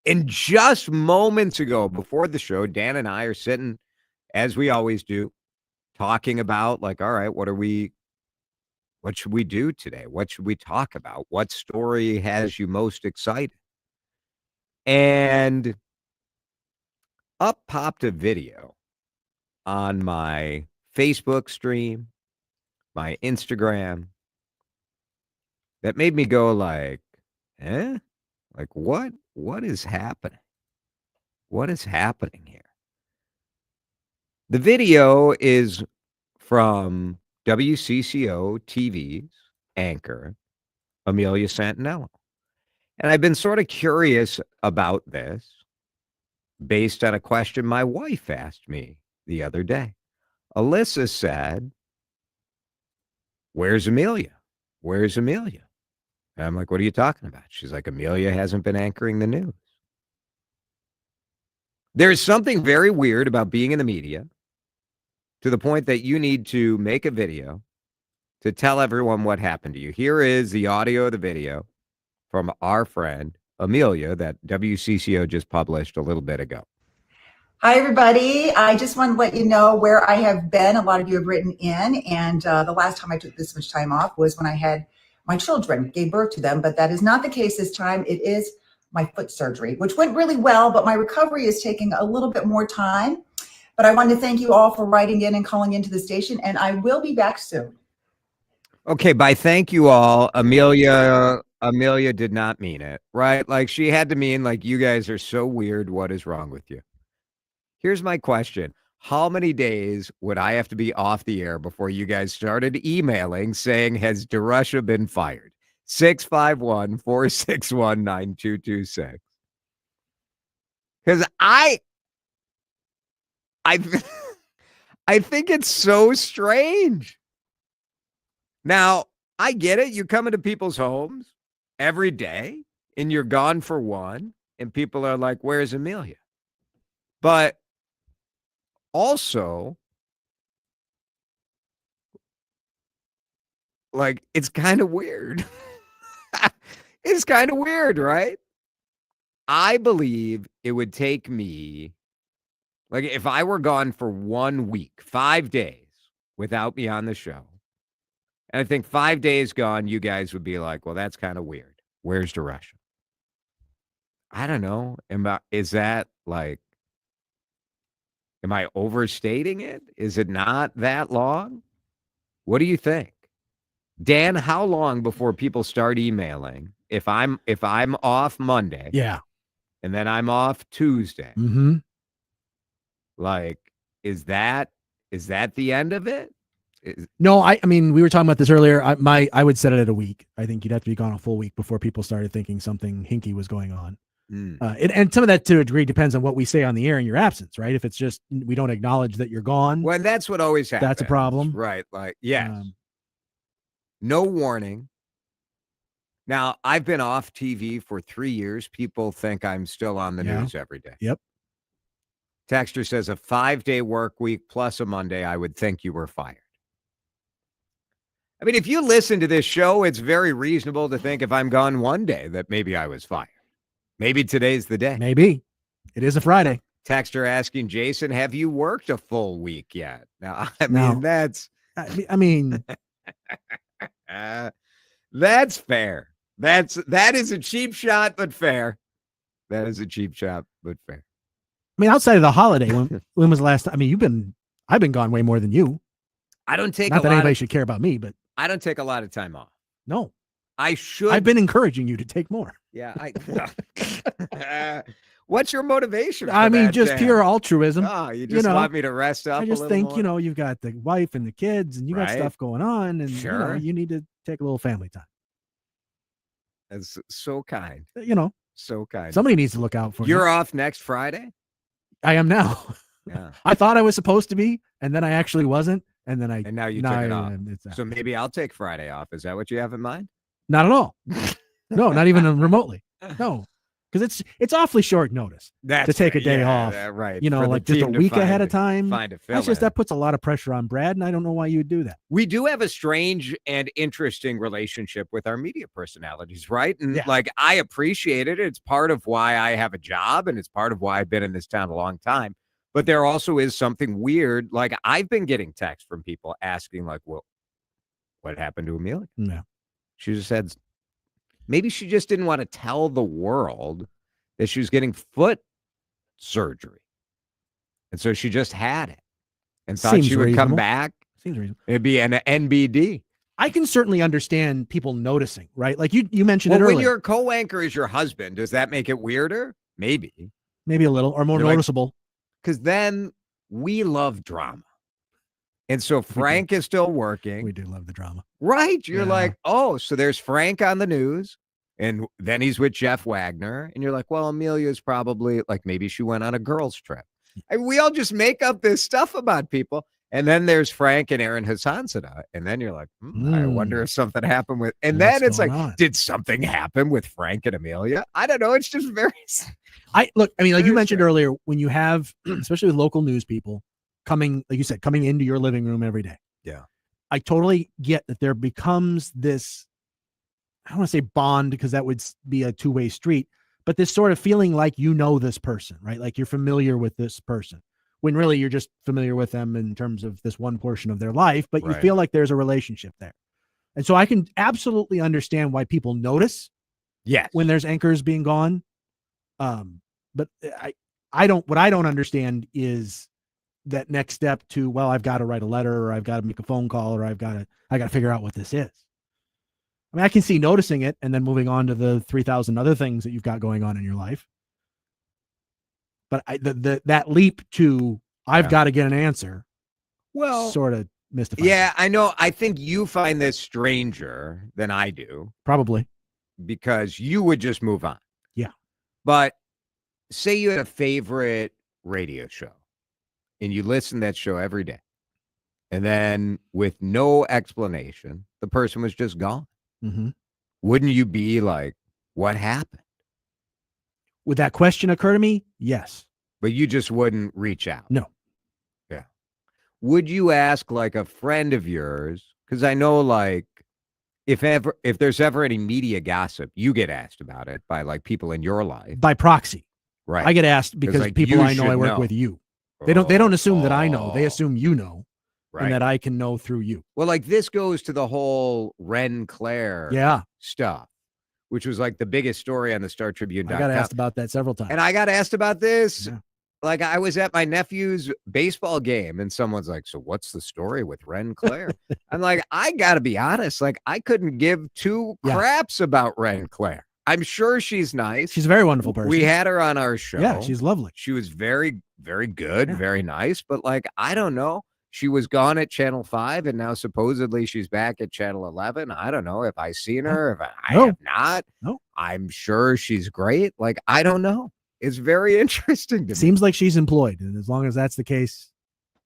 And just moments ago, before the show, Dan and I are sitting, as we always do, talking about like, all right, what should we do today? What should we talk about? What story has you most excited? And up popped a video on my Facebook stream, my Instagram, that made me go like, like what is happening? What is happening here? The video is from WCCO TV's anchor, Amelia Santinello. And I've been sort of curious about this based on a question my wife asked me the other day. Alyssa said, "Where's Amelia? Where's Amelia?" And I'm like, "What are you talking about?" She's like, "Amelia hasn't been anchoring the news." There's something very weird about being in the media to the point that you need to make a video to tell everyone what happened to you. Here is the audio of the video from our friend Amelia that WCCO just published a little bit ago. Hi, everybody. I just want to let you know where I have been. A lot of you have written in, and the last time I took this much time off was when I had my children, gave birth to them, but that is not the case this time. It is my foot surgery, which went really well, but my recovery is taking a little bit more time. But I want to thank you all for writing in and calling into the station, and I will be back soon. Okay, by thank you all, Amelia did not mean it, right? Like she had to mean like, you guys are so weird. What is wrong with you? Here's my question. How many days would I have to be off the air before you guys started emailing saying, has DeRusha been fired? 651-461-9226. Because I think it's so strange. Now, I get it. You come into people's homes every day and you're gone for one, and people are like, "Where's Amelia?" But also, like, it's kind of weird. It's kind of weird, right? I believe it would take me, like, if I were gone for 1 week, 5 days without me on the show, and I think 5 days gone, you guys would be like, well, that's kind of weird. Where's DeRusha? I don't know. Is that like, am I overstating it? Is it not that long? What do you think? Dan, how long before people start emailing? If I'm off Monday, yeah, and then I'm off Tuesday, like, is that the end of it? No, I mean, we were talking about this earlier. I would set it at a week. I think you'd have to be gone a full week before people started thinking something hinky was going on. And some of that to a degree depends on what we say on the air in your absence, right? If it's just we don't acknowledge that you're gone, well, that's what always happens. That's a problem, right? Like, yes, no warning. Now, I've been off TV for 3 years. People think I'm still on the news every day. Yep. Texter says a 5-day work week plus a Monday, I would think you were fired. I mean, if you listen to this show, it's very reasonable to think if I'm gone one day that maybe I was fired. Maybe today's the day. Maybe. It is a Friday. Texter asking Jason, have you worked a full week yet? Now, I mean, that's fair. That is a cheap shot, but fair. That is a cheap shot, but fair. I mean, outside of the holiday, when was the last time? I mean, I've been gone way more than you. I don't take not that anybody should care about me, but I don't take a lot of time off. No, I should. I've been encouraging you to take more. Yeah. What's your motivation? I mean, just pure altruism. Oh, you just want me to rest up. I just think, more? You've got the wife and the kids and you got stuff going on, and you need to take a little family time. That's so kind. So kind. Somebody needs to look out for you. You're off next Friday? I am now. Yeah. I thought I was supposed to be, and then I actually wasn't. And then now you took it off. So maybe I'll take Friday off. Is that what you have in mind? Not at all. No, not even remotely. No, because it's awfully short notice to take a day off. Right. You know, for the like just a team to week ahead find- of time. Find a That's just, that puts a lot of pressure on Brad, and I don't know why you would do that. We do have a strange and interesting relationship with our media personalities, right? And Yeah. like, I appreciate it. It's part of why I have a job, and it's part of why I've been in this town a long time. But there also is something weird. Like, I've been getting texts from people asking, like, well, what happened to Amelia? Yeah. She just said maybe she just didn't want to tell the world that she was getting foot surgery. And so she just had it and thought Seems she would come reasonable. back. Seems reasonable. It'd be an NBD. I can certainly understand people noticing, right? Like you mentioned Well, it when earlier. your co-anchor is your husband, does that make it weirder? Maybe. Maybe a little, or more You're like- noticeable. Because then we love drama. And so Frank is still working. We do love the drama. Right. You're Yeah. like, oh, so there's Frank on the news. And then he's with Jeff Wagner. And you're like, well, Amelia's probably like, maybe she went on a girls' trip. And we all just make up this stuff about people. And then there's Frank and Aaron Hassansada. And then you're like, I wonder if something happened with. And What's then it's like, going on? did something happen with Frank and Amelia? I don't know. It's just very. I mean, like you Very mentioned strange. earlier, when you have, especially with local news people coming, like you said, coming into your living room every day. Yeah. I totally get that there becomes this, I don't want to say bond because that would be a two-way street, but this sort of feeling like you know this person, right? Like you're familiar with this person when really you're just familiar with them in terms of this one portion of their life, but you Right. feel like there's a relationship there. And so I can absolutely understand why people notice Yes. when there's anchors being gone. But I don't, what I don't understand is that next step to, well, I've got to write a letter or I've got to make a phone call or I got to figure out what this is. I mean, I can see noticing it and then moving on to the 3,000 other things that you've got going on in your life. But that leap to, I've got to get an answer. Well, Sort of mystifies. yeah, I know. I think you find this stranger than I do Probably. because you would just move on. Yeah. But say you had a favorite radio show and you listen to that show every day. And then with no explanation, the person was just gone. Mm-hmm. Wouldn't you be like, what happened? Would that question occur to me? Yes. But you just wouldn't reach out. No. Yeah. Would you ask like a friend of yours? Because I know like if there's ever any media gossip, you get asked about it by like people in your life. By proxy. Right. I get asked because like, people you I know I should work know. with you. They don't assume that I know. They assume you know. Right. And that I can know through you. Well, like this goes to the whole Ren Claire Yeah. stuff, which was like the biggest story on the Star Tribune. I got asked about that several times. And I got asked about this. Yeah. Like I was at my nephew's baseball game and someone's like, so what's the story with Ren Claire? I'm like, I got to be honest. Like I couldn't give two Yeah. craps about Ren Claire. I'm sure she's nice. She's a very wonderful person. We had her on our show. Yeah, she's lovely. She was very, very good, Yeah. very nice. But like, I don't know. She was gone at Channel 5 and now supposedly she's back at Channel 11. I don't know if I seen her, if I No. have not. No. I'm sure she's great. Like, I don't know. It's very interesting to me. Seems like she's employed. And as long as that's the case,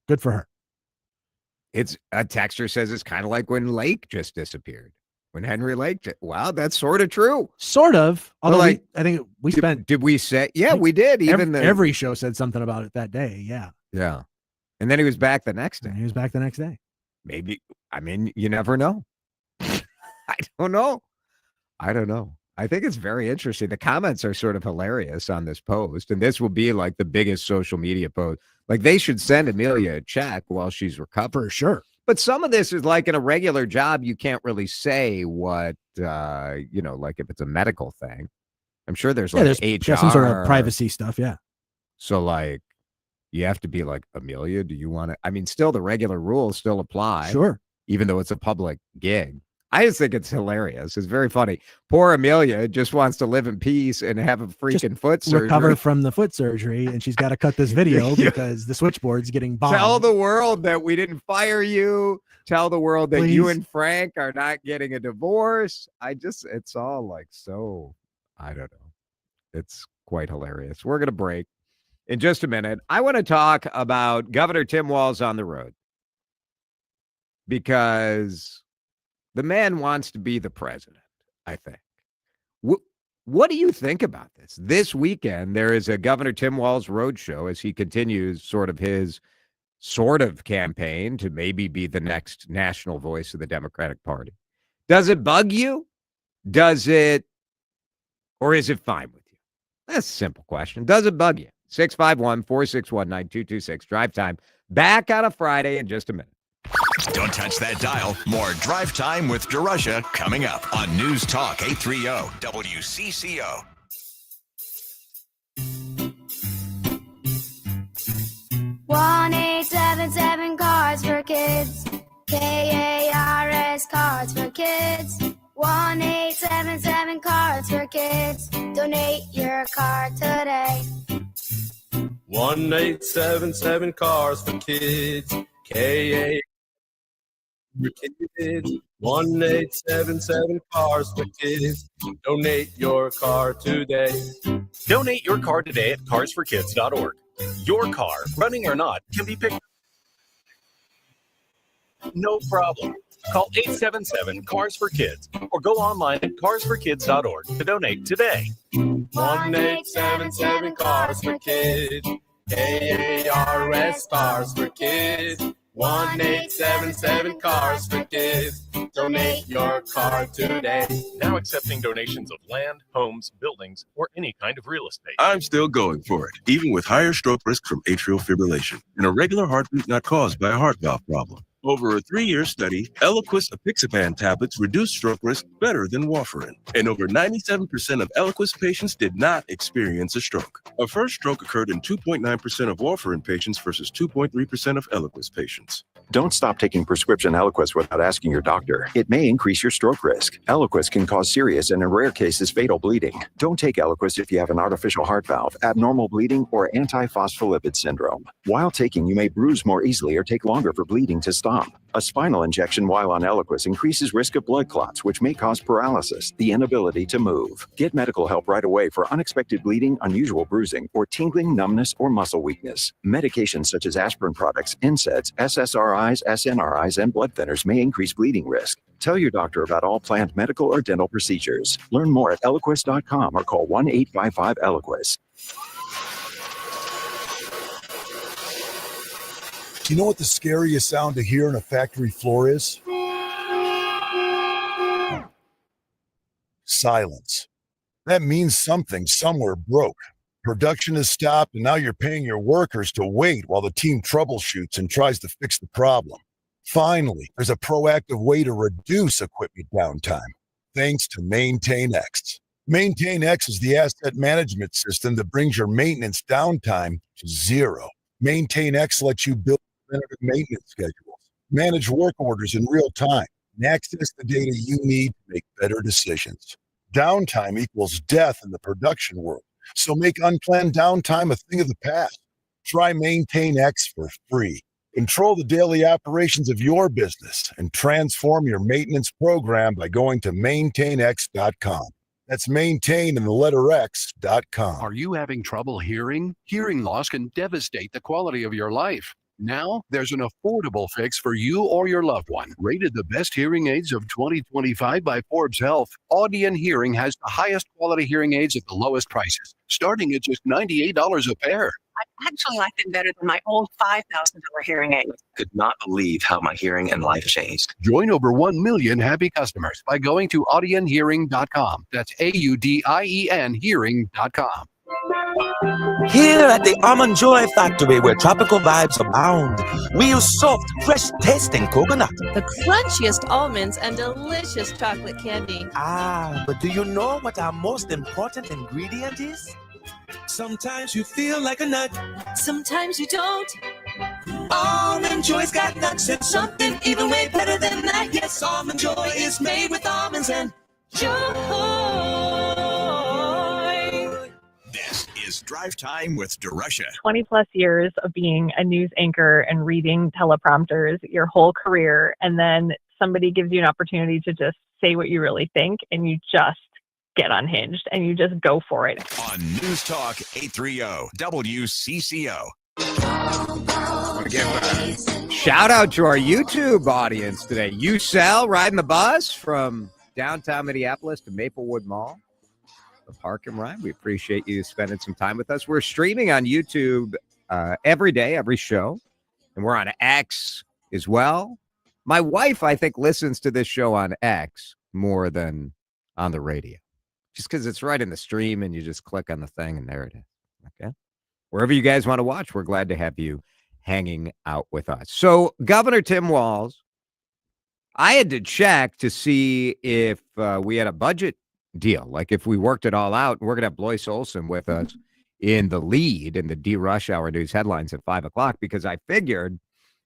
good for her. It's a texter says it's kind of like when Lake just disappeared. When Henry Lake, wow, that's sort of true. Sort of. Although like, I think we spent Did we say? Yeah, we did. Even every show said something about it that day. Yeah. yeah. And then he was back the next And day. he was back the next day. Maybe. I mean, you never know. I don't know. I think it's very interesting. The comments are sort of hilarious on this post, and this will be like the biggest social media post. Like they should send Amelia a check while she's recovering. For sure. But some of this is like in a regular job, you can't really say what, like if it's a medical thing. I'm sure there's like there's HR. some sort of privacy stuff. Yeah. So like you have to be like, Amelia, do you want to? I mean, still the regular rules still apply. Sure. Even though it's a public gig. I just think it's hilarious. It's very funny. Poor Amelia just wants to live in peace and have a freaking foot surgery. Recover from the foot surgery, and she's got to cut this video Yeah. because the switchboard's getting bombed. Tell the world that we didn't fire you. Tell the world that you Please. and Frank are not getting a divorce. It's all like so, I don't know. It's quite hilarious. We're going to break in just a minute. I want to talk about Governor Tim Walz on the road because the man wants to be the president, I think. What do you think about this? This weekend, there is a Governor Tim Walz roadshow as he continues his campaign to maybe be the next national voice of the Democratic Party. Does it bug you? Does it, or is it fine with you? That's a simple question. Does it bug you? 651-461-9226. Drive Time. Back on a Friday in just a minute. Don't touch that dial. More Drive Time with DeRusha coming up on News Talk 830 WCCO. One 877 Cards for Kids. KARS Cards for Kids. 1-877 Cards for Kids. Donate your card today. 1-877 Cars for Kids. KA for Kids. 1-877 Cars for Kids. Donate your car today. Donate your car today at carsforkids.org. Your car, running or not, can be picked up. No problem. Call 877-CARS-FOR-KIDS or go online at carsforkids.org to donate today. 1-877 Cars for Kids. KARS Cars for Kids. 1-877 Cars for Kids. Donate your car today. Now accepting donations of land, homes, buildings, or any kind of real estate. I'm still going for it, even with higher stroke risk from atrial fibrillation and a regular heartbeat not caused by a heart valve problem. Over a 3-year study, Eliquis apixaban tablets reduced stroke risk better than warfarin, and over 97% of Eliquis patients did not experience a stroke. A first stroke occurred in 2.9% of warfarin patients versus 2.3% of Eliquis patients. Don't stop taking prescription Eliquis without asking your doctor. It may increase your stroke risk. Eliquis can cause serious and in rare cases fatal bleeding. Don't take Eliquis if you have an artificial heart valve, abnormal bleeding, or antiphospholipid syndrome. While taking, you may bruise more easily or take longer for bleeding to stop. A spinal injection while on Eliquis increases risk of blood clots, which may cause paralysis, the inability to move. Get medical help right away for unexpected bleeding, unusual bruising, or tingling, numbness, or muscle weakness. Medications such as aspirin products, NSAIDs, SSRIs, SNRIs, and blood thinners may increase bleeding risk. Tell your doctor about all planned medical or dental procedures. Learn more at Eliquis.com or call 1-855-ELIQUIS. Do you know what the scariest sound to hear on a factory floor is? Silence. That means something somewhere broke. Production has stopped, and now you're paying your workers to wait while the team troubleshoots and tries to fix the problem. Finally, there's a proactive way to reduce equipment downtime, thanks to MaintainX. MaintainX is the asset management system that brings your maintenance downtime to zero. MaintainX lets you build preventative maintenance schedules, manage work orders in real time, and access the data you need to make better decisions. Downtime equals death in the production world, so make unplanned downtime a thing of the past. Try MaintainX for free. Control the daily operations of your business and transform your maintenance program by going to maintainx.com. That's maintain in the letter X.com. Are you having trouble hearing? Hearing loss can devastate the quality of your life. Now, there's an affordable fix for you or your loved one. Rated the best hearing aids of 2025 by Forbes Health, Audion Hearing has the highest quality hearing aids at the lowest prices, starting at just $98 a pair. I actually like them better than my old $5,000 hearing aid. Could not believe how my hearing and life changed. Join over 1 million happy customers by going to audionhearing.com. That's AUDIEN hearing.com. Here at the Almond Joy Factory, where tropical vibes abound, we use soft, fresh-tasting coconut. The crunchiest almonds and delicious chocolate candy. Ah, but do you know what our most important ingredient is? Sometimes you feel like a nut. Sometimes you don't. Almond Joy's got nuts and something even way better than that. Yes, Almond Joy is made with almonds and joy. This is Drive Time with DeRusha. 20 plus years of being a news anchor and reading teleprompters your whole career, and then somebody gives you an opportunity to just say what you really think, and you just get unhinged and you just go for it. On News Talk 830 WCCO. Shout out to our YouTube audience today. You Sal riding the bus from downtown Minneapolis to Maplewood Mall. of Park and Rhyme. We appreciate you spending some time with us. We're streaming on YouTube every day, every show, and we're on X as well. My wife, I think, listens to this show on X more than on the radio, just because it's right in the stream and you just click on the thing and there it is. Okay. Wherever you guys want to watch, we're glad to have you hanging out with us. So Governor Tim Walz, I had to check to see if we had a budget deal, like if we worked it all out. We're going to have Blois Olson with us in the lead in the D-Rush Hour News headlines at 5 o'clock, because I figured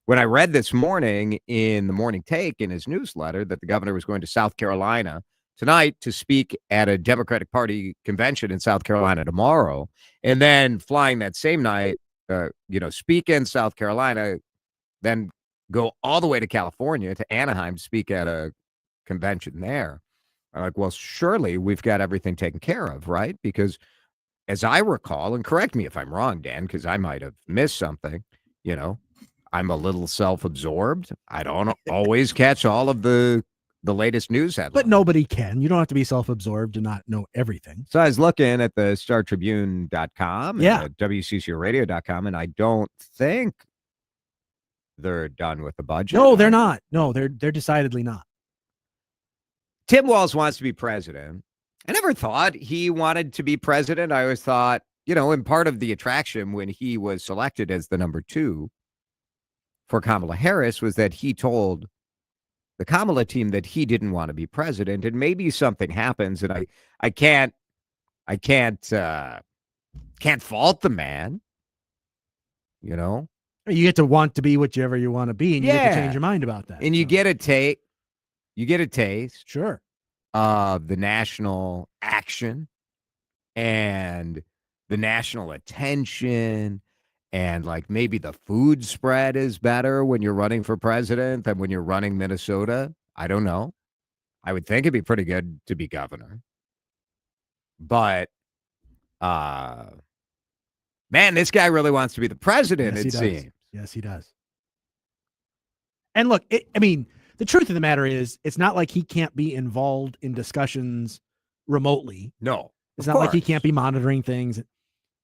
when I read this morning in the Morning Take in his newsletter that the governor was going to South Carolina tonight to speak at a Democratic Party convention in South Carolina tomorrow, and then flying that same night, speak in South Carolina, then go all the way to California, to Anaheim, speak at a convention there. I'm like, well, surely we've got everything taken care of, right? Because as I recall, and correct me if I'm wrong, Dan, because I might have missed something, I'm a little self-absorbed. I don't always catch all of the latest news headlines. But nobody can. You don't have to be self-absorbed to not know everything. So I was looking at the StarTribune.com and WCCORadio.com, and I don't think they're done with the budget. No, they're not. No, they're decidedly not. Tim Walz wants to be president. I never thought he wanted to be president. I always thought, and part of the attraction when he was selected as the number 2 for Kamala Harris was that he told the Kamala team that he didn't want to be president, and maybe something happens, and I can't fault the man, You get to want to be whichever you want to be, and you get to change your mind about that. And you get a taste, sure, of the national action and the national attention. And like maybe the food spread is better when you're running for president than when you're running Minnesota. I don't know. I would think it'd be pretty good to be governor. But, man, this guy really wants to be the president, it seems. Yes, he does. And look, the truth of the matter is, it's not like he can't be involved in discussions remotely. No. It's not like he can't be monitoring things.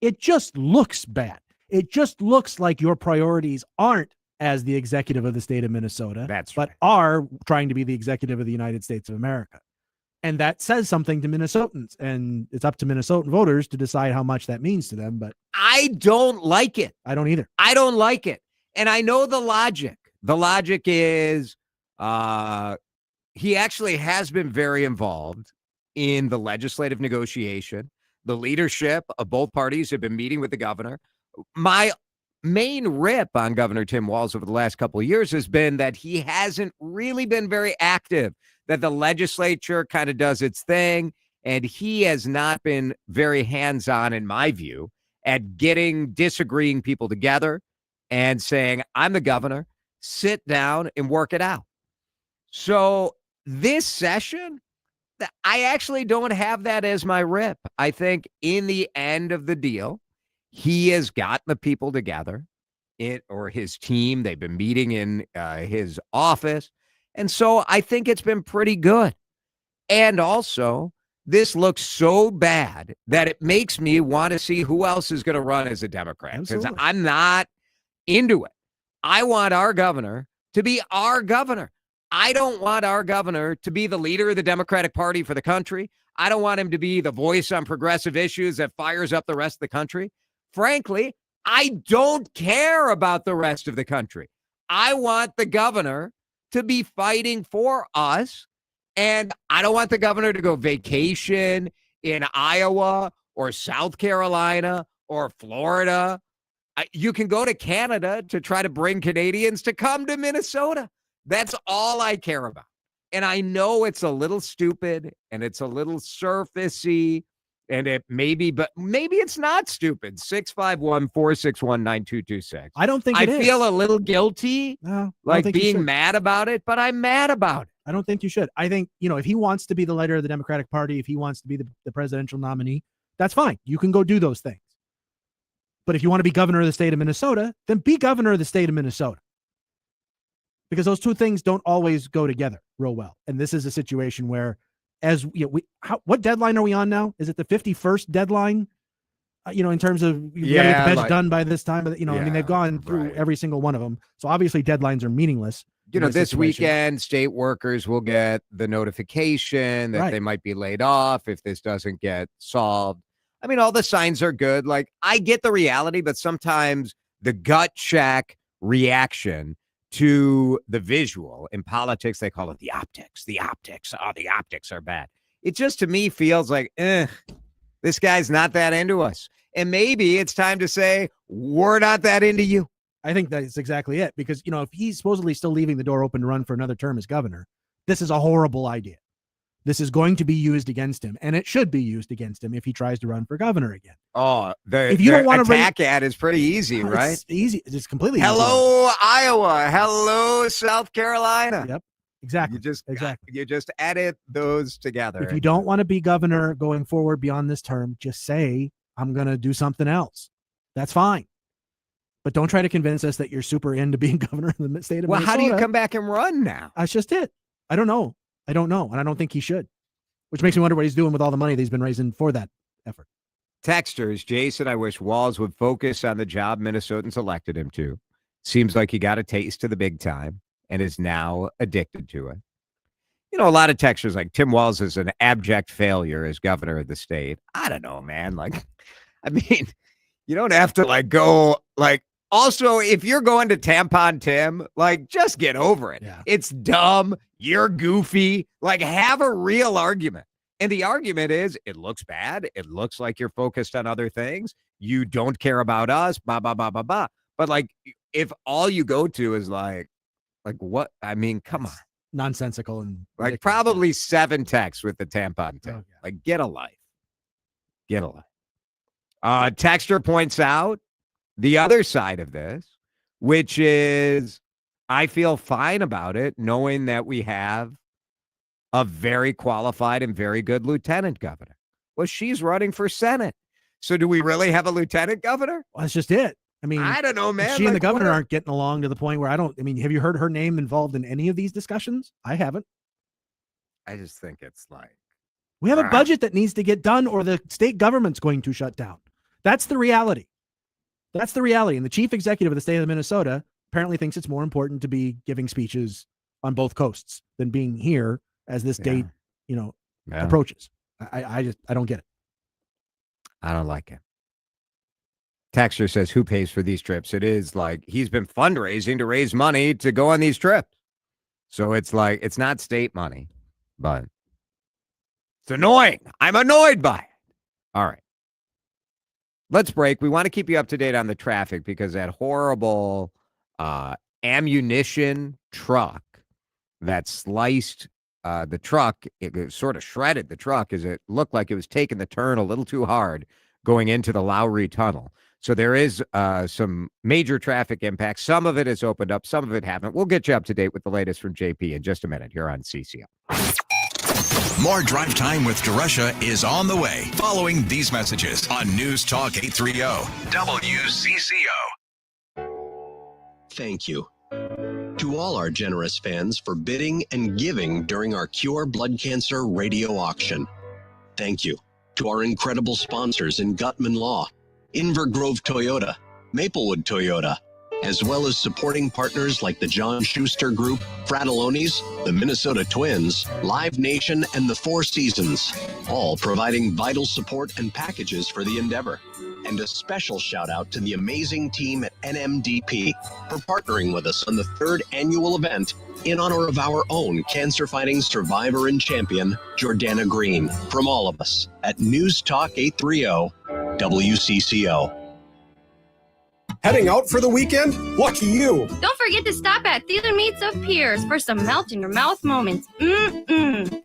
It just looks bad. It just looks like your priorities aren't as the executive of the state of Minnesota, but are trying to be the executive of the United States of America. And that says something to Minnesotans, and it's up to Minnesotan voters to decide how much that means to them. But I don't like it. I don't either. I don't like it. And I know the logic. The logic is he actually has been very involved in the legislative negotiation. The leadership of both parties have been meeting with the governor. My main rip on Governor Tim Walz over the last couple of years has been that he hasn't really been very active, that the legislature kind of does its thing, and he has not been very hands-on, in my view, at getting disagreeing people together and saying, I'm the governor, sit down and work it out. So this session, I actually don't have that as my rip. I think in the end of the deal, he has gotten the people together, or his team. They've been meeting in his office. And so I think it's been pretty good. And also, this looks so bad that it makes me want to see who else is going to run as a Democrat, because I'm not into it. I want our governor to be our governor. I don't want our governor to be the leader of the Democratic Party for the country. I don't want him to be the voice on progressive issues that fires up the rest of the country. Frankly, I don't care about the rest of the country. I want the governor to be fighting for us, and I don't want the governor to go vacation in Iowa or South Carolina or Florida. You can go to Canada to try to bring Canadians to come to Minnesota. That's all I care about. And I know it's a little stupid and it's a little surfacey, and it maybe, but maybe it's not stupid. 651-461-9226. I don't think it is. I feel a little guilty, like being mad about it, but I'm mad about it. I don't think you should. I think, if he wants to be the leader of the Democratic Party, if he wants to be the presidential nominee, that's fine. You can go do those things. But if you want to be governor of the state of Minnesota, then be governor of the state of Minnesota. Because those two things don't always go together real well. And this is a situation where as what deadline are we on now? Is it the 51st deadline? In terms of you got to get the bench done by this time, but I mean, they've gone through every single one of them. So obviously deadlines are meaningless. This weekend, state workers will get the notification that they might be laid off if this doesn't get solved. I mean, all the signs are good. Like, I get the reality, but sometimes the gut check reaction to the visual in politics, they call it the optics. The optics. Oh, the optics are bad. It just, to me, feels like, this guy's not that into us. And maybe it's time to say, we're not that into you. I think that's exactly it. Because, if he's supposedly still leaving the door open to run for another term as governor, this is a horrible idea. This is going to be used against him, and it should be used against him if he tries to run for governor again. Oh, if you don't want to attack ad is pretty easy, right? It's easy. It's completely Hello, easy. Iowa. Hello, South Carolina. Yep. Exactly. You just edit those together. If you don't want to be governor going forward beyond this term, just say, I'm going to do something else. That's fine. But don't try to convince us that you're super into being governor of the state of Minnesota. How do you come back and run now? That's just it. I don't know. And I don't think he should, which makes me wonder what he's doing with all the money that he's been raising for that effort. Texters, Jason, I wish Walz would focus on the job Minnesotans elected him to. Seems like he got a taste of the big time and is now addicted to it. A lot of texters like Tim Walz is an abject failure as governor of the state. I don't know, man. You don't have to go also, if you're going to Tampon Tim, just get over it. Yeah. It's dumb. You're goofy. Have a real argument. And the argument is, it looks bad. It looks like you're focused on other things. You don't care about us, blah, blah, blah, blah, blah. But if all you go to is what? I mean, come on. Nonsensical and probably 7 texts with the Tampon Tim. Get a life. Get a life. Texter points out the other side of this, which is I feel fine about it, knowing that we have a very qualified and very good lieutenant governor. Well, she's running for Senate. So do we really have a lieutenant governor? Well, that's just it. I mean, I don't know, man. She and the governor aren't getting along to the point where have you heard her name involved in any of these discussions? I haven't. I just think it's we have a budget that needs to get done or the state government's going to shut down. That's the reality. That's the reality. And the chief executive of the state of Minnesota apparently thinks it's more important to be giving speeches on both coasts than being here as this date, approaches. I don't get it. I don't like it. Texter says, who pays for these trips? It is he's been fundraising to raise money to go on these trips. So it's it's not state money, but it's annoying. I'm annoyed by it. All right. Let's break. We want to keep you up to date on the traffic because that horrible ammunition truck that sliced the truck, it sort of shredded the truck as it looked like it was taking the turn a little too hard going into the Lowry Tunnel. So there is some major traffic impacts. Some of it has opened up. Some of it haven't. We'll get you up to date with the latest from JP in just a minute here on CCO. More Drive Time with DeRusha is on the way following these messages on News Talk 830 WCCO. Thank you to all our generous fans for bidding and giving during our Cure Blood Cancer radio auction. Thank you to our incredible sponsors in Gutman Law, Invergrove Toyota, Maplewood Toyota, as well as supporting partners like the John Schuster Group, Fratallone's, the Minnesota Twins, Live Nation, and the Four Seasons, all providing vital support and packages for the endeavor. And a special shout out to the amazing team at NMDP for partnering with us on the 3rd annual event in honor of our own cancer-fighting survivor and champion, Jordana Green. From all of us at News Talk 830 WCCO. Heading out for the weekend? Lucky you! Don't forget to stop at Theater Meats of Pierce for some melt-in-your-mouth moments.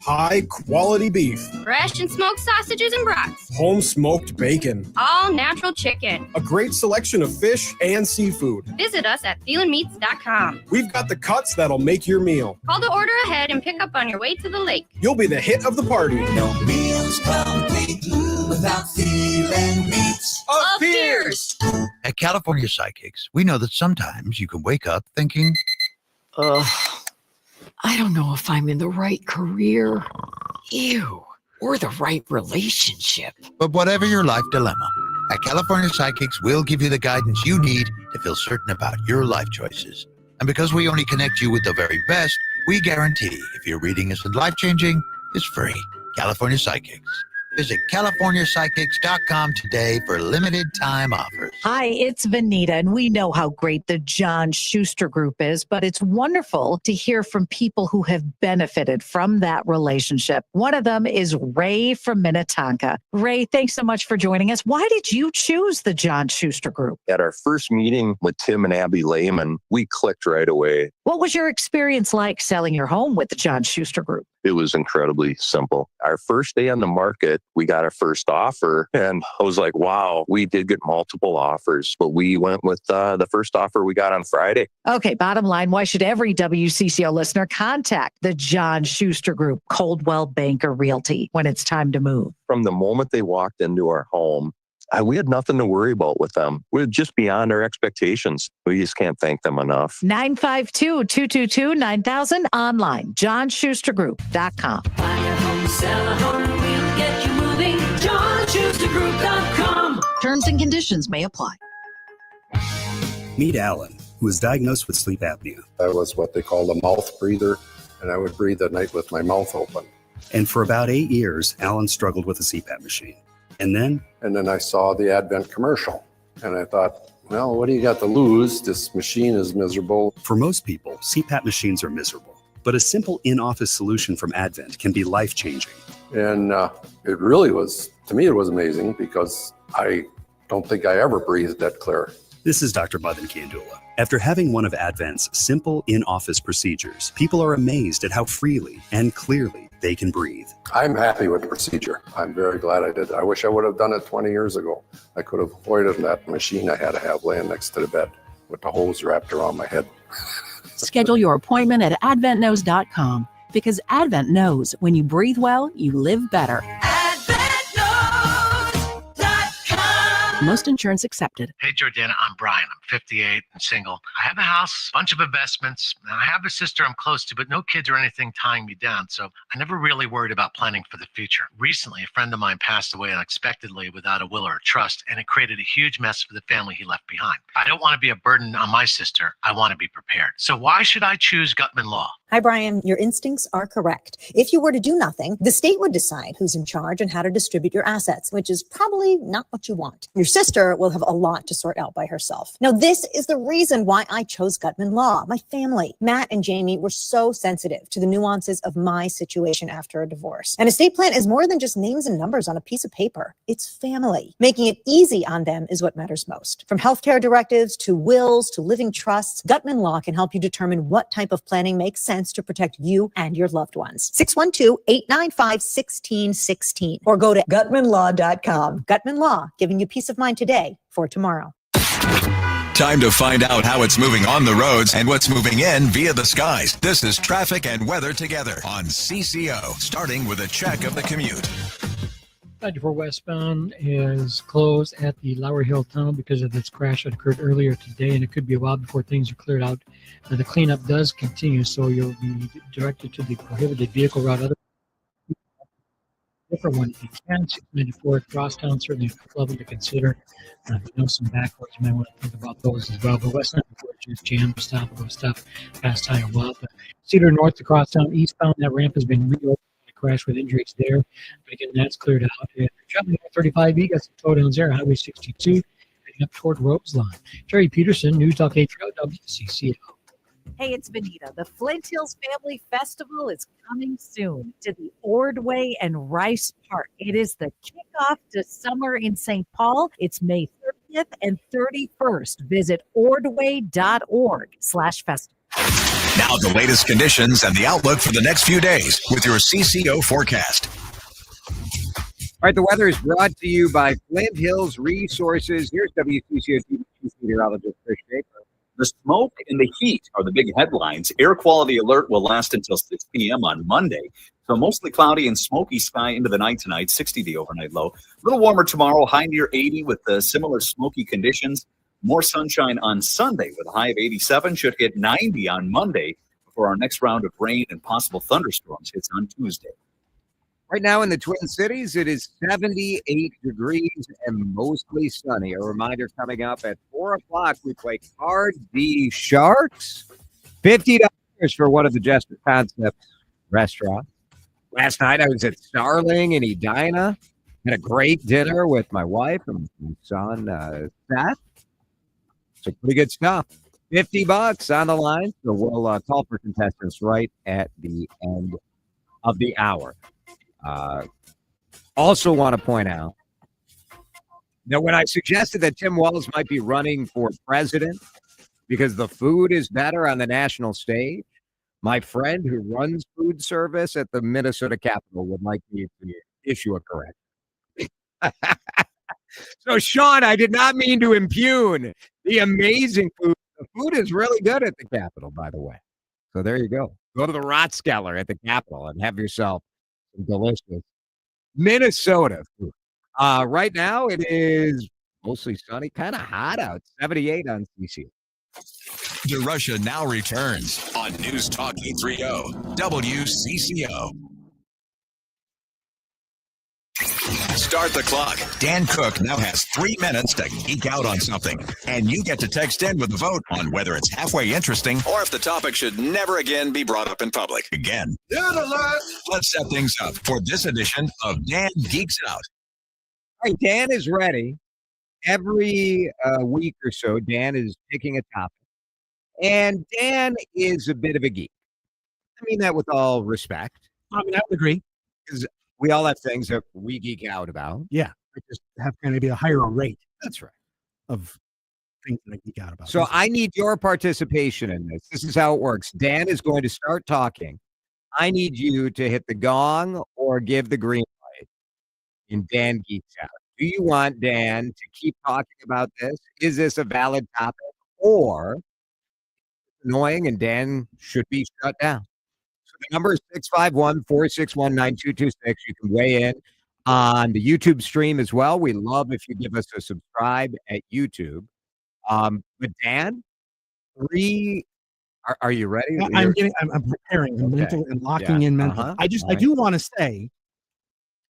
High-quality beef. Fresh and smoked sausages and brats. Home-smoked bacon. All-natural chicken. A great selection of fish and seafood. Visit us at ThielenMeats.com. We've got the cuts that'll make your meal. Call to order ahead and pick up on your way to the lake. You'll be the hit of the party. No meals complete without Thielen Meats of Pierce. At California Psychics, we know that sometimes you can wake up thinking, I don't know if I'm in the right career. Ew. Or the right relationship. But whatever your life dilemma, at California Psychics, we'll give you the guidance you need to feel certain about your life choices. And because we only connect you with the very best, we guarantee if your reading isn't life-changing, it's free. California Psychics. Visit CaliforniaPsychics.com today for limited time offers. Hi, it's Vanita, and we know how great the John Schuster Group is, but it's wonderful to hear from people who have benefited from that relationship. One of them is Ray from Minnetonka. Ray, thanks so much for joining us. Why did you choose the John Schuster Group? At our first meeting with Tim and Abby Lehman, we clicked right away. What was your experience like selling your home with the John Schuster Group? It was incredibly simple. Our first day on the market, we got our first offer, and I was like, wow, we did get multiple offers, but we went with the first offer we got on Friday. Okay, bottom line, why should every WCCO listener contact the John Schuster Group, Coldwell Banker Realty, when it's time to move? From the moment they walked into our home, we had nothing to worry about with them. We're just beyond our expectations. We just can't thank them enough. 952-222-9000 online, johnschustergroup.com. Buy a home, sell a home, we'll get you moving. JohnSchusterGroup.com. Terms and conditions may apply. Meet Alan, who was diagnosed with sleep apnea. I was what they call a mouth breather, and I would breathe at night with my mouth open. And for about 8 years, Alan struggled with a CPAP machine. And then I saw the Advent commercial, and I thought, well, what do you got to lose? This machine is miserable. For most people, CPAP machines are miserable, but a simple in-office solution from Advent can be life-changing. And it really was, to me, it was amazing because I don't think I ever breathed that clear. This is Dr. Madan Kandula. After having one of Advent's simple in-office procedures, people are amazed at how freely and clearly they can breathe. I'm happy with the procedure. I'm very glad I did it. I wish I would have done it 20 years ago. I could have avoided that machine I had to have laying next to the bed with the hose wrapped around my head. Schedule your appointment at adventknows.com because Advent knows when you breathe well, you live better. Most insurance accepted. Hey, Jordana, I'm Brian. I'm 58 and single. I have a house, a bunch of investments, and I have a sister I'm close to, but no kids or anything tying me down, so I never really worried about planning for the future. Recently, a friend of mine passed away unexpectedly without a will or a trust, and it created a huge mess for the family he left behind. I don't want to be a burden on my sister. I want to be prepared. So why should I choose Gutman Law? Hi, Brian. Your instincts are correct. If you were to do nothing, the state would decide who's in charge and how to distribute your assets, which is probably not what you want. Your sister will have a lot to sort out by herself. Now, this is the reason why I chose Gutman Law. My family, Matt and Jamie, were so sensitive to the nuances of my situation after a divorce. An estate plan is more than just names and numbers on a piece of paper. It's family. Making it easy on them is what matters most. From healthcare directives to wills to living trusts, Gutman Law can help you determine what type of planning makes sense to protect you and your loved ones. 612-895-1616 or go to gutmanlaw.com. Gutman Law, giving you peace of mind today for tomorrow. Time to find out how it's moving on the roads and what's moving in via the skies. This is Traffic and Weather Together on CCO, starting with a check of the commute. 94 westbound is closed at the Lower Hill Tunnel because of this crash that occurred earlier today, and it could be a while before things are cleared out. The cleanup does continue, so you'll be directed to the prohibited vehicle route. Other different one if you can. 694 crosstown, certainly a couple of them to consider. If you know some back roads, you might want to think about those as well. But West 94 is just jammed, stop past Higher Wealth. Cedar North to crosstown eastbound, that ramp has been reopened. Crash with injuries there, but again, that's cleared out. And jumping at 35, you got some tow downs there. Highway 62, heading up toward Roseline. Terry Peterson, News Talk 830 WCCO. Hey, it's Vanita. The Flint Hills Family Festival is coming soon to the Ordway and Rice Park. It is the kickoff to summer in St. Paul. It's May 30th and 31st. Visit ordway.org/festival. Now the latest conditions and the outlook for the next few days with your CCO forecast. All right, the weather is brought to you by Flint Hills Resources. Here's WCCO meteorologist Chris Schaefer. The smoke and the heat are the big headlines. Air quality alert will last until 6 p.m. on Monday. So mostly cloudy and smoky sky into the night tonight, 60 the overnight low. A little warmer tomorrow, high near 80 with similar smoky conditions. More sunshine on Sunday with a high of 87. Should hit 90 on Monday before our next round of rain and possible thunderstorms hits on Tuesday. Right now in the Twin Cities, it is 78 degrees and mostly sunny. A reminder coming up at 4 o'clock, we play Card the Sharks. $50 for one of the Jester Concepts restaurants. Last night I was at Starling in Edina. Had a great dinner with my wife and my son, Seth. So pretty good stuff. $50 on the line. So we'll call for contestants right at the end of the hour. Also want to point out that when I suggested that Tim Walz might be running for president because the food is better on the national stage, my friend who runs food service at the Minnesota Capitol would like me to issue a correction. So, Sean, I did not mean to impugn the amazing food. The food is really good at the Capitol, by the way. So there you go. Go to the Rotskeller at the Capitol and have yourself some delicious Minnesota food. Right now, it is mostly sunny, kind of hot out, 78 on CC. DeRusha now returns on News Talk 830 WCCO. Start the clock. Dan Cook now has 3 minutes to geek out on something. And you get to text in with a vote on whether it's halfway interesting or if the topic should never again be brought up in public. Again. Let's set things up for this edition of Dan Geeks Out. All right, Dan is ready. Every week or so, Dan is picking a topic. And Dan is a bit of a geek. I mean that with all respect. I mean, I would agree. Because we all have things that we geek out about. Yeah. I just have kind of be a higher rate. That's right. Of things that I geek out about. So I need your participation in this. This is how it works. Dan is going to start talking. I need you to hit the gong or give the green light. And Dan geeks out. Do you want Dan to keep talking about this? Is this a valid topic? Or annoying and Dan should be shut down? So the number is 651-461-9226. You can weigh in on the YouTube stream as well. We love if you give us a subscribe at YouTube. But Dan, are you ready? I'm preparing. I'm mental and locking in mental. I do want to say,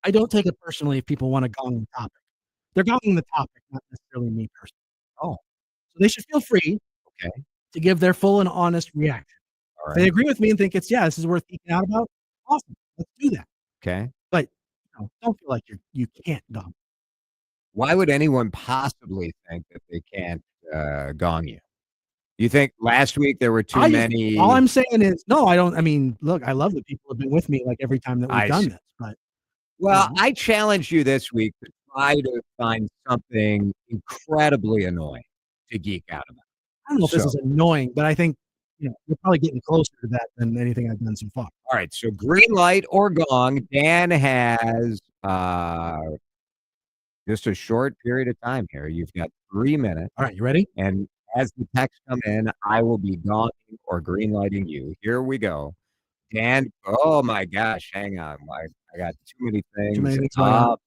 I don't take it personally if people want to gong the topic. They're gonging the topic, not necessarily me personally. Oh. So they should feel free to give their full and honest reaction. If they agree with me and think this is worth geeking out about, awesome. Let's do that. Okay. But don't feel like you can't gong. Why would anyone possibly think that they can't gong you? You think last week there were too many? All I'm saying is, no, I don't. I mean, look, I love that people have been with me like every time that we've done this. But I challenged you this week to try to find something incredibly annoying to geek out about. I don't know if this is annoying, but I think you're probably getting closer to that than anything I've done so far. All right, so green light or gong. Dan has just a short period of time here. You've got 3 minutes. All right, you ready? And as the texts come in, I will be gonging or green lighting you. Here we go. Dan, oh my gosh, hang on. I got too many things up.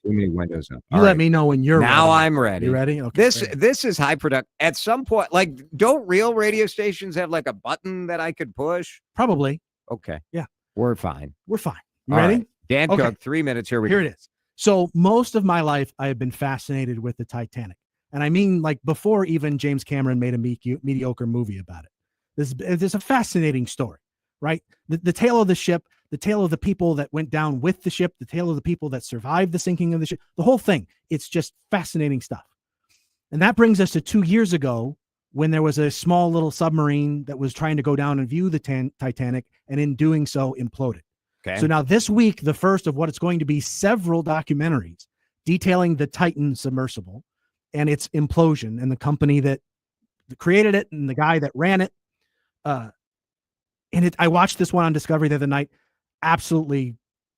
Too many windows up. You let me know when you're ready. Now I'm ready. You ready? Okay. This is high product. At some point, like, don't real radio stations have like a button that I could push? Probably. Okay. Yeah. We're fine. We're fine. You ready? Right. Dan Cook, 3 minutes. Here we go. Here it is. So most of my life, I have been fascinated with the Titanic. And I mean, like, before even James Cameron made a mediocre movie about it. This is a fascinating story, right? The tale of the ship, the tale of the people that went down with the ship, the tale of the people that survived the sinking of the ship, the whole thing. It's just fascinating stuff. And that brings us to 2 years ago when there was a small little submarine that was trying to go down and view the Titanic, and in doing so imploded. Okay. So now this week, the first of what it's going to be several documentaries detailing the Titan submersible and its implosion and the company that created it and the guy that ran it. I watched this one on Discovery the other night, absolutely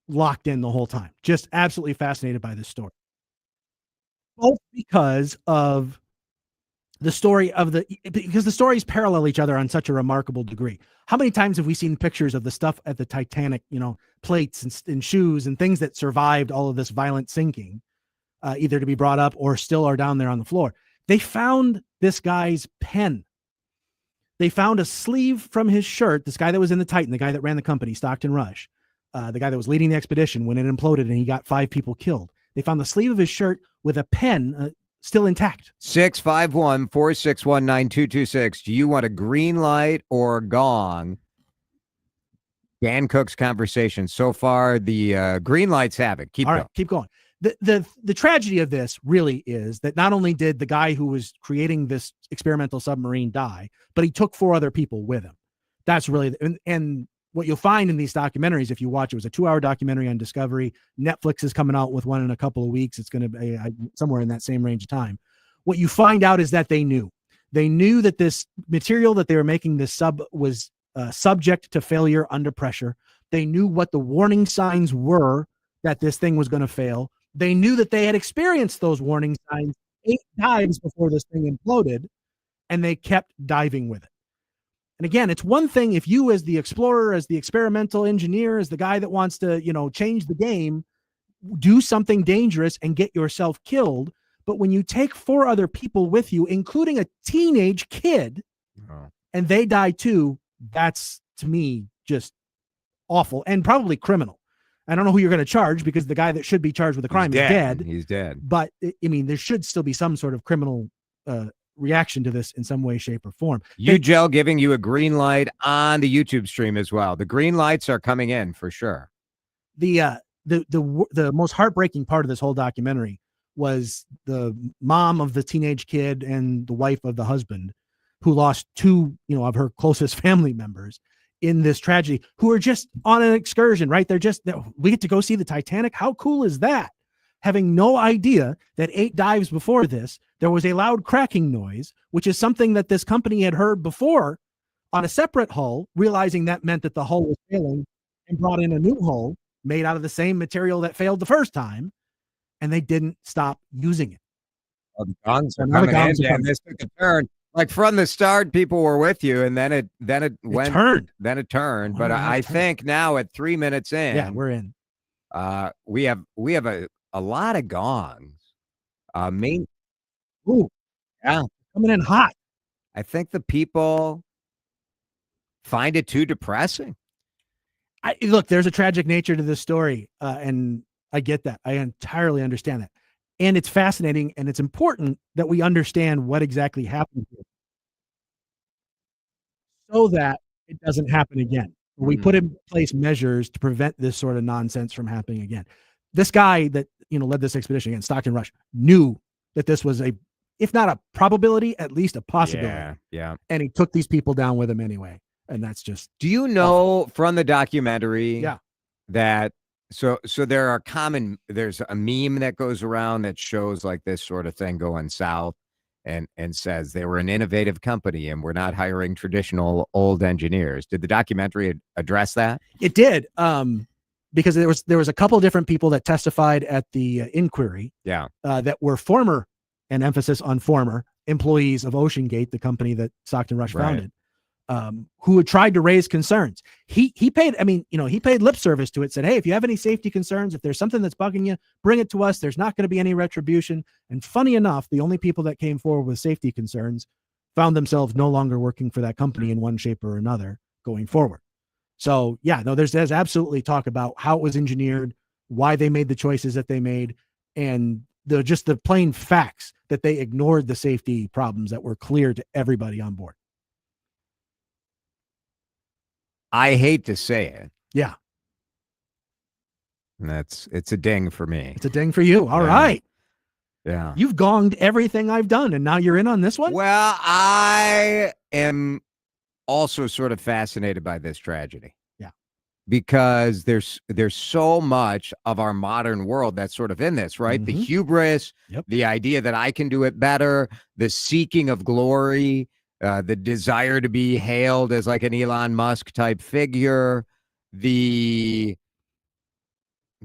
locked in the whole time, just absolutely fascinated by this story. Both because of the story because the stories parallel each other on such a remarkable degree. How many times have we seen pictures of the stuff at the Titanic, plates and shoes and things that survived all of this violent sinking, either to be brought up or still are down there on the floor? They found this guy's pen. They found a sleeve from his shirt. This guy that was in the Titan, the guy that ran the company, Stockton Rush, the guy that was leading the expedition when it imploded and he got 5 people killed. They found the sleeve of his shirt with a pen still intact. 651-461-9226. Do you want a green light or gong? Dan Cook's conversation. So far, the green lights have it. Keep going. Keep going. The tragedy of this really is that not only did the guy who was creating this experimental submarine die, but he took 4 other people with him. That's really, and what you'll find in these documentaries, if you watch, it was a 2-hour documentary on Discovery. Netflix is coming out with one in a couple of weeks. It's going to be somewhere in that same range of time. What you find out is that they knew that this material that they were making this sub was subject to failure under pressure. They knew what the warning signs were that this thing was going to fail. They knew that they had experienced those warning signs 8 dives before this thing imploded, and they kept diving with it. And again, it's one thing if you, as the explorer, as the experimental engineer, as the guy that wants to, change the game, do something dangerous and get yourself killed. But when you take 4 other people with you, including a teenage kid, and they die too, that's, to me, just awful and probably criminal. I don't know who you're going to charge because the guy that should be charged with a crime is dead. He's dead. But I mean, there should still be some sort of criminal reaction to this in some way, shape, or form. Joe, giving you a green light on the YouTube stream as well. The green lights are coming in for sure. The most heartbreaking part of this whole documentary was the mom of the teenage kid and the wife of the husband who lost 2, of her closest family members in this tragedy, who are just on an excursion, right? We get to go see the Titanic. How cool is that? Having no idea that 8 dives before this, there was a loud cracking noise, which is something that this company had heard before on a separate hull, realizing that meant that the hull was failing and brought in a new hull made out of the same material that failed the first time. And they didn't stop using it. Oh, the gongs are coming in, and this took a turn. Like from the start, people were with you, and then it turned. Then it turned. But I think now at 3 minutes in, yeah, we're in. We have a lot of gongs. Coming in hot. I think the people find it too depressing. Look, there's a tragic nature to this story, and I get that. I entirely understand that. And it's fascinating, and it's important that we understand what exactly happened here so that it doesn't happen again. We put in place measures to prevent this sort of nonsense from happening again. This guy that led this expedition, again, Stockton Rush, knew that this was if not a probability, at least a possibility. Yeah. And he took these people down with him anyway. And that's just. Do you know from the documentary? Yeah. That so there's a meme that goes around that shows like this sort of thing going south and says they were an innovative company and we're not hiring traditional old engineers. Did the documentary address that? It did. Because there was a couple of different people that testified at the inquiry. Yeah. That were former, and emphasis on former, employees of OceanGate, the company that Stockton Rush founded. Who had tried to raise concerns. He paid lip service to it, said, hey, if you have any safety concerns, if there's something that's bugging you, bring it to us. There's not going to be any retribution. And funny enough, the only people that came forward with safety concerns found themselves no longer working for that company in one shape or another going forward. So yeah, no, there's absolutely talk about how it was engineered, why they made the choices that they made, and the plain facts that they ignored the safety problems that were clear to everybody on board. I hate to say it. Yeah. And it's a ding for me. It's a ding for you. All right. Yeah. You've gonged everything I've done, and now you're in on this one? Well, I am also sort of fascinated by this tragedy. Yeah. Because there's so much of our modern world that's sort of in this, right? Mm-hmm. The hubris, the idea that I can do it better, the seeking of glory, the desire to be hailed as like an Elon Musk type figure, the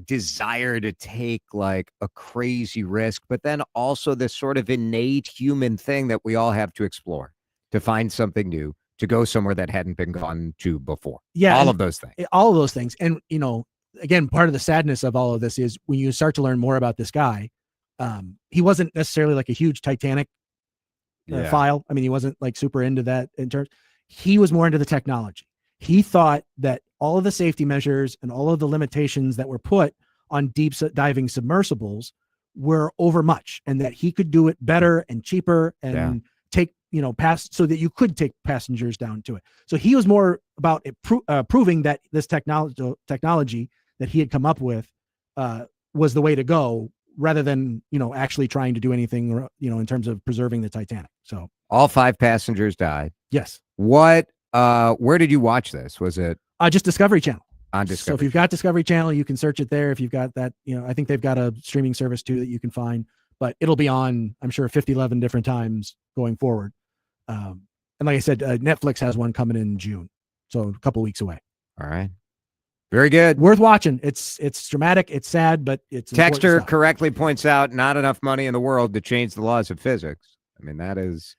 desire to take like a crazy risk, but then also this sort of innate human thing that we all have to explore, to find something new, to go somewhere that hadn't been gone to before. Yeah. All of those things. All of those things. And, again, part of the sadness of all of this is when you start to learn more about this guy, he wasn't necessarily like a huge Titanic file. I mean, he wasn't like super into that in terms. He was more into the technology. He thought that all of the safety measures and all of the limitations that were put on deep diving submersibles were overmuch, and that he could do it better and cheaper and take, so that you could take passengers down to it. So he was more about it proving that this technology that he had come up with was the way to go, rather than, actually trying to do anything, in terms of preserving the Titanic. So all 5 passengers died. Yes. What, where did you watch this? Was it just Discovery Channel? On Discovery. So if you've got Discovery Channel, you can search it there. If you've got that, I think they've got a streaming service too that you can find, but it'll be on, I'm sure, 11 different times going forward. And like I said, Netflix has one coming in June, so a couple weeks away. All right. Very good. Worth watching. It's dramatic. It's sad, but it's Texter correctly points out not enough money in the world to change the laws of physics. I mean, that is,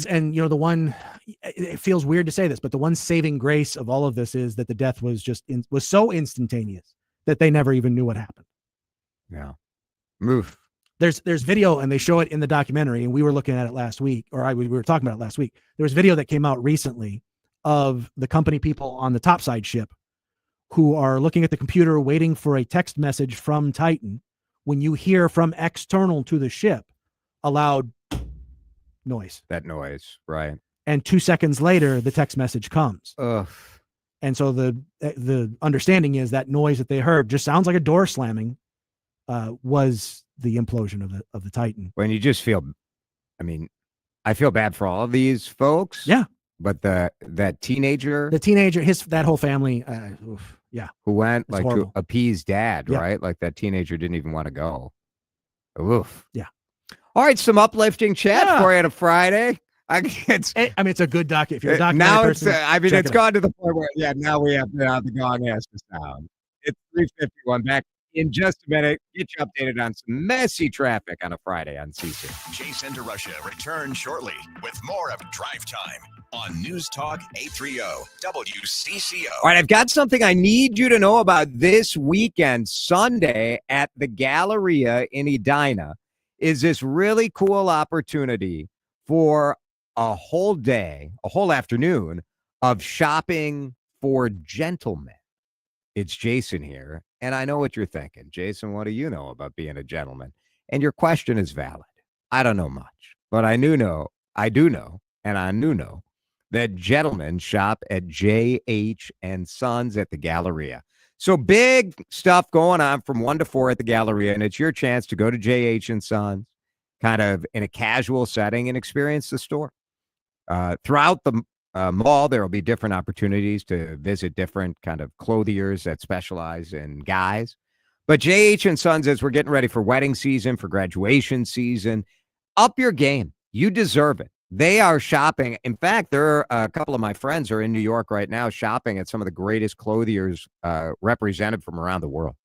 and the one, it feels weird to say this, but the one saving grace of all of this is that the death was was so instantaneous that they never even knew what happened. Yeah. Move. There's video, and they show it in the documentary, and we were looking at it last week, we were talking about it last week. There was video that came out recently of the company people on the topside ship who are looking at the computer, waiting for a text message from Titan. When you hear from external to the ship a loud noise. That noise, right. And 2 seconds later, the text message comes. Ugh. And so the understanding is that noise that they heard just sounds like a door slamming, was the implosion of the Titan. When you just feel, I feel bad for all of these folks. Yeah. But that teenager, that whole family, who went it's to horrible. appease dad, Yeah. right? Like that teenager didn't even want to go. Oof. Yeah. All right, some uplifting chat for you on a Friday. It's a good doc. If you're a documentary now, person, it's gone to the point where now we have the gong has to sound. It's 3:51. Back in just a minute. Get you updated on some messy traffic on a Friday on CC. Jason DeRusha returns shortly with more of Drive Time on News Talk 830 WCCO. All right, I've got something I need you to know about this weekend. Sunday at the Galleria in Edina is this really cool opportunity for a whole day, a whole afternoon of shopping for gentlemen. It's Jason here, and I know what you're thinking. Jason, what do you know about being a gentleman? And your question is valid. I don't know much, but I do know that gentlemen shop at J.H. and Sons at the Galleria. So big stuff going on from 1 to 4 at the Galleria, and it's your chance to go to J.H. and Sons kind of in a casual setting and experience the store. Throughout the mall, there will be different opportunities to visit different kind of clothiers that specialize in guys. But J.H. and Sons, as we're getting ready for wedding season, for graduation season, up your game. You deserve it. They are shopping. In fact, there are a couple of my friends are in New York right now shopping at some of the greatest clothiers represented from around the world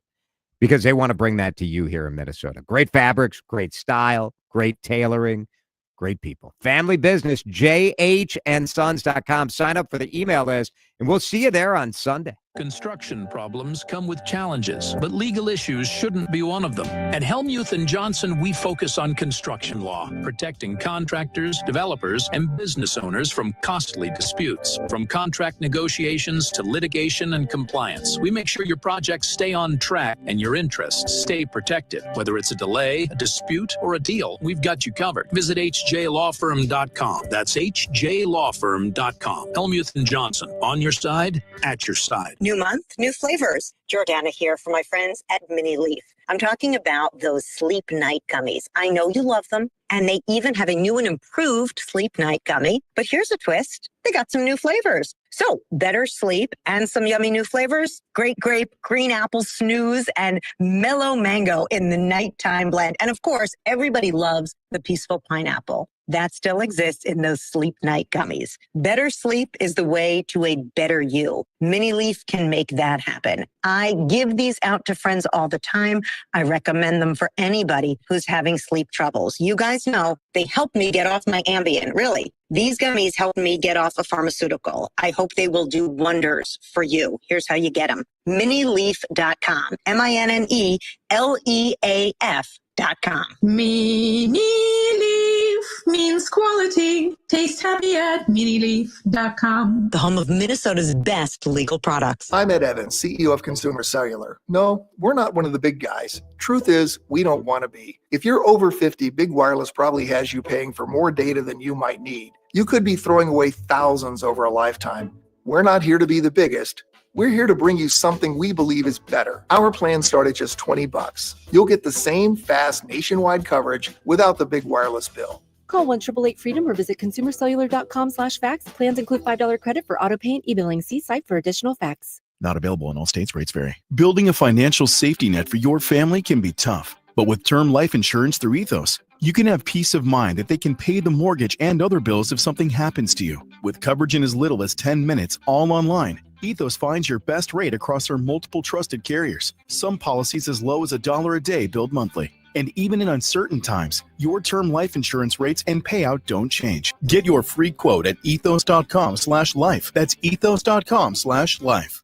because they want to bring that to you here in Minnesota. Great fabrics, great style, great tailoring, great people. Family business, jhandsons.com. Sign up for the email list, and we'll see you there on Sunday. Construction problems come with challenges, but legal issues shouldn't be one of them. At Helmuth & Johnson, we focus on construction law, protecting contractors, developers, and business owners from costly disputes. From contract negotiations to litigation and compliance, we make sure your projects stay on track and your interests stay protected. Whether it's a delay, a dispute, or a deal, we've got you covered. Visit hjlawfirm.com. That's hjlawfirm.com. Helmuth & Johnson, on your side, at your side. New month, new flavors. Jordana here for my friends at Mini Leaf. I'm talking about those Sleep Night gummies. I know you love them, and they even have a new and improved Sleep Night gummy. But here's a twist. They got some new flavors. So, better sleep and some yummy new flavors. Great grape, green apple snooze, and mellow mango in the nighttime blend. And of course, everybody loves the peaceful pineapple. That still exists in those Sleep Night gummies. Better sleep is the way to a better you. Mini Leaf can make that happen. I give these out to friends all the time. I recommend them for anybody who's having sleep troubles. You guys know they help me get off my Ambien, really. These gummies help me get off a pharmaceutical. I hope they will do wonders for you. Here's how you get them. Minileaf.com. MINELEAF.com. Mini Leaf means quality. Take Taste happy at minileaf.com. The home of Minnesota's best legal products. I'm Ed Evans, CEO of Consumer Cellular. No, we're not one of the big guys. Truth is, we don't want to be. If you're over 50, Big Wireless probably has you paying for more data than you might need. You could be throwing away thousands over a lifetime. We're not here to be the biggest. We're here to bring you something we believe is better. Our plans start at just $20. You'll get the same fast nationwide coverage without the big wireless bill. Call 1-888-FREEDOM or visit consumercellular.com/facts. Plans include $5 credit for auto pay and e-billing. See site for additional facts. Not available in all states. Rates vary. Building a financial safety net for your family can be tough, but with term life insurance through Ethos, you can have peace of mind that they can pay the mortgage and other bills if something happens to you. With coverage in as little as 10 minutes, all online, Ethos finds your best rate across our multiple trusted carriers. Some policies as low as $1 a day billed monthly. And even in uncertain times, your term life insurance rates and payout don't change. Get your free quote at ethos.com/life. That's ethos.com/life.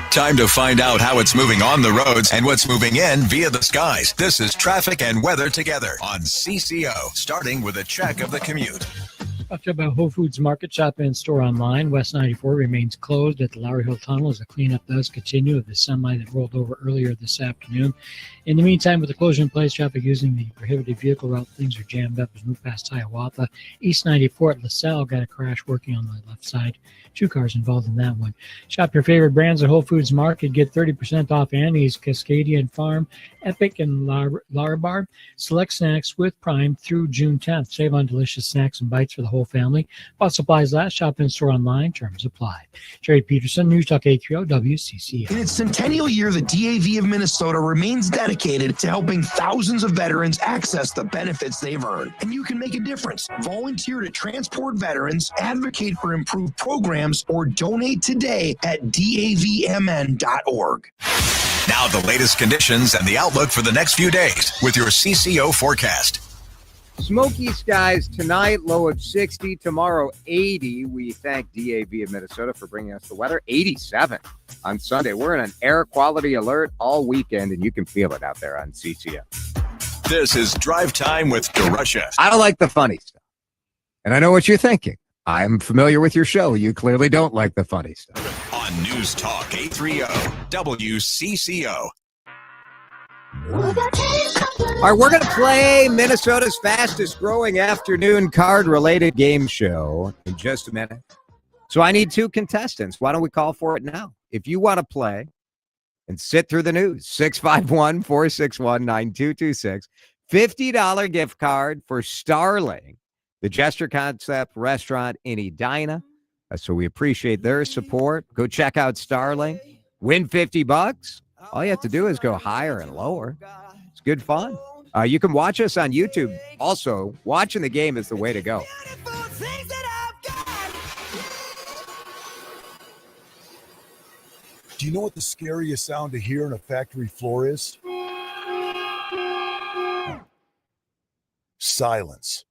Time to find out how it's moving on the roads and what's moving in via the skies. This is Traffic and Weather Together on CCO, starting with a check of the commute. Talked about Whole Foods Market, shop and store online. West 94 remains closed at the Lowry Hill Tunnel as the cleanup does continue of the semi that rolled over earlier this afternoon. In the meantime, with the closure in place, traffic using the prohibited vehicle route, things are jammed up as we move past Hiawatha. East 94 at LaSalle got a crash working on the left side. 2 cars involved in that one. Shop your favorite brands at Whole Foods Market. Get 30% off Annie's, Cascadian Farm, Epic, and Larabar. Select snacks with Prime through June 10th. Save on delicious snacks and bites for the whole family. While supplies last, shop in store online. Terms apply. Jerry Peterson, News Talk 830 WCCO. In its centennial year, the DAV of Minnesota remains dedicated to helping thousands of veterans access the benefits they've earned. And you can make a difference. Volunteer to transport veterans, advocate for improved programs, or donate today at davmn.org. Now the latest conditions and the outlook for the next few days with your CCO forecast. Smoky skies tonight, low of 60. Tomorrow, 80. We thank DAV of Minnesota for bringing us the weather. 87 on Sunday. We're in an air quality alert all weekend, and you can feel it out there on CCO. This is Drive Time with DeRusha. I don't like the funny stuff. And I know what you're thinking. I'm familiar with your show. You clearly don't like the funny stuff. On News Talk 830 WCCO. All right, we're going to play Minnesota's fastest growing afternoon card-related game show in just a minute. So I need 2 contestants. Why don't we call for it now? If you want to play and sit through the news, 651-461-9226. $50 gift card for Starling, the gesture concept restaurant in Edina. So we appreciate their support. Go check out Starling. Win $50. All you have to do is go higher and lower. It's good fun. You can watch us on YouTube. Also, watching the game is the way to go. Do you know what the scariest sound to hear on a factory floor is? Silence.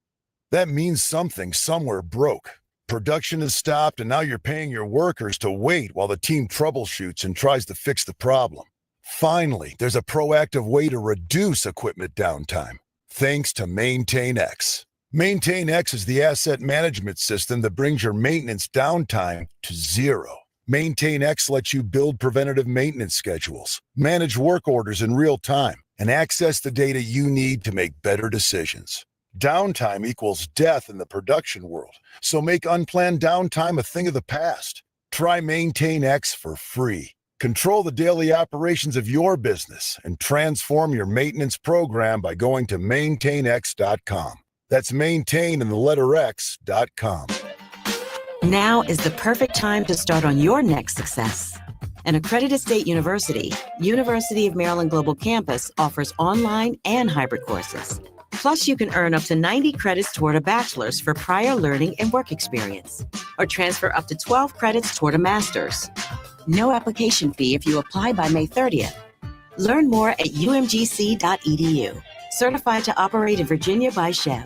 That means something somewhere broke. Production has stopped, and now you're paying your workers to wait while the team troubleshoots and tries to fix the problem. Finally, there's a proactive way to reduce equipment downtime, thanks to MaintainX. MaintainX is the asset management system that brings your maintenance downtime to zero. MaintainX lets you build preventative maintenance schedules, manage work orders in real time, and access the data you need to make better decisions. Downtime equals death in the production world, so make unplanned downtime a thing of the past. Try MaintainX for free. Control the daily operations of your business and transform your maintenance program by going to maintainx.com. That's maintain and the letter X.com. Now is the perfect time to start on your next success. An accredited state university, University of Maryland Global Campus offers online and hybrid courses. Plus, you can earn up to 90 credits toward a bachelor's for prior learning and work experience, or transfer up to 12 credits toward a master's. No application fee if you apply by May 30th. Learn more at umgc.edu. Certified to operate in Virginia by Chev.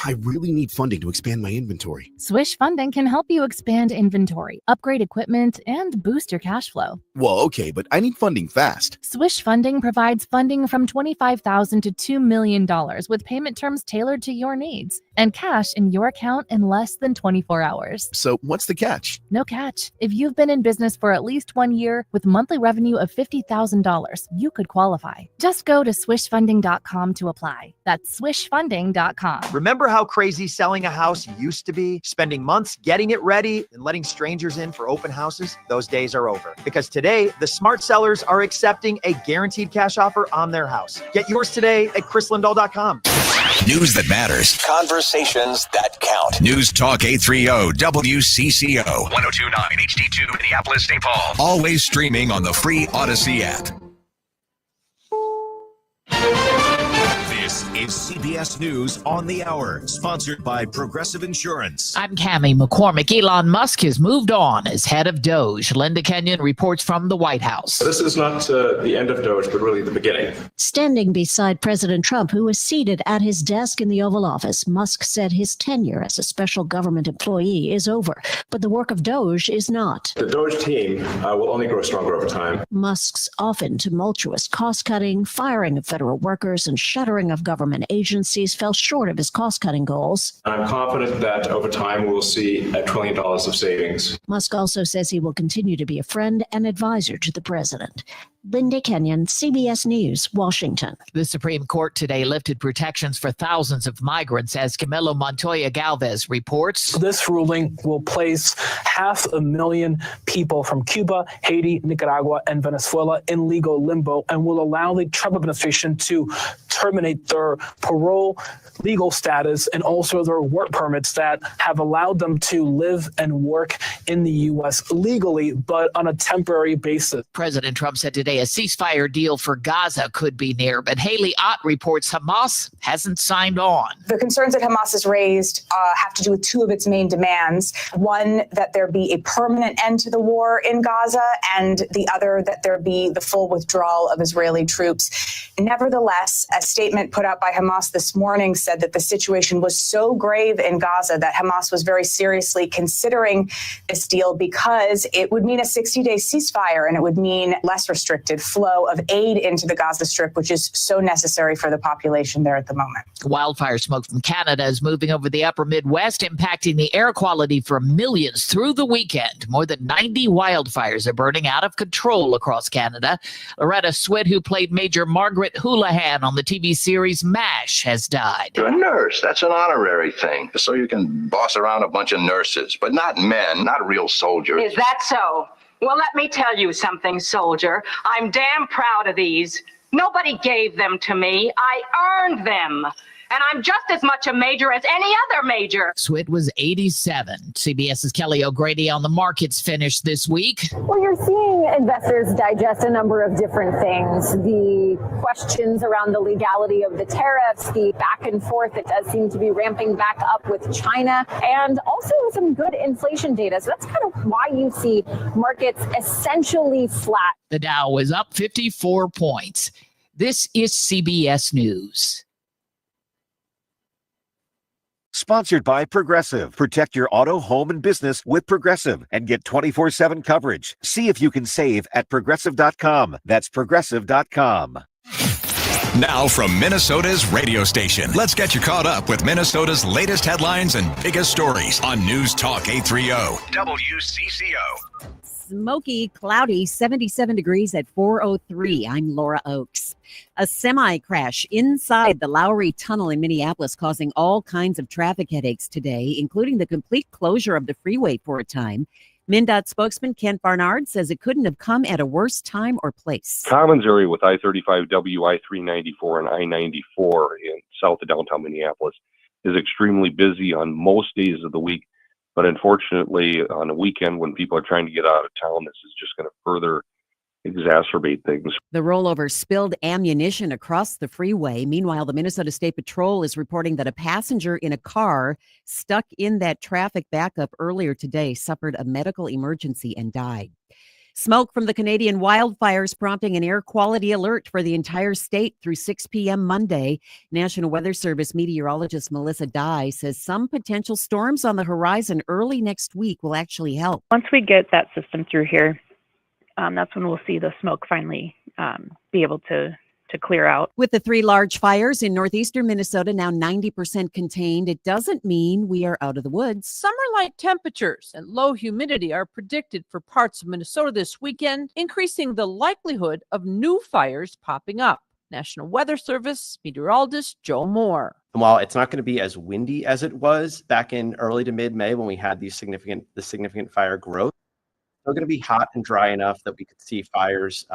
I really need funding to expand my inventory. Swish Funding can help you expand inventory, upgrade equipment, and boost your cash flow. Well, okay, but I need funding fast. Swish Funding provides funding from $25,000 to $2 million with payment terms tailored to your needs and cash in your account in less than 24 hours. So what's the catch? No catch. If you've been in business for at least 1 year with monthly revenue of $50,000, you could qualify. Just go to swishfunding.com to apply. That's swishfunding.com. Remember how crazy selling a house used to be? Spending months getting it ready and letting strangers in for open houses? Those days are over. Because today, the smart sellers are accepting a guaranteed cash offer on their house. Get yours today at chrislindahl.com. News that matters. Conversations that count. News Talk 830 WCCO. 1029 HD2 Minneapolis, St. Paul. Always streaming on the free Odyssey app. This is CBS News on the Hour, sponsored by Progressive Insurance. I'm Cammie McCormick. Elon Musk has moved on as head of Doge. Linda Kenyon reports from the White House. This is not the end of Doge, but really the beginning. Standing beside President Trump, who was seated at his desk in the Oval Office, Musk said his tenure as a special government employee is over, but the work of Doge is not. The Doge team will only grow stronger over time. Musk's often tumultuous cost-cutting, firing of federal workers, and shuttering of government agencies fell short of his cost-cutting goals. I'm confident that over time we will see $1 trillion of savings. Musk also says he will continue to be a friend and advisor to the president. Linda Kenyon, CBS News, Washington. The Supreme Court today lifted protections for thousands of migrants, as Camilo Montoya Galvez reports. This ruling will place 500,000 people from Cuba, Haiti, Nicaragua, and Venezuela in legal limbo and will allow the Trump administration to terminate their parole, legal status, and also their work permits that have allowed them to live and work in the U.S. legally, but on a temporary basis. President Trump said today a ceasefire deal for Gaza could be near, but Haley Ott reports Hamas hasn't signed on. The concerns that Hamas has raised have to do with two of its main demands. One, that there be a permanent end to the war in Gaza, and the other, that there be the full withdrawal of Israeli troops. Nevertheless, a statement put out by Hamas this morning said that the situation was so grave in Gaza that Hamas was very seriously considering this deal because it would mean a 60-day ceasefire and it would mean less restricted flow of aid into the Gaza Strip, which is so necessary for the population there at the moment. Wildfire smoke from Canada is moving over the upper Midwest, impacting the air quality for millions through the weekend. More than 90 wildfires are burning out of control across Canada. Loretta Swit, who played Major Margaret Houlihan on the TV series MASH, has died. You're a nurse. That's an honorary thing. So you can boss around a bunch of nurses, but not men, not real soldiers. Is that so? Well, let me tell you something, soldier. I'm damn proud of these. Nobody gave them to me. I earned them. And I'm just as much a major as any other major. Swit was 87. CBS's Kelly O'Grady on the markets finished this week. Well, you're seeing investors digest a number of different things. The questions around the legality of the tariffs, the back and forth that does seem to be ramping back up with China, and also some good inflation data. So that's kind of why you see markets essentially flat. The Dow was up 54 points. This is CBS News. Sponsored by Progressive. Protect your auto, home, and business with Progressive and get 24/7 coverage. See if you can save at Progressive.com. That's Progressive.com. Now from Minnesota's radio station, let's get you caught up with Minnesota's latest headlines and biggest stories on News Talk 830 WCCO. Smoky, cloudy, 77 degrees at 4:03. I'm Laura Oakes. A semi crash inside the Lowry Tunnel in Minneapolis causing all kinds of traffic headaches today, including the complete closure of the freeway for a time. MnDOT spokesman Kent Barnard says it couldn't have come at a worse time or place. Commons area with I-35W, I-394, and I-94 in south of downtown Minneapolis is extremely busy on most days of the week. But unfortunately, on a weekend when people are trying to get out of town, this is just going to further exacerbate things. The rollover spilled ammunition across the freeway. Meanwhile, the Minnesota State Patrol is reporting that a passenger in a car stuck in that traffic backup earlier today suffered a medical emergency and died. Smoke from the Canadian wildfires prompting an air quality alert for the entire state through 6 p.m. Monday. National Weather Service meteorologist Melissa Dye says some potential storms on the horizon early next week will actually help. Once we get that system through here, that's when we'll see the smoke finally be able to clear out. With the 3 large fires in northeastern Minnesota now 90% contained, it doesn't mean we are out of the woods. Summer-like temperatures and low humidity are predicted for parts of Minnesota this weekend, increasing the likelihood of new fires popping up. National Weather Service meteorologist Joe Moore. While it's not going to be as windy as it was back in early to mid-May when we had the significant fire growth, it's still going to be hot and dry enough that we could see fires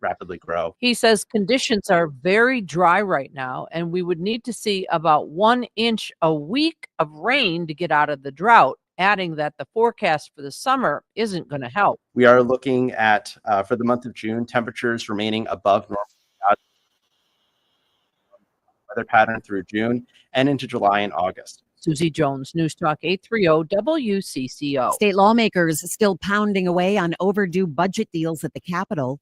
rapidly grow. He says conditions are very dry right now, and we would need to see about 1 inch a week of rain to get out of the drought, adding that the forecast for the summer isn't going to help. We are looking at, for the month of June, temperatures remaining above normal weather pattern through June and into July and August. Susie Jones, News Talk 830 WCCO. State lawmakers still pounding away on overdue budget deals at the Capitol.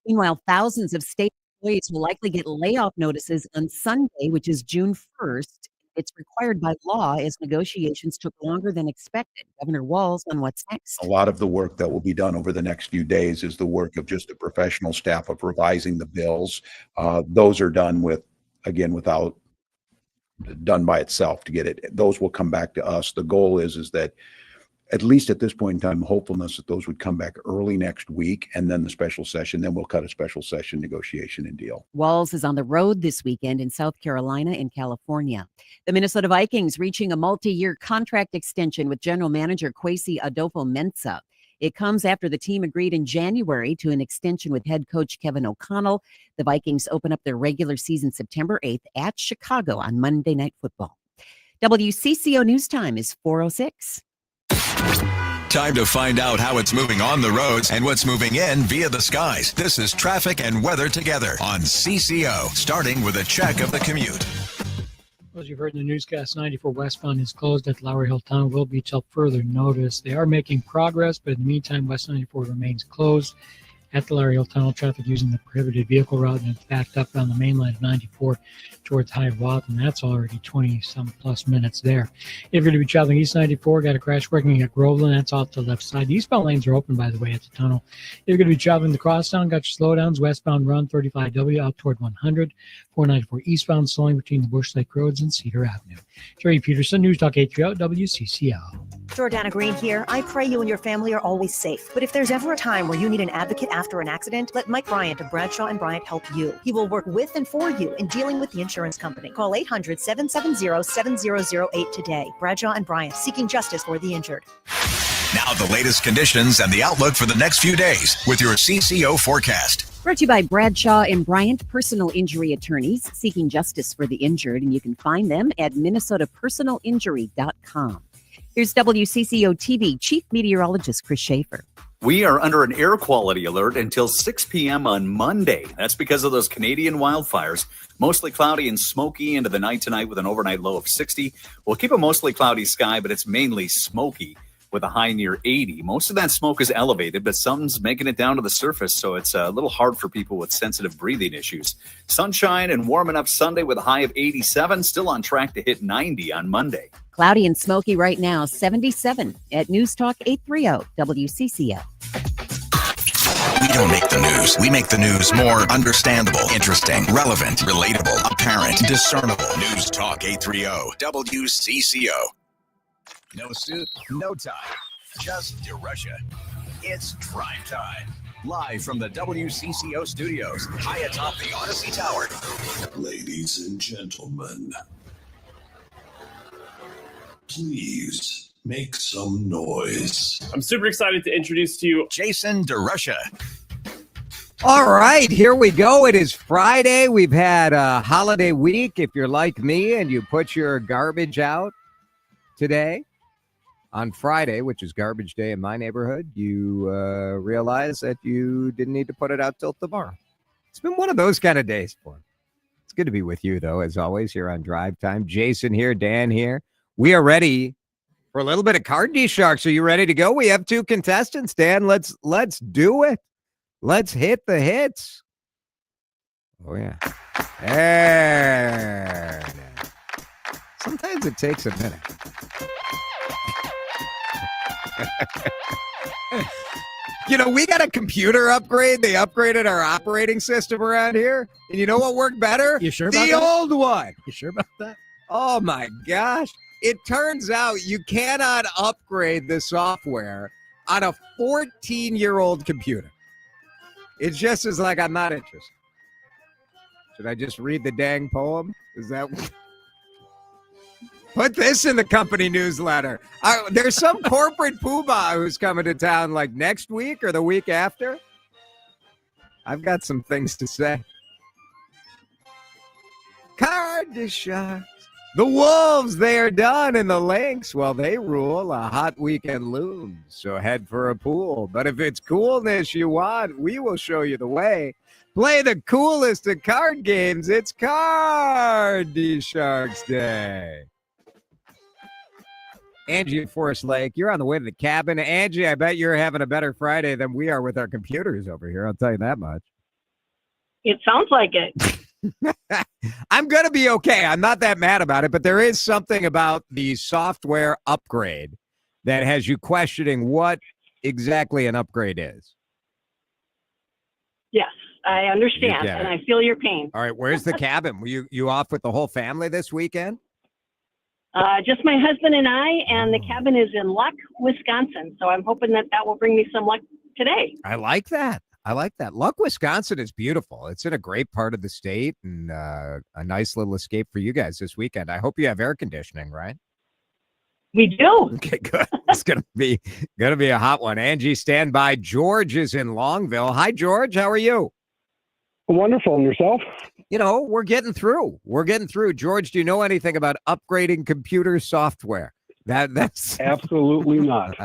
Meanwhile, thousands of state employees will likely get layoff notices on Sunday, which is June 1st. It's required by law as negotiations took longer than expected. Governor Walz on what's next. A lot of the work that will be done over the next few days is the work of just the professional staff of revising the bills. Those are done done by itself to get it. Those will come back to us. The goal is that at least at this point in time, hopefulness that those would come back early next week, and then the special session, then we'll cut a special session negotiation and deal. Walz is on the road this weekend in South Carolina and California. The Minnesota Vikings reaching a multi-year contract extension with general manager Kwesi Adolfo-Mensah. It comes after the team agreed in January to an extension with head coach Kevin O'Connell. The Vikings open up their regular season September 8th at Chicago on Monday Night Football. WCCO News Time is 4:06. Time to find out how it's moving on the roads and what's moving in via the skies. This is traffic and weather together on CCO, starting with a check of the commute. As you've heard in the newscast, 94 westbound is closed at Lowry Hill Tunnel. Will be till further notice. They are making progress, but in the meantime, West 94 remains closed at the Lowry Hill Tunnel. Traffic using the prohibited vehicle route, and it's backed up on the main line of 94 towards Hiawatha, and that's already 20-some plus minutes there. If you're going to be traveling East 94, got a crash working at Groveland. That's off the left side. The eastbound lanes are open, by the way, at the tunnel. If you're going to be traveling the crosstown, got your slowdowns. Westbound run 35W out toward 100. 494 eastbound slowing between the Bush Lake Roads and Cedar Avenue. Jerry Peterson, News Talk 830 WCCO. Jordana Green here. I pray you and your family are always safe. But if there's ever a time where you need an advocate after an accident, let Mike Bryant of Bradshaw & Bryant help you. He will work with and for you in dealing with the insurance company. Call 800-770-7008 today. Bradshaw & Bryant, seeking justice for the injured. Now the latest conditions and the outlook for the next few days with your CCO forecast. Brought to you by Bradshaw & Bryant, personal injury attorneys seeking justice for the injured, and you can find them at minnesotapersonalinjury.com. Here's WCCO TV Chief Meteorologist Chris Schaefer. We are under an air quality alert until 6 p.m. on Monday. That's because of those Canadian wildfires. Mostly cloudy and smoky into the night tonight with an overnight low of 60. We'll keep a mostly cloudy sky, but it's mainly smoky with a high near 80. Most of that smoke is elevated, but some's making it down to the surface, so it's a little hard for people with sensitive breathing issues. Sunshine and warming up Sunday with a high of 87, still on track to hit 90 on Monday. Cloudy and smoky right now, 77 at News Talk 830 WCCO. We don't make the news. We make the news more understandable, interesting, relevant, relatable, apparent, discernible. News Talk 830 WCCO. No suit, no tie, just DeRusha. It's Drive Time. Live from the WCCO studios, high atop the Odyssey Tower. Ladies and gentlemen, please make some noise. I'm super excited to introduce to you Jason DeRusha. All right, here we go. It is Friday. We've had a holiday week. If you're like me and you put your garbage out today, on Friday, which is garbage day in my neighborhood, you realize that you didn't need to put it out till tomorrow. It's been one of those kind of days for me. It's good to be with you, though, as always, here on Drive Time. Jason here, Dan here. We are ready for a little bit of card DSharks. Are you ready to go? We have 2 contestants, Dan. Let's do it. Let's hit the hits. Oh yeah. There. Sometimes it takes a minute. You know, we got a computer upgrade. They upgraded our operating system around here. And you know what worked better? You sure about the that? old one. You sure about that? Oh my gosh. It turns out you cannot upgrade the software on a 14-year-old computer. It's just as like, I'm not interested. Should I just read the dang poem? Is that... Put this in the company newsletter. There's some corporate poobah who's coming to town like next week or the week after. I've got some things to say. Card DSharks. The Wolves, they are done, and the Lynx, well, they rule. A hot weekend looms, so head for a pool. But if it's coolness you want, we will show you the way. Play the coolest of card games. It's Card DSharks Day. Angie at Forest Lake, you're on the way to the cabin. Angie, I bet you're having a better Friday than we are with our computers over here. I'll tell you that much. It sounds like it. I'm going to be okay. I'm not that mad about it, but there is something about the software upgrade that has you questioning what exactly an upgrade is. Yes, I understand, and I feel your pain. All right, where's the cabin? Were you off with the whole family this weekend? Just my husband and I, and the cabin is in Luck, Wisconsin. So I'm hoping that will bring me some luck today. I like that. Luck, Wisconsin is beautiful. It's in a great part of the state, and a nice little escape for you guys this weekend. I hope you have air conditioning, right? We do. Okay, good. It's gonna be a hot one. Angie, stand by. George is in Longville. Hi, George. How are you? Wonderful. And yourself? You know, we're getting through. George, do you know anything about upgrading computer software? That's absolutely not.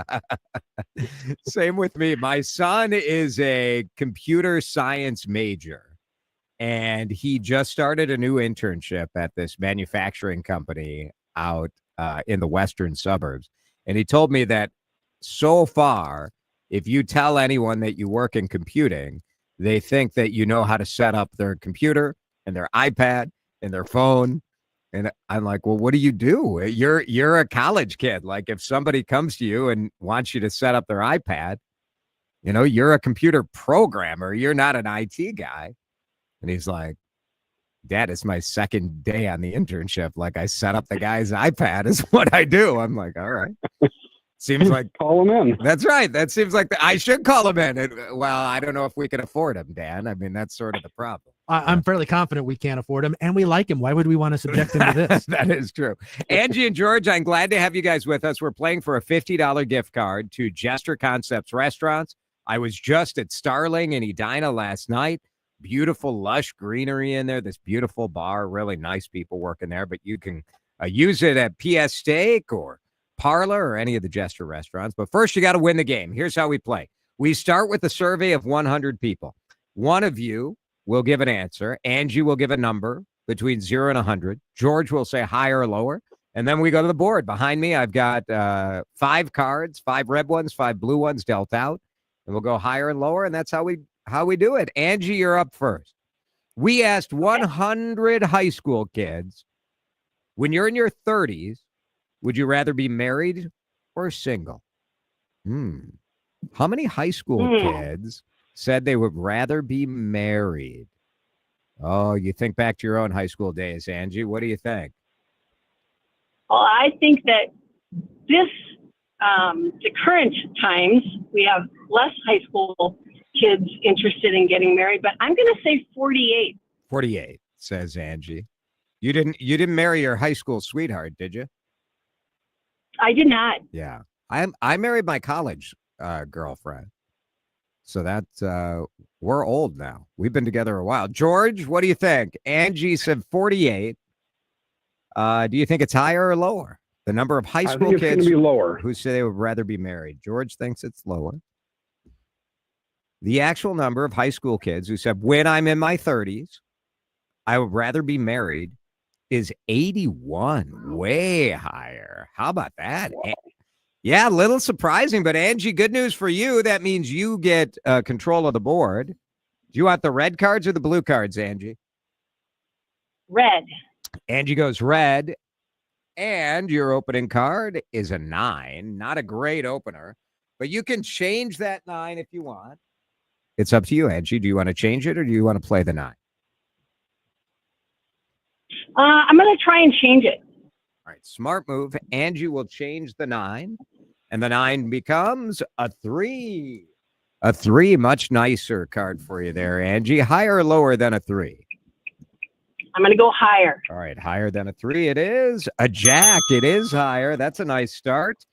Same with me. My son is a computer science major, and he just started a new internship at this manufacturing company out in the western suburbs. And he told me that so far, if you tell anyone that you work in computing, they think that you know how to set up their computer and their iPad and their phone. And I'm like, well, what do? You're a college kid. Like, if somebody comes to you and wants you to set up their iPad, you know, you're a computer programmer. You're not an IT guy. And he's like, Dad, it's my second day on the internship. Like, I set up the guy's iPad is what I do. I'm like, all right. Seems like call him in. That's right. That seems like I should call him in. Well, I don't know if we can afford him, Dan. I mean, that's sort of the problem. I'm fairly confident we can't afford him, and we like him. Why would we want to subject him to this? That is true. Angie and George, I'm glad to have you guys with us. We're playing for a $50 gift card to Jester Concepts Restaurants. I was just at Starling and Edina last night. Beautiful, lush greenery in there. This beautiful bar. Really nice people working there. But you can use it at PS Steak or Parlor or any of the Jester restaurants. But first, you got to win the game. Here's how we play. We start with a survey of 100 people. One of you will give an answer. Angie will give a number between 0 and 100. George will say higher or lower. And then we go to the board. Behind me, I've got 5 cards, 5 red ones, 5 blue ones dealt out. And we'll go higher and lower. And that's how we do it. Angie, you're up first. We asked 100 high school kids, when you're in your 30s, would you rather be married or single? How many high school kids said they would rather be married? Oh, you think back to your own high school days, Angie. What do you think? Well, I think that the current times, we have less high school kids interested in getting married, but I'm going to say 48. 48, says Angie. You didn't marry your high school sweetheart, did you? I did not. Yeah. I married my college girlfriend. So that's we're old now. We've been together a while. George, what do you think? Angie said 48. Do you think it's higher or lower? The number of high school kids kids be lower. Who say they would rather be married. George thinks it's lower. The actual number of high school kids who said, when I'm in my 30s, I would rather be married is 81, way higher. How about that? Wow. Yeah, a little surprising, but Angie, good news for you. That means you get control of the board. Do you want the red cards or the blue cards, Angie? Red. Angie goes red. And your opening card is a 9. Not a great opener, but you can change that 9 if you want. It's up to you, Angie. Do you want to change it or do you want to play the 9? I'm going to try and change it. All right, smart move. Angie will change the 9, and the 9 becomes a 3. A 3, much nicer card for you there, Angie. Higher or lower than a 3? I'm going to go higher. All right, higher than a 3 it is. A jack, it is higher. That's a nice start.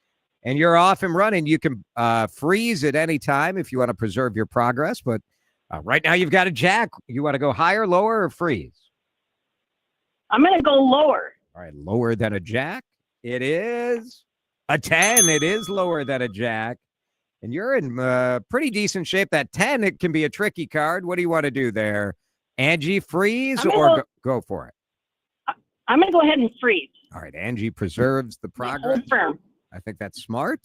And you're off and running. You can freeze at any time if you want to preserve your progress. But right now you've got a jack. You want to go higher, lower, or freeze? I'm going to go lower. All right, lower than a jack. It is a 10. It is lower than a jack. And you're in pretty decent shape. That 10, it can be a tricky card. What do you want to do there? Angie, freeze or go for it? I'm going to go ahead and freeze. All right, Angie preserves the progress. Hold firm. I think that's smart.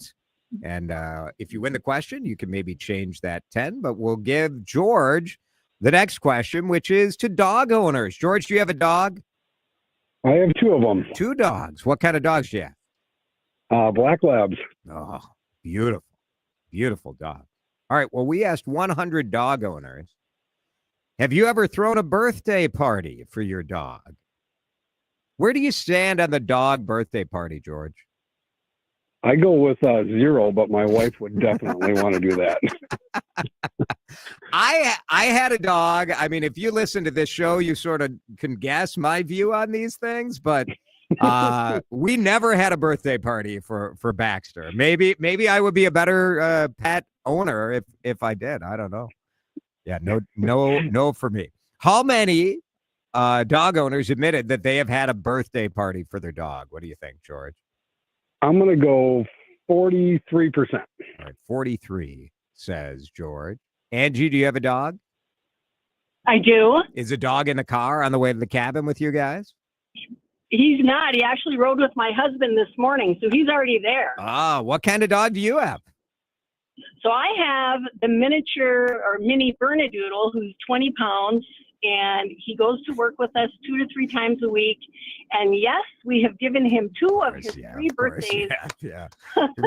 And if you win the question, you can maybe change that 10, but we'll give George the next question, which is to dog owners. George, do you have a dog? I have 2 of them. 2 dogs. What kind of dogs do you have? Black Labs. Oh, beautiful. Beautiful dog. All right, well, we asked 100 dog owners, have you ever thrown a birthday party for your dog? Where do you stand on the dog birthday party, George? I go with 0, but my wife would definitely want to do that. I had a dog. I mean, if you listen to this show, you sort of can guess my view on these things, but we never had a birthday party for Baxter. Maybe I would be a better pet owner if I did. I don't know. Yeah, no for me. How many dog owners admitted that they have had a birthday party for their dog? What do you think, George? I'm going to go 43%. All right, 43, says George. Angie, do you have a dog? I do. Is a dog in the car on the way to the cabin with you guys? He's not. He actually rode with my husband this morning, so he's already there. Ah, what kind of dog do you have? So I have the miniature or mini Bernedoodle, who's 20 pounds, and he goes to work with us 2 to 3 times a week. And yes, we have given him 2 of his 3 birthdays. Yeah.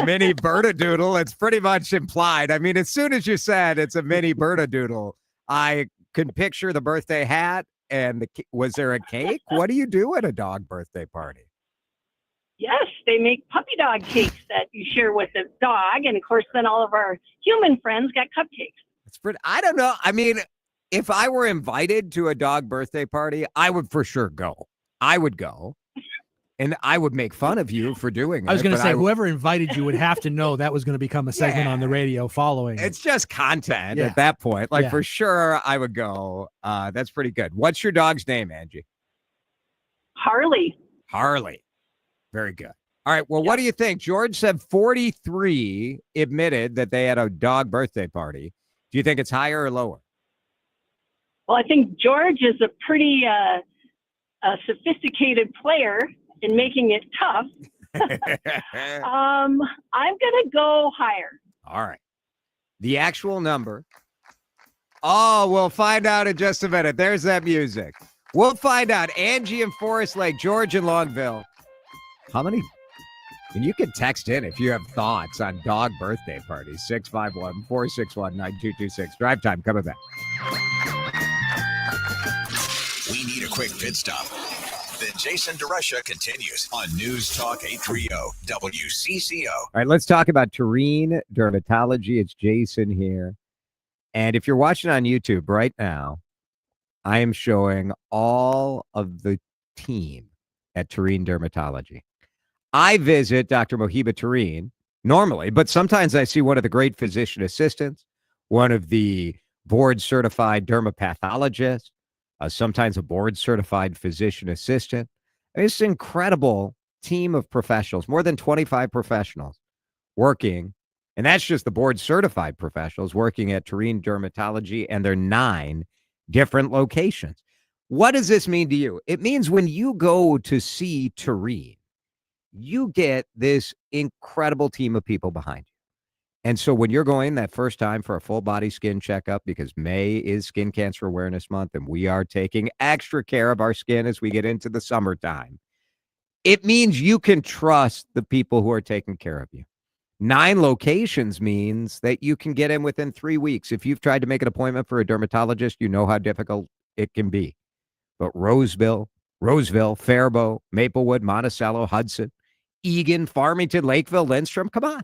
Mini Bernedoodle, it's pretty much implied. I mean, as soon as you said it's a mini Bernedoodle, I can picture the birthday hat. And was there a cake? What do you do at a dog birthday party? Yes, they make puppy dog cakes that you share with the dog. And of course, then all of our human friends got cupcakes. It's pretty, I don't know. I mean, if I were invited to a dog birthday party, I would for sure go. I would go. And I would make fun of you for doing it. I was going to say, whoever invited you would have to know that was going to become a segment on the radio following. It's just content at that point. Like, for sure, I would go. That's pretty good. What's your dog's name, Angie? Harley. Harley. Very good. All right. Well, what do you think? George said 43 admitted that they had a dog birthday party. Do you think it's higher or lower? Well, I think George is a pretty sophisticated player in making it tough. I'm going to go higher. All right. The actual number. Oh, we'll find out in just a minute. There's that music. We'll find out. Angie in Forest Lake, George in Longville. How many? And you can text in if you have thoughts on dog birthday parties. 651-461-9226. Drive time coming back. We need a quick pit stop. Then Jason DeRusha continues on News Talk 830 WCCO. All right, let's talk about Tureen Dermatology. It's Jason here. And if you're watching on YouTube right now, I am showing all of the team at Tureen Dermatology. I visit Dr. Mohiba Tureen normally, but sometimes I see one of the great physician assistants, one of the board-certified dermapathologists, sometimes a board-certified physician assistant. It's an incredible team of professionals, more than 25 professionals working, and that's just the board-certified professionals working at Tureen Dermatology and their 9 different locations. What does this mean to you? It means when you go to see Tureen, you get this incredible team of people behind you. And so when you're going that first time for a full body skin checkup, because May is Skin Cancer Awareness Month, and we are taking extra care of our skin as we get into the summertime, it means you can trust the people who are taking care of you. 9 locations means that you can get in within 3 weeks. If you've tried to make an appointment for a dermatologist, you know how difficult it can be. But Roseville, Faribault, Maplewood, Monticello, Hudson, Eagan, Farmington, Lakeville, Lindstrom, come on.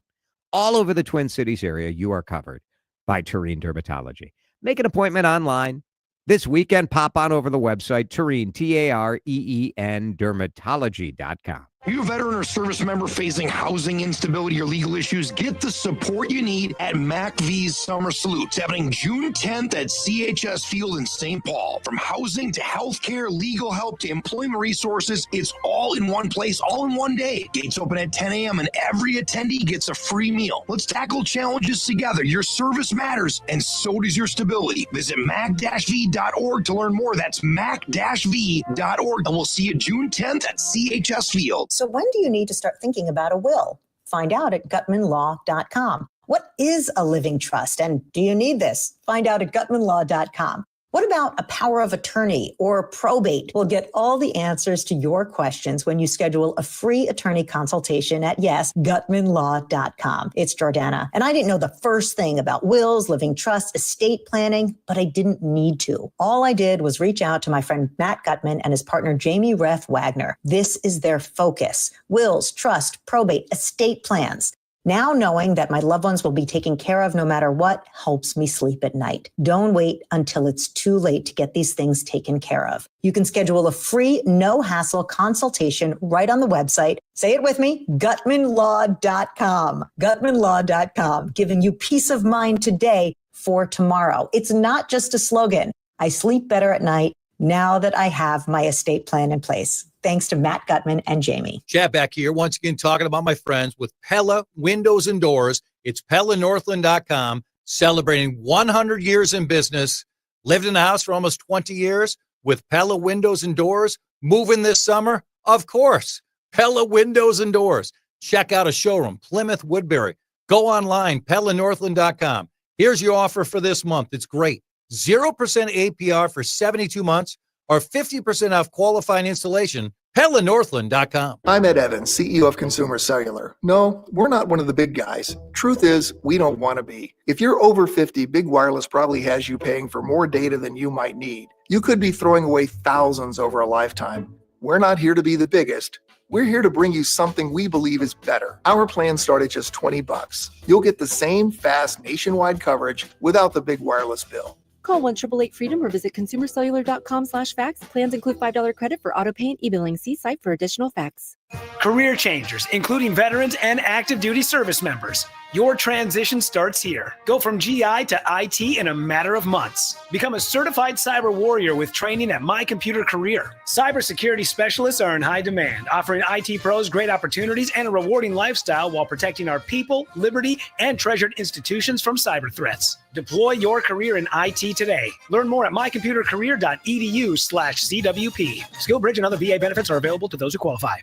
All over the Twin Cities area, you are covered by Tureen Dermatology. Make an appointment online. This weekend, pop on over the website, Tureen, Tareen, dermatology.com. Are you a veteran or service member facing housing instability or legal issues? Get the support you need at MacV's Summer Salute. It's happening June 10th at CHS Field in St. Paul. From housing to healthcare, legal help to employment resources, it's all in one place, all in one day. Gates open at 10 a.m. and every attendee gets a free meal. Let's tackle challenges together. Your service matters, and so does your stability. Visit mac-v.org to learn more. That's mac-v.org. And we'll see you June 10th at CHS Field. So when do you need to start thinking about a will? Find out at gutmanlaw.com. What is a living trust, and do you need this? Find out at gutmanlaw.com. What about a power of attorney or probate? We'll get all the answers to your questions when you schedule a free attorney consultation at, gutmanlaw.com. It's Jordana. And I didn't know the first thing about wills, living trusts, estate planning, but I didn't need to. All I did was reach out to my friend Matt Gutman and his partner Jamie Ref Wagner. This is their focus: wills, trust, probate, estate plans. Now knowing that my loved ones will be taken care of no matter what helps me sleep at night. Don't wait until it's too late to get these things taken care of. You can schedule a free, no-hassle consultation right on the website. Say it with me, gutmanlaw.com. Gutmanlaw.com, giving you peace of mind today for tomorrow. It's not just a slogan. I sleep better at night now that I have my estate plan in place. Thanks to Matt Gutman and Jamie. Chad back here, once again, talking about my friends with Pella Windows and Doors. It's PellaNorthland.com, celebrating 100 years in business. Lived in the house for almost 20 years with Pella Windows and Doors. Moving this summer? Of course. Pella Windows and Doors. Check out a showroom, Plymouth, Woodbury. Go online, PellaNorthland.com. Here's your offer for this month. It's great. 0% APR for 72 months or 50% off qualifying installation. PellaNorthland.com. I'm Ed Evans, CEO of Consumer Cellular. No, we're not one of the big guys. Truth is, we don't want to be. If you're over 50, Big Wireless probably has you paying for more data than you might need. You could be throwing away thousands over a lifetime. We're not here to be the biggest. We're here to bring you something we believe is better. Our plans start at just $20. You'll get the same fast nationwide coverage without the big wireless bill. Call 1-888-FREEDOM or visit consumercellular.com/facts. Plans include $5 credit for auto pay and e-billing. See site for additional facts. Career changers, including veterans and active duty service members. Your transition starts here. Go from GI to IT in a matter of months. Become a certified cyber warrior with training at My Computer Career. Cybersecurity specialists are in high demand, offering IT pros great opportunities and a rewarding lifestyle while protecting our people, liberty, and treasured institutions from cyber threats. Deploy your career in IT today. Learn more at mycomputercareer.edu/CWP. SkillBridge and other VA benefits are available to those who qualify.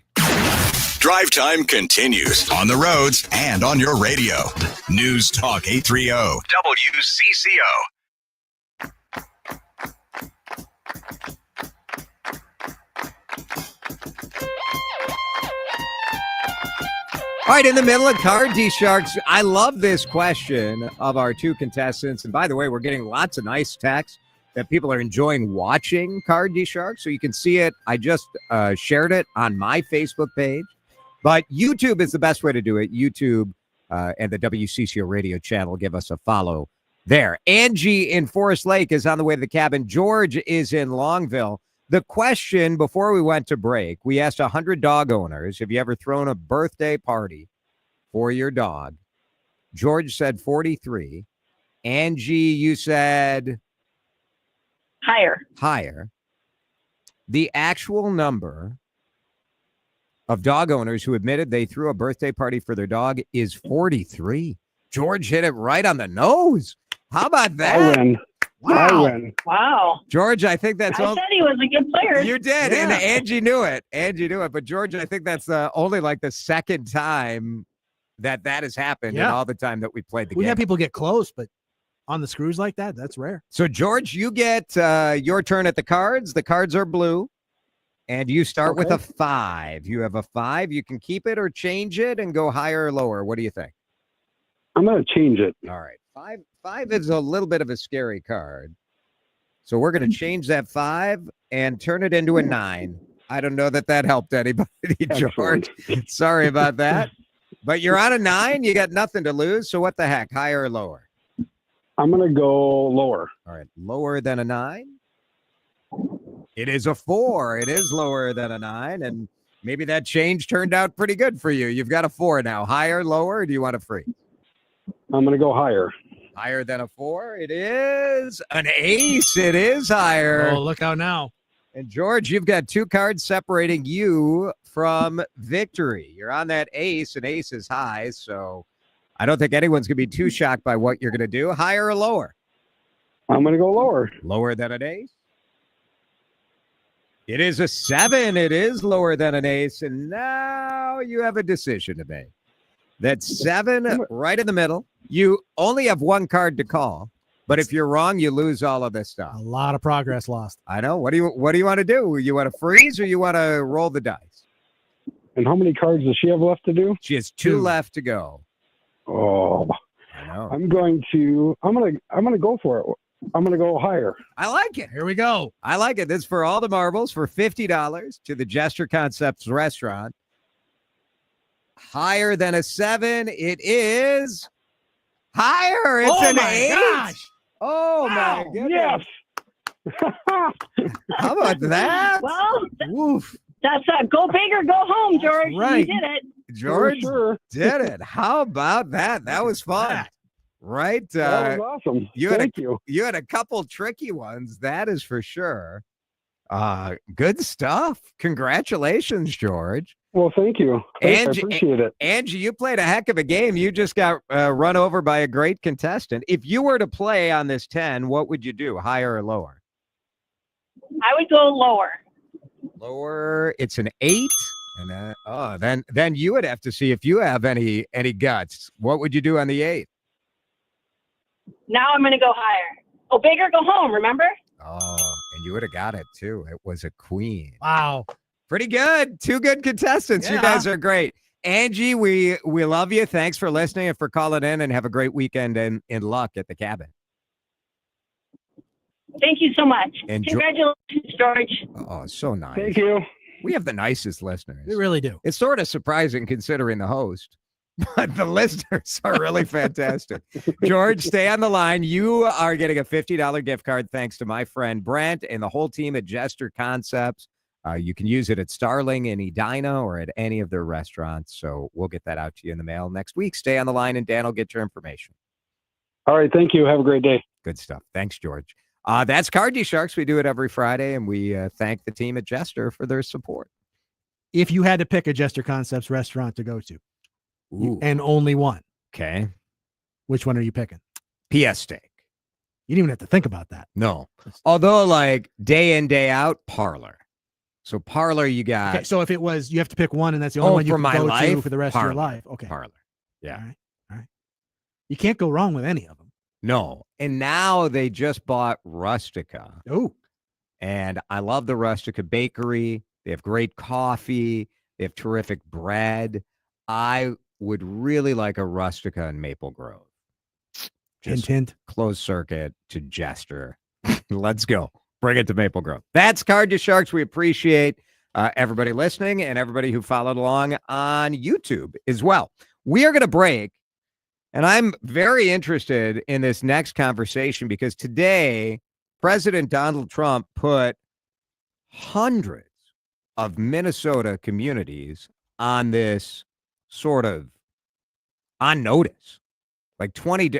Drive Time continues on the roads and on your radio. News Talk 830 WCCO. All right, in the middle of Card DSharks, I love this question of our two contestants. And by the way, we're getting lots of nice texts that people are enjoying watching Card DSharks. So you can see it. I just shared it on my Facebook page. But YouTube is the best way to do it. YouTube and the WCCO radio channel, give us a follow there. Angie in Forest Lake is on the way to the cabin. George is in Longville. The question before we went to break, we asked 100 dog owners, have you ever thrown a birthday party for your dog? George said 43. Angie, you said? Higher. The actual number of dog owners who admitted they threw a birthday party for their dog is 43. George hit it right on the nose. How about that? I win. I win. Wow. George, I think that's I all. said he was a good player. You did, and Yeah. Angie knew it. Angie knew it. But George, I think that's only like the second time that has happened in Yeah. all the time that we played the We game. had people get close, but on the screws like that, that's rare. So, George, you get your turn at the cards. The cards are blue, and you start with a 5. You have a 5. You can keep it or change it and go higher or lower. What do you think? I'm going to change it. All right. 5 is a little bit of a scary card. So we're going to change that 5 and turn it into a 9. I don't know that helped anybody, George. Sorry about that. But you're on a 9. You got nothing to lose. So what the heck? Higher or lower? I'm going to go lower. All right. Lower than a 9? It is a 4. It is lower than a 9. And maybe that change turned out pretty good for you. You've got a 4 now. Higher, lower, or do you want a free? I'm going to go higher. Higher than a 4? It is an ace. It is higher. Oh, look out now. And George, you've got 2 cards separating you from victory. You're on that ace, and ace is high. So I don't think anyone's going to be too shocked by what you're going to do. Higher or lower? I'm going to go lower. Lower than an ace? It is a 7. It is lower than an ace. And now you have a decision to make. That's 7 right in the middle. You only have 1 card to call, but if you're wrong, you lose all of this stuff. A lot of progress lost. I know. What do you want to do? You want to freeze or you want to roll the dice? And how many cards does she have left to do? She has 2 left to go. Oh, I know. I'm going to go for it. I'm going to go higher. I like it. Here we go. I like it. This is for all the marbles for $50 to the Jester Concepts restaurant. Higher than a 7. It is higher. It's an 8. Gosh. Oh my goodness. Yes. How about that? Well, Woof. that's go big or go home, George. right. You did it. George Sure. did it. How about that? That was fun. Right? That was awesome. Thank you. You had a couple tricky ones. That is for sure. Good stuff. Congratulations, George. Well, thank you. Thanks, Angie, I appreciate it. Angie, you played a heck of a game. You just got run over by a great contestant. If you were to play on this 10, what would you do? Higher or lower? I would go lower. Lower. It's an 8. And then you would have to see if you have any guts. What would you do on the 8? Now I'm going to go higher. Go big or go home, remember? Oh, and you would have got it too. It was a queen. Wow. Pretty good. 2 good contestants. You Yeah. guys are great. Angie, we love you. Thanks for listening and for calling in, and have a great weekend and in luck at the cabin. Thank you so much. Enjoy- Congratulations, George. Oh, so nice. Thank you. We have the nicest listeners. We really do. It's sort of surprising considering the host, but the listeners are really fantastic. George, stay on the line. You are getting a $50 gift card thanks to my friend Brent and the whole team at Jester Concepts. You can use it at Starling and Edina or at any of their restaurants. So we'll get that out to you in the mail next week. Stay on the line, and Dan will get your information. All right. Thank you. Have a great day. Good stuff. Thanks, George. That's Card DESHARKS. We do it every Friday, and we thank the team at Jester for their support. If you had to pick a Jester Concepts restaurant to go to, and only one, okay, which one are you picking? PS Steak. You didn't even have to think about that. No. Although, like, day in, day out, Parlor. So Parlor, you got. Okay, so if it was, you have to pick one, and that's the only one you for can my go life, to for the rest of your Parlor. life. Okay. Parlor. Yeah. All right. You can't go wrong with any of them. No. And now they just bought Rustica. Oh. And I love the Rustica Bakery. They have great coffee. They have terrific bread. I would really like a Rustica in Maple Grove. Just hint. Closed circuit to Jester. Let's go. Bring it to Maple Grove. That's Card DESHARKS. We appreciate everybody listening and everybody who followed along on YouTube as well. We are going to break, and I'm very interested in this next conversation because today President Donald Trump put hundreds of Minnesota communities on this sort of on notice, like 20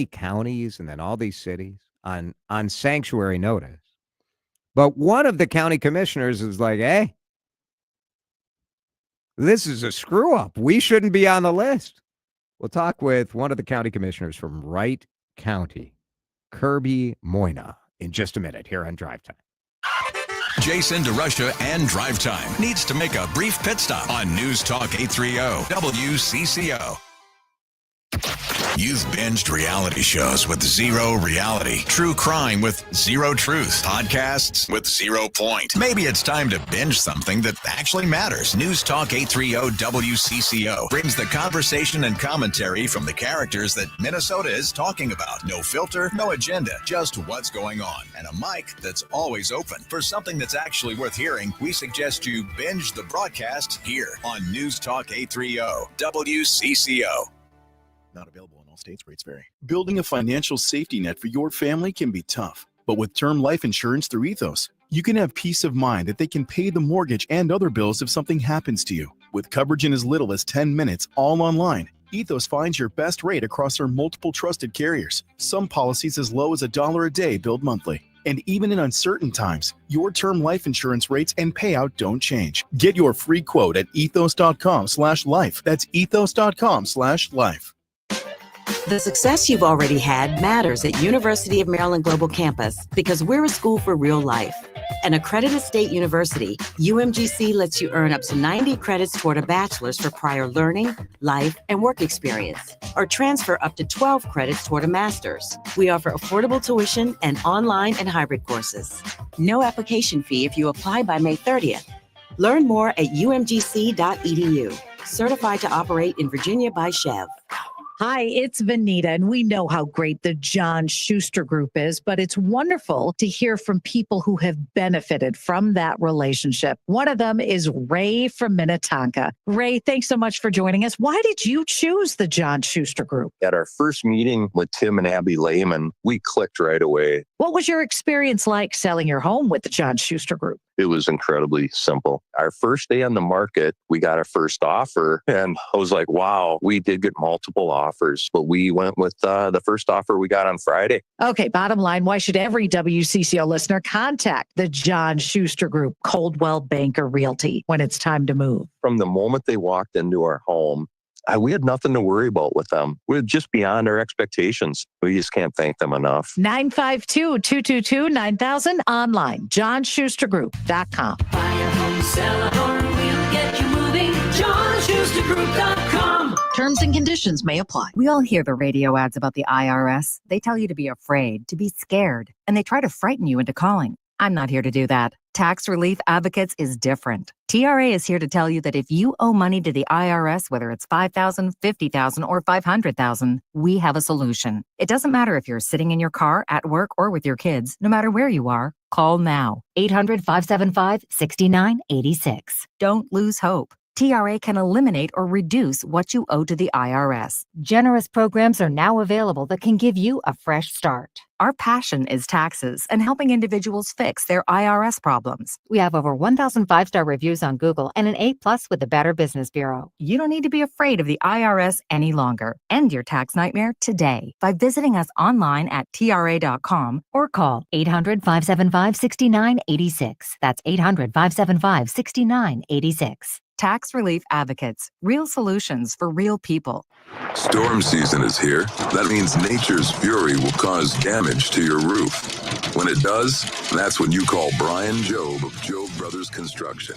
counties and then all these cities on sanctuary notice. But one of the county commissioners is like, hey, this is a screw up. We shouldn't be on the list. We'll talk with one of the county commissioners from Wright County Kirby Moyna in just a minute here on Drive Time. Jason DeRusha and Drive Time needs to make a brief pit stop on News Talk 830 WCCO. You've binged reality shows with zero reality, true crime with zero truth, podcasts with 0 point. Maybe it's time to binge something that actually matters. News Talk 830 WCCO brings the conversation and commentary from the characters that Minnesota is talking about. No filter, no agenda, just what's going on. And a mic that's always open. For something that's actually worth hearing, we suggest you binge the broadcast here on News Talk 830 WCCO. Not available in all states. Rates vary. Building a financial safety net for your family can be tough, but with term life insurance through Ethos, you can have peace of mind that they can pay the mortgage and other bills if something happens to you. With coverage in as little as 10 minutes, all online, Ethos finds your best rate across their multiple trusted carriers. Some policies as low as $1 a day billed monthly. And even in uncertain times, your term life insurance rates and payout don't change. Get your free quote at ethos.com/life. That's ethos.com/life. The success you've already had matters at University of Maryland Global Campus because we're a school for real life. An accredited state university, UMGC lets you earn up to 90 credits toward a bachelor's for prior learning, life, and work experience, or transfer up to 12 credits toward a master's. We offer affordable tuition and online and hybrid courses. No application fee if you apply by May 30th. Learn more at umgc.edu. Certified to operate in Virginia by Chev. Hi, it's Vanita, and we know how great the John Schuster Group is, but it's wonderful to hear from people who have benefited from that relationship. One of them is Ray from Minnetonka. Ray, thanks so much for joining us. Why did you choose the John Schuster Group? At our first meeting with Tim and Abby Lehman, we clicked right away. What was your experience like selling your home with the John Schuster Group? It was incredibly simple. Our first day on the market, we got our first offer, and I was like, wow, we did get multiple offers, but we went with the first offer we got on Friday. Okay, bottom line, why should every WCCO listener contact the John Schuster Group, Coldwell Banker Realty, when it's time to move? From the moment they walked into our home, we had nothing to worry about with them. We're just beyond our expectations. We just can't thank them enough. 952-222-9000 online, johnschustergroup.com. Buy a home, sell a home, we'll get you moving. johnschustergroup.com. Terms and conditions may apply. We all hear the radio ads about the IRS. They tell you to be afraid, to be scared, and they try to frighten you into calling. I'm not here to do that. Tax Relief Advocates is different. TRA is here to tell you that if you owe money to the IRS, whether it's $5,000, $50,000, or $500,000, we have a solution. It doesn't matter if you're sitting in your car, at work, or with your kids. No matter where you are, call now. 800-575-6986. Don't lose hope. TRA can eliminate or reduce what you owe to the IRS. Generous programs are now available that can give you a fresh start. Our passion is taxes and helping individuals fix their IRS problems. We have over 1,000 5-star reviews on Google and an A+ with the Better Business Bureau. You don't need to be afraid of the IRS any longer. End your tax nightmare today by visiting us online at TRA.com or call 800-575-6986. That's 800-575-6986. Tax Relief Advocates. Real solutions for real people. Storm season is here. That means nature's fury will cause damage to your roof. When it does, that's when you call Brian Job of Job Brothers Construction.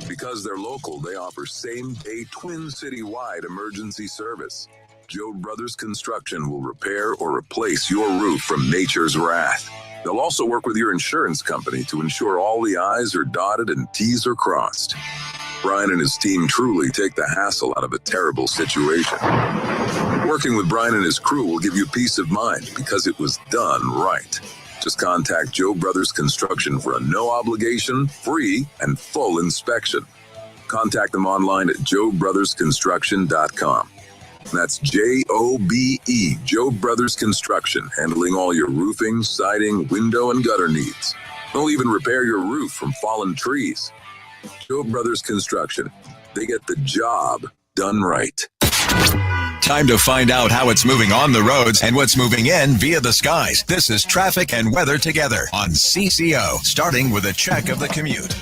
Because they're local, they offer same-day Twin City-wide emergency service. Job Brothers Construction will repair or replace your roof from nature's wrath. They'll also work with your insurance company to ensure all the I's are dotted and T's are crossed. Brian and his team truly take the hassle out of a terrible situation. Working with Brian and his crew will give you peace of mind because it was done right. Just contact Job Brothers Construction for a no-obligation, free, and full inspection. Contact them online at jobbrothersconstruction.com. That's J-O-B-E, Job Brothers Construction, handling all your roofing, siding, window, and gutter needs. They'll even repair your roof from fallen trees. Job Brothers Construction. They get the job done right. Time to find out how it's moving on the roads and what's moving in via the skies. This is Traffic and Weather Together on CCO, starting with a check of the commute.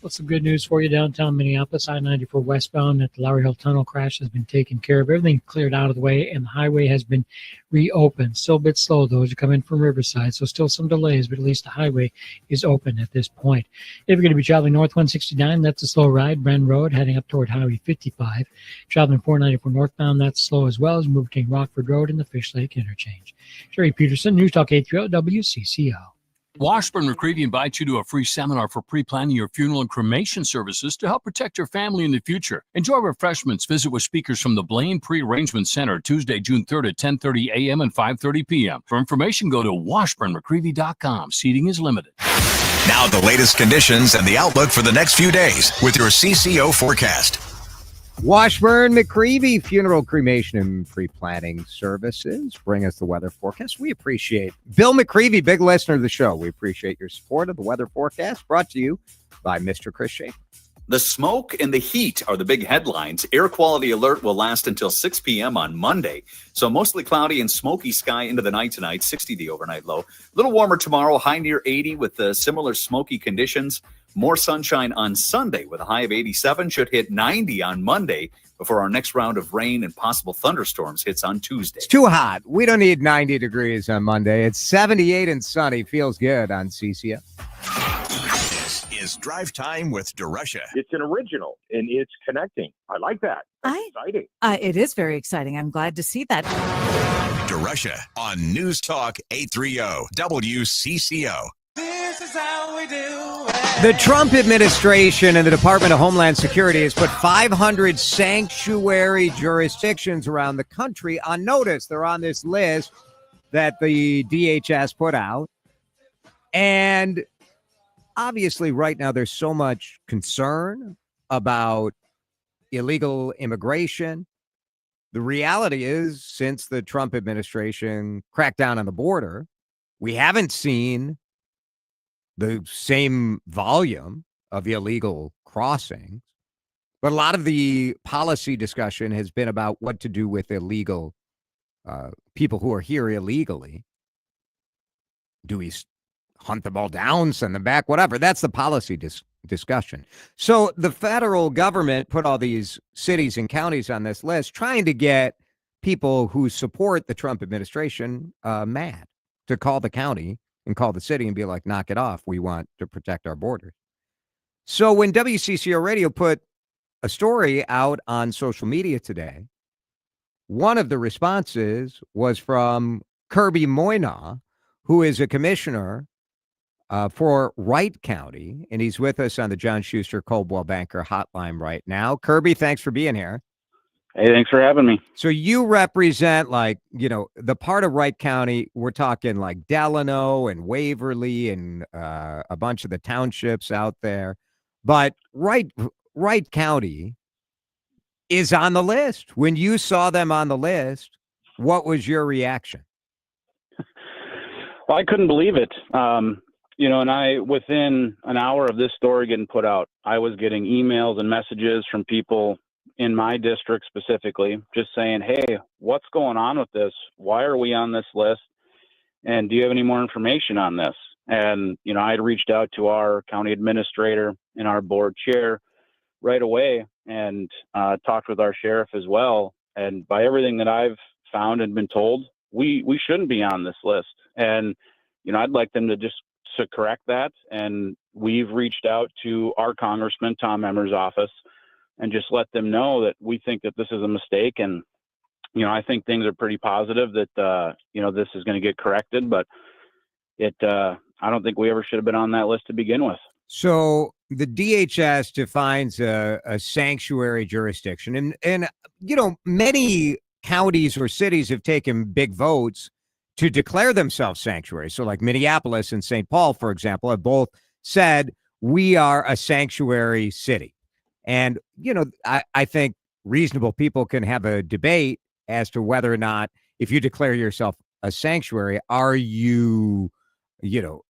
Well, some good news for you downtown Minneapolis. I-94 westbound at the Lowry Hill Tunnel crash has been taken care of. Everything cleared out of the way, and the highway has been reopened. Still a bit slow, though, as you come in from Riverside, so still some delays, but at least the highway is open at this point. If you're going to be traveling north 169, that's a slow ride. Bren Road heading up toward Highway 55. Traveling 494 northbound, that's slow as well as move between Rockford Road and the Fish Lake interchange. Sherry Peterson, News Talk 830 WCCO. Washburn McCreevy invites you to a free seminar for pre-planning your funeral and cremation services to help protect your family in the future. Enjoy refreshments. Visit with speakers from the Blaine Pre-Arrangement Center Tuesday, June 3rd at 10:30 a.m. and 5:30 p.m. For information, go to washburnmccreevy.com. Seating is limited. Now the latest conditions and the outlook for the next few days with your CCO forecast. Washburn McCreevy Funeral, Cremation, and Pre-Planning Services bring us the weather forecast. We appreciate Bill McCreevy, big listener of the show. We appreciate your support of the weather forecast brought to you by Mr. Chris Schaefer. The smoke and the heat are the big headlines. Air quality alert will last until 6 p.m. on Monday. So mostly cloudy and smoky sky into the night tonight, 60 the overnight low. A little warmer tomorrow, high near 80 with similar smoky conditions. More sunshine on Sunday with a high of 87, should hit 90 on Monday before our next round of rain and possible thunderstorms hits on Tuesday. It's too hot. We don't need 90 degrees on Monday. It's 78 and sunny. Feels good on CCO. This is Drive Time with DeRusha. It's an original, and it's connecting. I like that. That's exciting. It is very exciting. I'm glad to see that. DeRusha on News Talk 830 WCCO. This is how we do it. The Trump administration and the Department of Homeland Security has put 500 sanctuary jurisdictions around the country on notice. They're on this list that the DHS put out. And obviously right now there's so much concern about illegal immigration. The reality is, since the Trump administration cracked down on the border, we haven't seen the same volume of illegal crossings, but a lot of the policy discussion has been about what to do with illegal people who are here illegally. Do we hunt them all down, send them back, whatever? That's the policy discussion. So the federal government put all these cities and counties on this list, trying to get people who support the Trump administration mad, to call the county and call the city and be like, knock it off. We want to protect our borders. So when WCCO Radio put a story out on social media today, one of the responses was from Kirby Moyna, who is a commissioner for Wright County, and he's with us on the John Schuster Coldwell Banker hotline right now. Kirby, thanks for being here. Hey, thanks for having me. So you represent, like, the part of Wright County, we're talking like Delano and Waverly and a bunch of the townships out there. But Wright County is on the list. When you saw them on the list, what was your reaction? Well, I couldn't believe it. And within an hour of this story getting put out, I was getting emails and messages from people in my district specifically, just saying, hey, what's going on with this? Why are we on this list? And do you have any more information on this? And, I had reached out to our county administrator and our board chair right away and talked with our sheriff as well. And by everything that I've found and been told, we shouldn't be on this list. And, I'd like them to correct that. And we've reached out to our congressman, Tom Emmer's office, and just let them know that we think that this is a mistake. And, I think things are pretty positive that, this is going to get corrected, but I don't think we ever should have been on that list to begin with. So the DHS defines a sanctuary jurisdiction, and many counties or cities have taken big votes to declare themselves sanctuary. So like Minneapolis and St. Paul, for example, have both said we are a sanctuary city. And, I think reasonable people can have a debate as to whether or not, if you declare yourself a sanctuary, are you,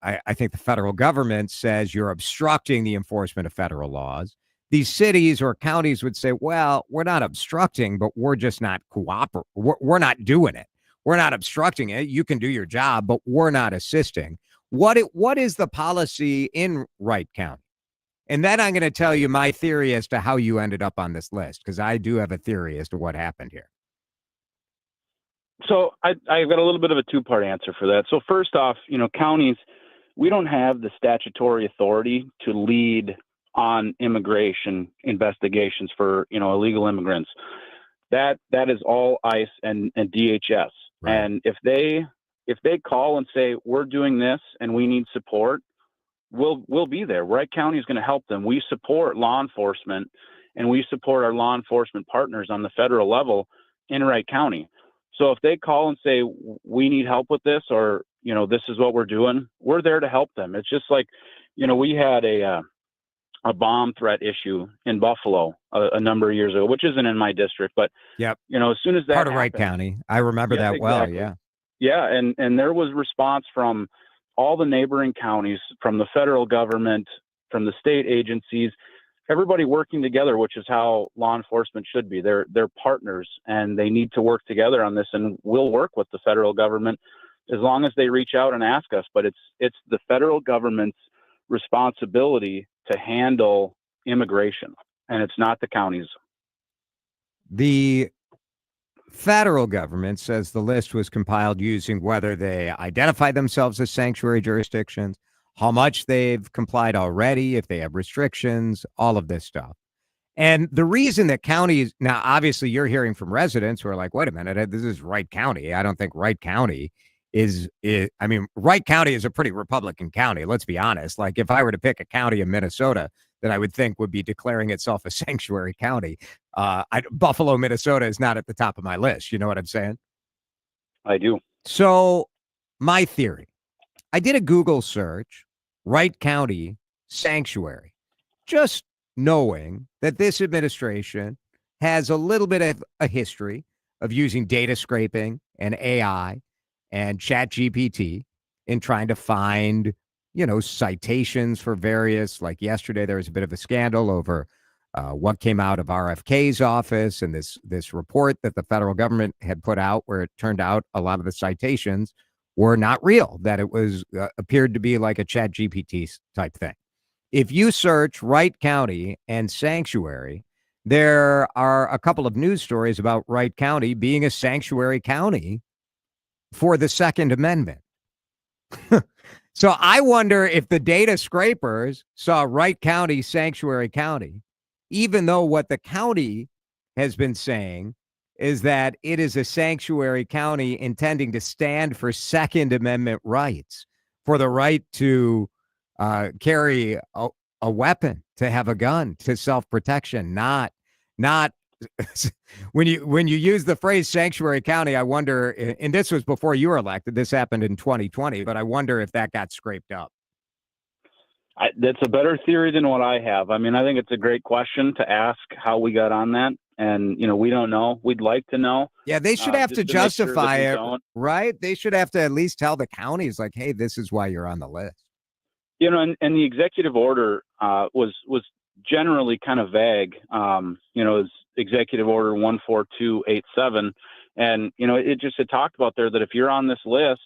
I think the federal government says you're obstructing the enforcement of federal laws. These cities or counties would say, well, we're not obstructing, but we're just not cooperating. We're not doing it. We're not obstructing it. You can do your job, but we're not assisting. What is the policy in Wright County? And then I'm going to tell you my theory as to how you ended up on this list, because I do have a theory as to what happened here. So I've got a little bit of a two-part answer for that. So first off, counties, we don't have the statutory authority to lead on immigration investigations for, illegal immigrants. That is all ICE and DHS. Right. And if they call and say, we're doing this and we need support, we'll be there. Wright County is going to help them. We support law enforcement, and we support our law enforcement partners on the federal level in Wright County. So if they call and say, we need help with this, or, this is what we're doing, we're there to help them. It's just like, we had a bomb threat issue in Buffalo a number of years ago, which isn't in my district, but yep. As soon as that part of Wright County, I remember that well. Exactly. Yeah. Yeah. And there was response from all the neighboring counties, from the federal government, from the state agencies, everybody working together, which is how law enforcement should be. They're partners, and they need to work together on this. And we'll work with the federal government as long as they reach out and ask us. But it's the federal government's responsibility to handle immigration, and it's not the counties. The federal government says the list was compiled using whether they identify themselves as sanctuary jurisdictions, how much they've complied already, if they have restrictions, all of this stuff. And the reason that counties, now obviously you're hearing from residents who are like, wait a minute, this is Wright County. I don't think Wright County Wright County is a pretty Republican county, let's be honest. Like, if I were to pick a county in Minnesota that I would think would be declaring itself a sanctuary county, Buffalo, Minnesota is not at the top of my list. You know what I'm saying? I do. So my theory, I did a Google search, Wright County sanctuary, just knowing that this administration has a little bit of a history of using data scraping and AI and ChatGPT in trying to find, citations for various, like yesterday, there was a bit of a scandal over what came out of RFK's office and this report that the federal government had put out, where it turned out a lot of the citations were not real, that it was appeared to be like a ChatGPT type thing. If you search Wright County and sanctuary, there are a couple of news stories about Wright County being a sanctuary county for the Second Amendment. So I wonder if the data scrapers saw Wright County sanctuary county, even though what the county has been saying is that it is a sanctuary county intending to stand for Second Amendment rights, for the right to carry a weapon, to have a gun, to self-protection, not when you use the phrase sanctuary county, I wonder, and this was before you were elected, this happened in 2020, but I wonder if that got scraped up. That's a better theory than what I have. I mean, I think it's a great question to ask how we got on that. And, we don't know. We'd like to know. Yeah, they should have to justify it, right? They should have to at least tell the counties, like, hey, this is why you're on the list. And the executive order was generally kind of vague. It's Executive Order 14287. And, it just had talked about there that if you're on this list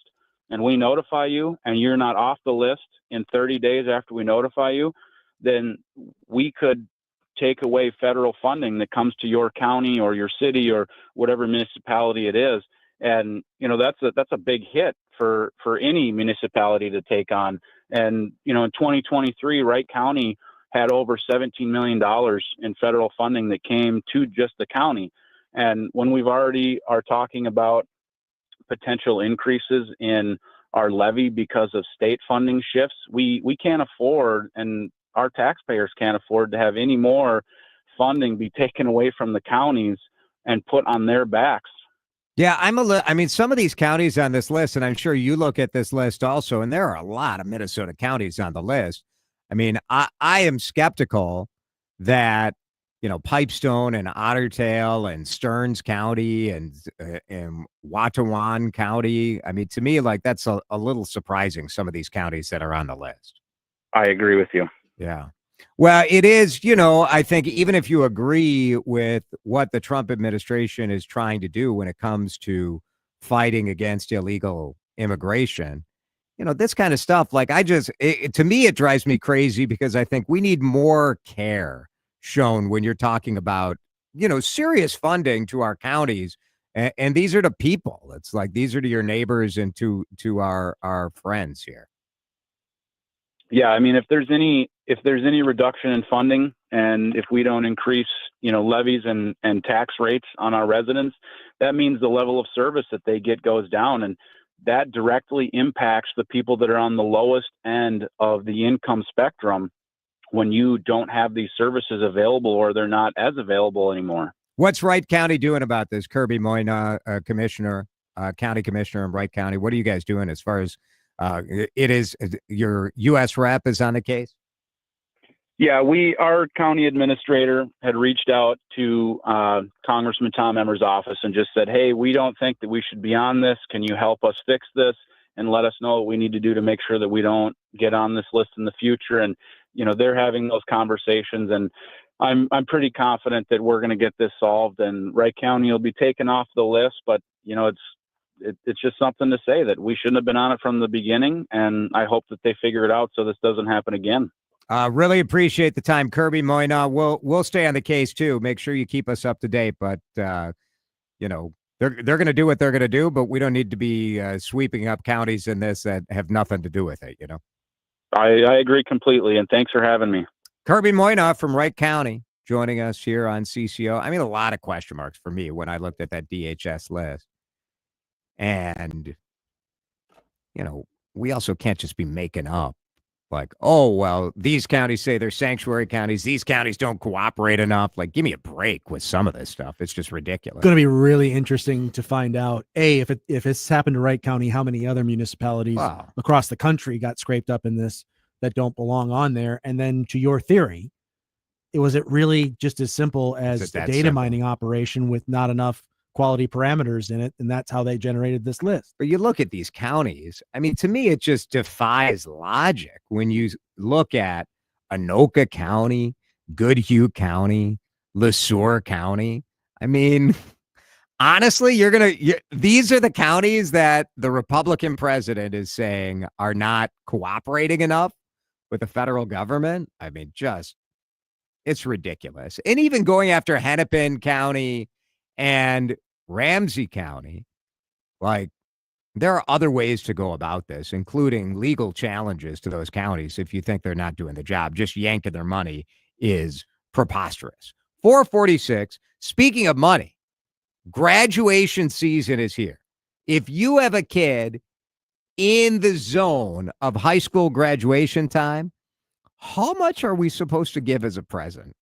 and we notify you and you're not off the list in 30 days after we notify you, then we could take away federal funding that comes to your county or your city or whatever municipality it is. And, that's a big hit for any municipality to take on. And, in 2023, Wright County had over $17 million in federal funding that came to just the county. And when we've already are talking about potential increases in our levy because of state funding shifts, we can't afford, and our taxpayers can't afford to have any more funding be taken away from the counties and put on their backs. Yeah, some of these counties on this list, and I'm sure you look at this list also, and there are a lot of Minnesota counties on the list. I mean, I am skeptical that, Pipestone and Ottertail and Stearns County and Wataugan County. I mean, to me, like, that's a little surprising, some of these counties that are on the list. I agree with you. Yeah. Well, it is, I think even if you agree with what the Trump administration is trying to do when it comes to fighting against illegal immigration, this kind of stuff, like to me, it drives me crazy because I think we need more care shown when you're talking about, serious funding to our counties. And these are to people. It's like, these are to your neighbors and to our friends here. Yeah. I mean, if there's any reduction in funding and if we don't increase, levies and tax rates on our residents, that means the level of service that they get goes down. And that directly impacts the people that are on the lowest end of the income spectrum when you don't have these services available or they're not as available anymore. What's Wright County doing about this? Kirby Moyna, commissioner, county commissioner in Wright County. What are you guys doing as far as it is your U.S. rep is on the case? Yeah, our county administrator had reached out to Congressman Tom Emmer's office and just said, hey, we don't think that we should be on this. Can you help us fix this and let us know what we need to do to make sure that we don't get on this list in the future? And, they're having those conversations, and I'm pretty confident that we're going to get this solved and Wright County will be taken off the list. But, it's just something to say that we shouldn't have been on it from the beginning. And I hope that they figure it out so this doesn't happen again. Really appreciate the time, Kirby Moyna. We'll stay on the case too. Make sure you keep us up to date. But they're going to do what they're going to do. But we don't need to be sweeping up counties in this that have nothing to do with it. I agree completely, and thanks for having me. Kirby Moyna from Wright County joining us here on CCO. I mean, a lot of question marks for me when I looked at that DHS list. And, we also can't just be making up like, oh, well, these counties say they're sanctuary counties. These counties don't cooperate enough. Like, give me a break with some of this stuff. It's just ridiculous. It's going to be really interesting to find out, if it's happened to Wright County, how many other municipalities across the country got scraped up in this that don't belong on there. And then to your theory, was it really just as simple as the data mining operation with not enough quality parameters in it, and that's how they generated this list? But you look at these counties, I mean, to me, it just defies logic when you look at Anoka County, Goodhue County, LeSueur County. I mean, honestly, these are the counties that the Republican president is saying are not cooperating enough with the federal government. I mean, it's ridiculous. And even going after Hennepin County and Ramsey County, like, there are other ways to go about this, including legal challenges to those counties if you think they're not doing the job. Just yanking their money is preposterous. 446, speaking of money, graduation season is here. If you have a kid in the zone of high school graduation time, how much are we supposed to give as a present?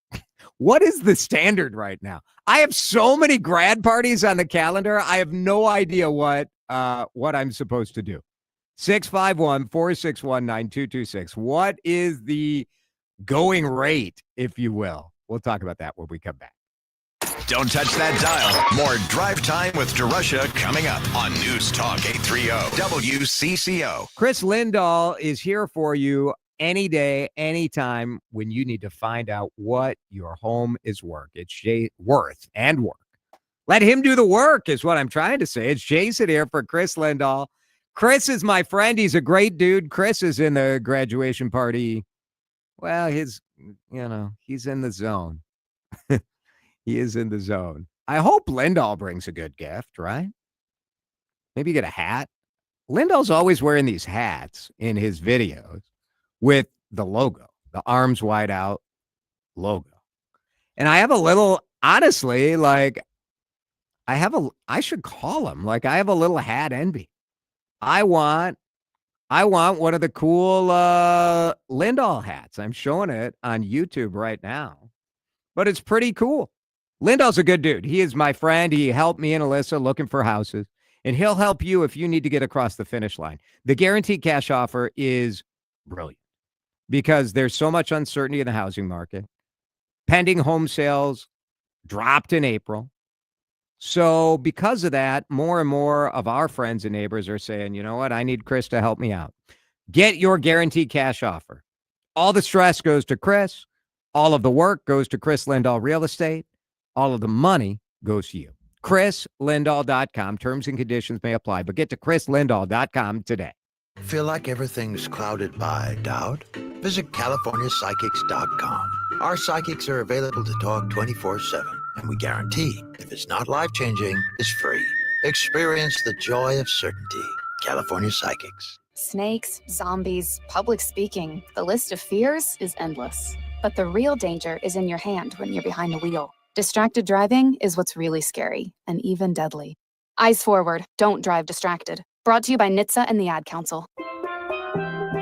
What is the standard right now? I have so many grad parties on the calendar. I have no idea what I'm supposed to do. 651-461-9226. What is the going rate, if you will? We'll talk about that when we come back. Don't touch that dial. More Drive Time with DeRusha coming up on News Talk 830 WCCO. Chris Lindahl is here for you any day, anytime when you need to find out what your home is worth. It's worth and work. Let him do the work is what I'm trying to say. It's Jason here for Chris Lindahl. Chris is my friend. He's a great dude. Chris is in the graduation party. Well, he's in the zone. He is in the zone. I hope Lindahl brings a good gift, right? Maybe get a hat. Lindahl's always wearing these hats in his videos with the logo, the arms wide out logo. And I have a little, honestly, like, I should call him. Like, I have a little hat envy. I want one of the cool Lindahl hats. I'm showing it on YouTube right now, but it's pretty cool. Lindahl's a good dude. He is my friend. He helped me and Alyssa looking for houses, and he'll help you if you need to get across the finish line. The guaranteed cash offer is brilliant because there's so much uncertainty in the housing market. Pending home sales dropped in April. So because of that, more and more of our friends and neighbors are saying, you know what, I need Chris to help me out. Get your guaranteed cash offer. All the stress goes to Chris. All of the work goes to Chris Lindahl Real Estate. All of the money goes to you. ChrisLindahl.com. Terms and conditions may apply, but get to ChrisLindahl.com today. Feel like everything's clouded by doubt? Visit CaliforniaPsychics.com. Our psychics are available to talk 24/7, and we guarantee if it's not life-changing, it's free. Experience the joy of certainty. California Psychics. Snakes, zombies, public speaking. The list of fears is endless. But the real danger is in your hand when you're behind the wheel. Distracted driving is what's really scary and even deadly. Eyes forward, don't drive distracted. Brought to you by NHTSA and the Ad Council.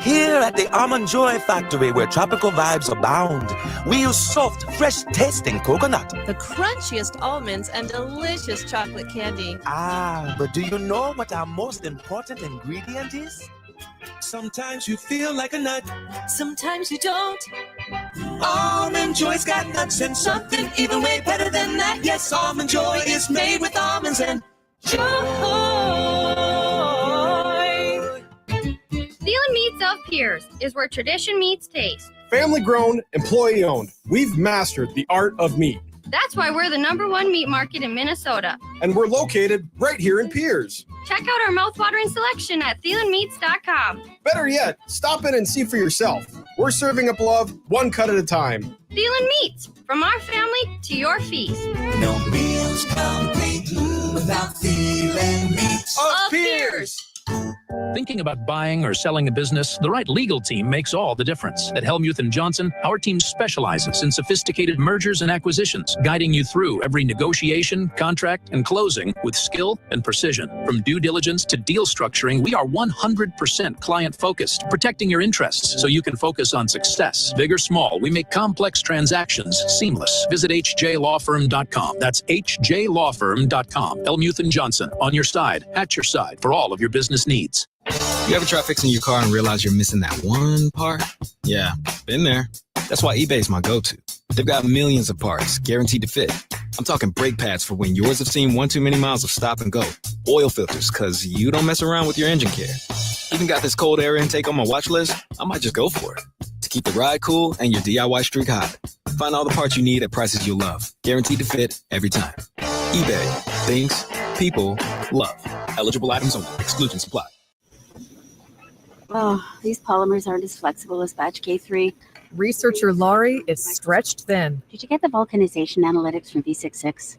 Here at the Almond Joy Factory, where tropical vibes abound, we use soft, fresh-tasting coconut. The crunchiest almonds and delicious chocolate candy. Ah, but do you know what our most important ingredient is? Sometimes you feel like a nut. Sometimes you don't. Almond Joy's got nuts and something even way better than that. Yes, Almond Joy is made with almonds and joy. Thielen Meats of Pierce is where tradition meets taste. Family grown, employee owned. We've mastered the art of meat. That's why we're the #1 meat market in Minnesota. And we're located right here in Pierce. Check out our mouthwatering selection at thielenmeats.com. Better yet, stop in and see for yourself. We're serving up love one cut at a time. Thielen Meats, from our family to your feast. No meal's complete without Thielen Meats of Pierce. Thinking about buying or selling a business, the right legal team makes all the difference. At Helmuth & Johnson, our team specializes in sophisticated mergers and acquisitions, guiding you through every negotiation, contract, and closing with skill and precision. From due diligence to deal structuring, we are 100% client-focused, protecting your interests so you can focus on success. Big or small, we make complex transactions seamless. Visit hjlawfirm.com. That's hjlawfirm.com. Helmuth & Johnson, on your side, at your side, for all of your business needs. You ever try fixing your car and realize you're missing that one part? Yeah, been there. That's why eBay's my go-to. They've got millions of parts, guaranteed to fit. I'm talking brake pads for when yours have seen one too many miles of stop and go. Oil filters, because you don't mess around with your engine care. Even got this cold air intake on my watch list. I might just go for it. To keep the ride cool and your DIY streak hot. Find all the parts you need at prices you'll love. Guaranteed to fit every time. eBay. Things people love. Eligible items only. Exclusions apply. Oh, these polymers aren't as flexible as batch K3. Researcher Laurie is stretched thin. Did you get the vulcanization analytics from V66?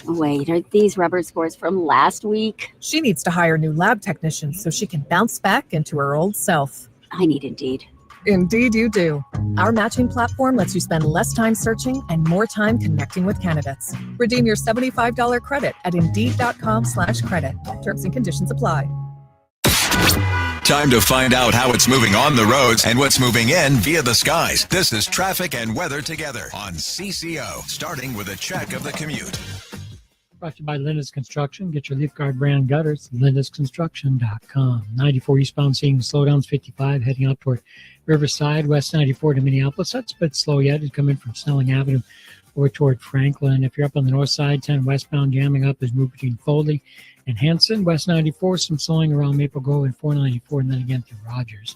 Oh, wait, are these rubber scores from last week? She needs to hire new lab technicians so she can bounce back into her old self. I need Indeed. Indeed you do. Our matching platform lets you spend less time searching and more time connecting with candidates. Redeem your $75 credit at Indeed.com/credit. Terms and conditions apply. Time to find out how it's moving on the roads and what's moving in via the skies. This is Traffic and Weather Together on CCO, starting with a check of the commute. Brought to you by Linda's Construction. Get your Leaf Guard brand gutters, lindasconstruction.com. 94 eastbound seeing slowdowns, 55 heading out toward Riverside, West 94 to Minneapolis. That's a bit slow yet. It's coming from Snelling Avenue over toward Franklin. If you're up on the north side, 10 westbound jamming up is moved between Foley and Hanson. West 94, some slowing around Maple Grove and 494, and then again through Rogers.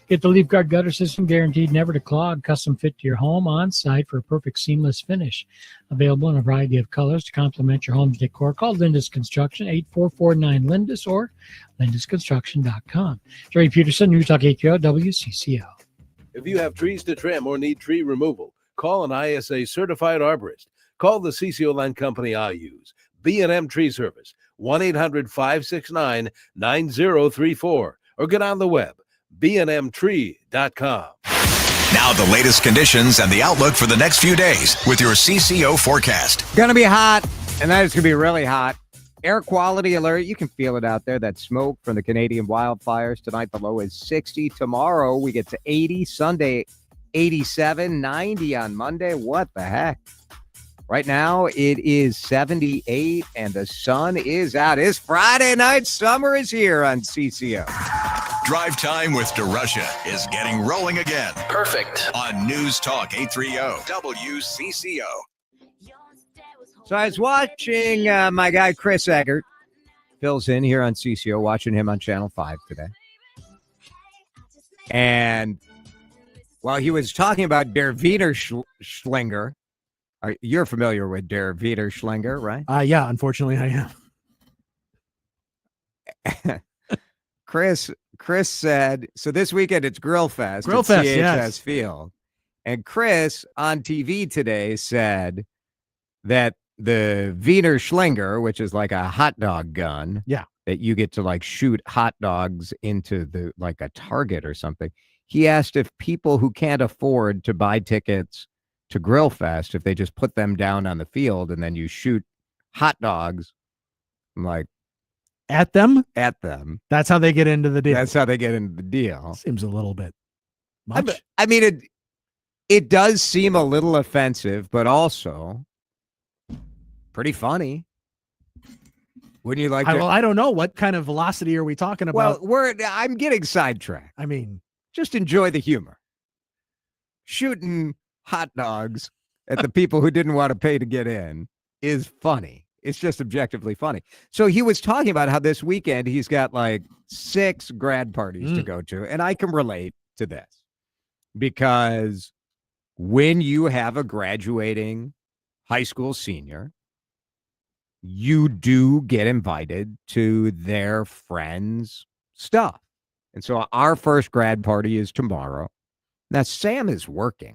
Get the Leaf Guard gutter system, guaranteed never to clog, custom fit to your home on site for a perfect seamless finish. Available in a variety of colors to complement your home's decor. Call Linda's Construction, 8449-LINDAS or lindasconstruction.com. Jerry Peterson, News Talk 830 WCCO. If you have trees to trim or need tree removal, call an ISA certified arborist. Call the CCO Land Company I use, B&M Tree Service, 1-800-569-9034, or get on the web, bnmtree.com. Now the latest conditions and the outlook for the next few days with your CCO forecast. Gonna be hot, and that is gonna be really hot. Air quality alert, you can feel it out there, that smoke from the Canadian wildfires. Tonight the low is 60. Tomorrow we get to 80. Sunday 87, 90 on Monday. What the heck? Right now, it is 78, and the sun is out. It's Friday night. Summer is here on CCO. Drive Time with DeRusha is getting rolling again. Perfect. On News Talk 830 WCCO. So I was watching my guy Chris Eggert, fills in here on CCO, watching him on Channel 5 today. And while he was talking about Der Wiener Schlinger, you're familiar with Der Wiener Schlinger, right? Yeah, unfortunately I am. Chris Chris said, so this weekend it's Grill Fest Grill at Fest, CHS yes. Field. And Chris on TV today said that the Wiener Schlinger, which is like a hot dog gun, that you get to like shoot hot dogs into the like a target or something. He asked if people who can't afford to buy tickets to Grill Fest, if they just put them down on the field and then you shoot hot dogs. I'm like, at them? At them. That's how they get into the deal. That's how they get into the deal. Seems a little bit much. I mean, it does seem a little offensive, but also pretty funny. Wouldn't you like to? Well, I don't know. What kind of velocity are we talking about? Well, I'm getting sidetracked. I mean, just enjoy the humor. Shooting hot dogs at the people who didn't want to pay to get in is funny. It's just objectively funny. So he was talking about how this weekend he's got like 6 grad parties to go to. And I can relate to this because when you have a graduating high school senior, you do get invited to their friends' stuff. And so our first grad party is tomorrow. Now Sam is working.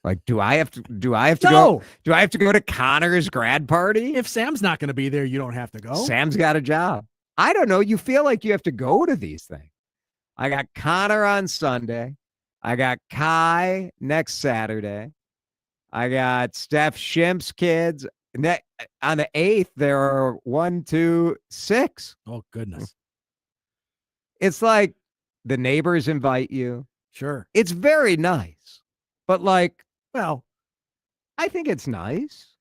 Like, do I have to go? Do I have to go to Connor's grad party? If Sam's not going to be there, you don't have to go. Sam's got a job. I don't know. You feel like you have to go to these things. I got Connor on Sunday. I got Kai next Saturday. I got Steph Schimp's kids. On the 8th, there are 1, 2, 6. Oh, goodness. It's like the neighbors invite you. Sure. It's very nice. But like, well, I think it's nice.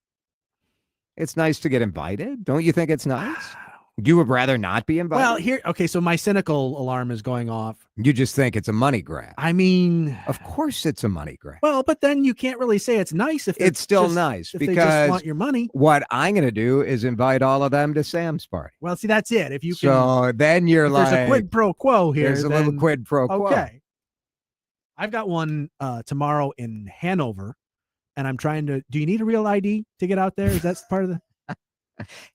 It's nice to get invited. Don't you think it's nice? You would rather not be invited? Well, okay, so my cynical alarm is going off. You just think it's a money grab. I mean, of course it's a money grab. Well, but then you can't really say it's nice if it's still just, nice if because they just want your money. What I'm going to do is invite all of them to Sam's party. Well, see, that's it. If you can, so then you're like, there's a quid pro quo here. There's a little quid pro quo. Okay. I've got one tomorrow in Hanover, and I'm trying to. Do you need a real ID to get out there? Is that part of the?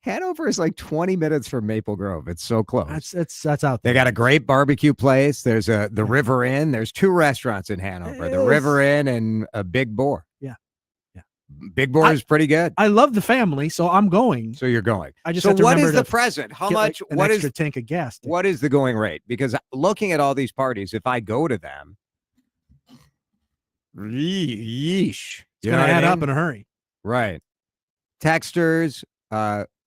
Hanover is like 20 minutes from Maple Grove. It's so close. That's out They there. got a great barbecue place. There's the River Inn. There's 2 restaurants in Hanover, the River Inn and a Big Boar. Yeah. Big Boar is pretty good. I love the family, so I'm going. So you're going. I just so have to what remember is the to present? How get, much? Like, an what extra is tank of gas? What is the going rate? Because looking at all these parties, if I go to them, yeesh, It's going to add up in a hurry. Right. Texters,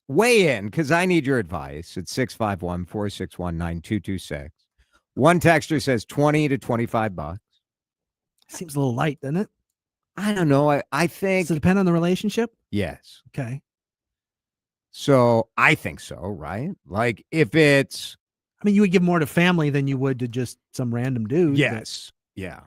weigh in because I need your advice. It's 651-461-9226. One texter says $20 to $25. Seems a little light, doesn't it? I don't know. I think. Does it depend on the relationship? Yes. Okay. So I think so, right? Like if it's. I mean, you would give more to family than you would to just some random dude. Yes. Yeah.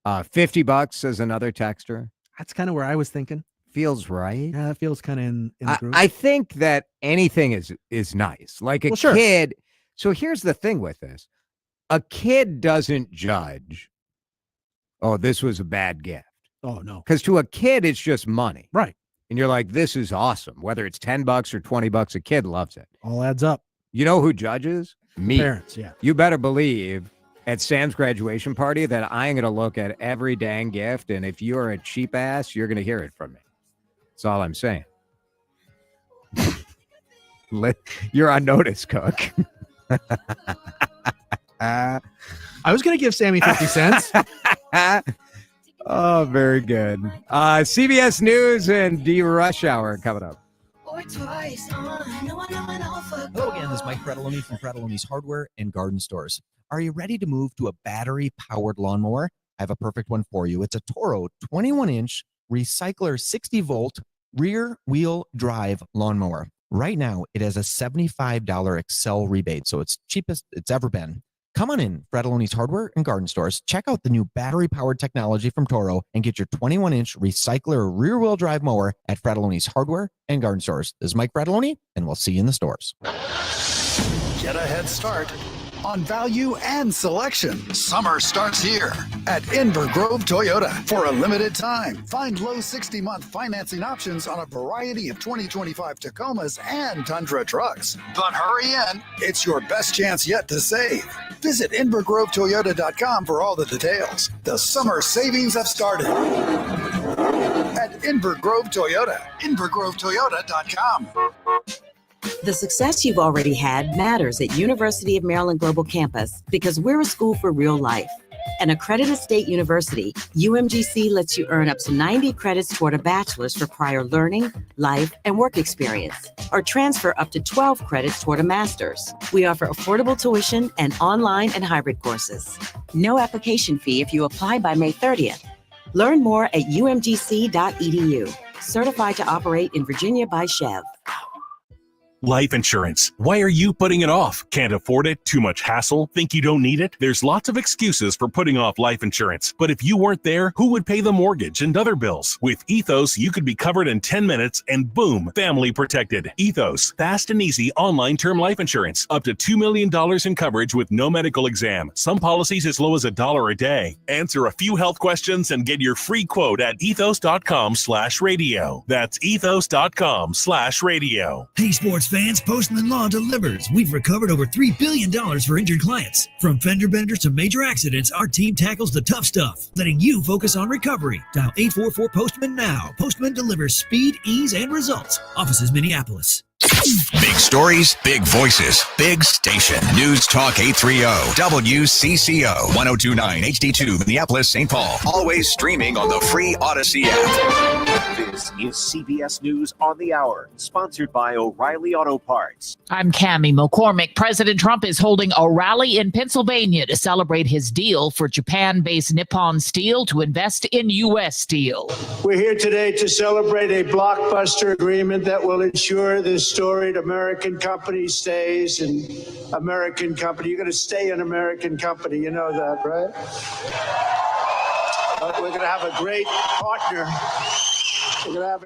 $50 says another texter. That's kind of where I was thinking. Feels right. Yeah, it feels kind of in the group. I think that anything is nice. Like a kid. So here's the thing with this. A kid doesn't judge. Oh, this was a bad gift. Oh, no. Because to a kid, it's just money. Right. And you're like, this is awesome. Whether it's $10 or $20, a kid loves it. All adds up. You know who judges? Me. Parents, yeah. You better believe at Sam's graduation party that I'm going to look at every dang gift. And if you're a cheap ass, you're going to hear it from me. That's all I'm saying. You're on notice, Cook. I was going to give Sammy 50 cents. Oh, very good. CBS News and D Rush Hour coming up. Hello again, this is Mike Fratelloni from Fratelloni's Hardware and Garden Stores. Are you ready to move to a battery-powered lawnmower? I have a perfect one for you. It's a Toro 21-inch Recycler 60-volt rear-wheel drive lawnmower. Right now, it has a $75 Excel rebate, so it's cheapest it's ever been. Come on in, Fratelloni's Hardware and Garden Stores. Check out the new battery-powered technology from Toro and get your 21-inch Recycler rear-wheel drive mower at Fratelloni's Hardware and Garden Stores. This is Mike Fratelloni, and we'll see you in the stores. Get a head start on value and selection. Summer starts here at Inver Grove Toyota. For a limited time, find low 60-month financing options on a variety of 2025 Tacomas and Tundra trucks. But hurry in, it's your best chance yet to save. Visit InverGroveToyota.com for all the details. The summer savings have started at Inver Grove Toyota. InverGroveToyota.com. The success you've already had matters at University of Maryland Global Campus because we're a school for real life. An accredited state university, UMGC lets you earn up to 90 credits toward a bachelor's for prior learning, life, and work experience, or transfer up to 12 credits toward a master's. We offer affordable tuition and online and hybrid courses. No application fee if you apply by May 30th. Learn more at umgc.edu. Certified to operate in Virginia by Chev. Life insurance. Why are you putting it off? Can't afford it? Too much hassle? Think you don't need it? There's lots of excuses for putting off life insurance. But if you weren't there, who would pay the mortgage and other bills? With Ethos, you could be covered in 10 minutes and boom, family protected. Ethos, fast and easy online term life insurance. Up to $2 million in coverage with no medical exam. Some policies as low as $1 a day. Answer a few health questions and get your free quote at ethos.com/radio. That's ethos.com/radio. Hey, sports fans, Postman Law delivers. We've recovered over $3 billion for injured clients. From fender benders to major accidents, our team tackles the tough stuff, letting you focus on recovery. Dial 844-POSTMAN now. Postman delivers speed, ease, and results. Offices, Minneapolis. Big stories, big voices, big station. News Talk 830 WCCO 1029 HD2 Minneapolis, St. Paul. Always streaming on the free Odyssey app. This is CBS News on the Hour, sponsored by O'Reilly Auto Parts. I'm Cammie McCormick. President Trump is holding a rally in Pennsylvania to celebrate his deal for Japan-based Nippon Steel to invest in U.S. steel. We're here today to celebrate a blockbuster agreement that will ensure this storied American company stays an American company. You're going to stay an American company. You know that, right? But we're going to have a great partner. We're going to have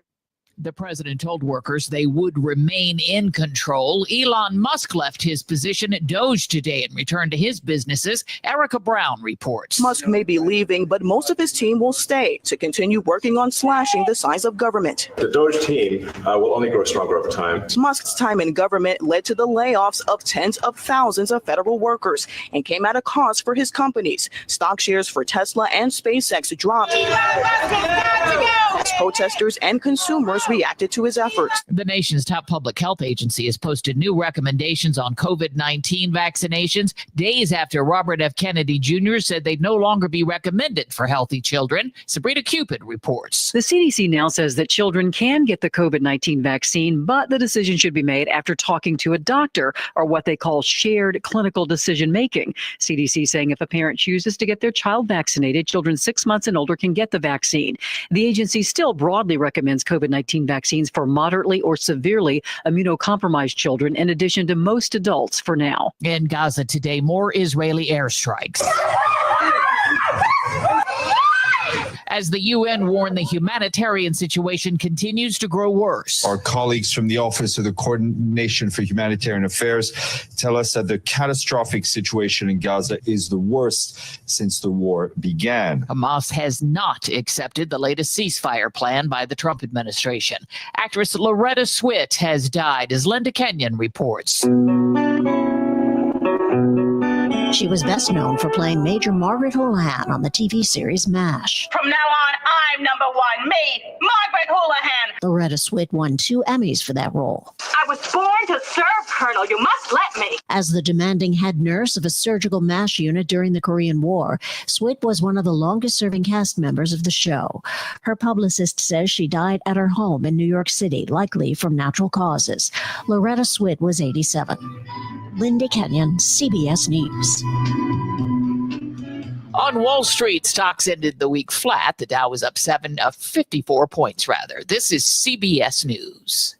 The president told workers they would remain in control. Elon Musk left his position at Doge today and returned to his businesses. Erica Brown reports. Musk may be leaving, but most of his team will stay to continue working on slashing the size of government. The Doge team will only grow stronger over time. Musk's time in government led to the layoffs of tens of thousands of federal workers and came at a cost for his companies. Stock shares for Tesla and SpaceX dropped as protesters and consumers reacted to his efforts. The nation's top public health agency has posted new recommendations on COVID-19 vaccinations days after Robert F. Kennedy Jr. said they'd no longer be recommended for healthy children. Sabrina Cupid reports. The CDC now says that children can get the COVID-19 vaccine, but the decision should be made after talking to a doctor, or what they call shared clinical decision making. CDC saying if a parent chooses to get their child vaccinated, children 6 months and older can get the vaccine. The agency still broadly recommends COVID-19 vaccines for moderately or severely immunocompromised children, in addition to most adults for now. In Gaza today, more Israeli airstrikes. As the UN warned, the humanitarian situation continues to grow worse. Our colleagues from the Office of the Coordination for Humanitarian Affairs tell us that the catastrophic situation in Gaza is the worst since the war began. Hamas has not accepted the latest ceasefire plan by the Trump administration. Actress Loretta Swit has died, as Linda Kenyon reports. She was best known for playing Major Margaret Houlihan on the TV series MASH. From now on, I'm number one, me, Margaret Houlihan. Loretta Swit won 2 Emmys for that role. I was born to serve, Colonel. You must let me. As the demanding head nurse of a surgical MASH unit during the Korean War, Swit was one of the longest-serving cast members of the show. Her publicist says she died at her home in New York City, likely from natural causes. Loretta Swit was 87. Linda Kenyon, CBS News. On Wall Street, stocks ended the week flat. The Dow was up 54 points, rather. This is CBS News.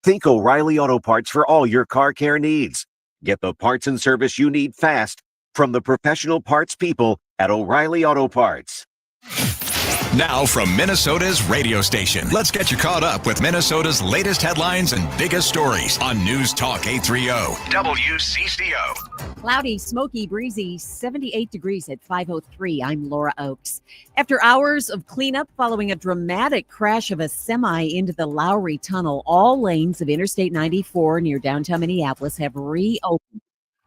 Think O'Reilly Auto Parts for all your car care needs. Get the parts and service you need fast from the professional parts people at O'Reilly Auto Parts. Now from Minnesota's radio station, let's get you caught up with Minnesota's latest headlines and biggest stories on News Talk 830 WCCO. Cloudy, smoky, breezy, 78 degrees at 5:03. I'm Laura Oakes. After hours of cleanup following a dramatic crash of a semi into the Lowry Tunnel, all lanes of Interstate 94 near downtown Minneapolis have reopened.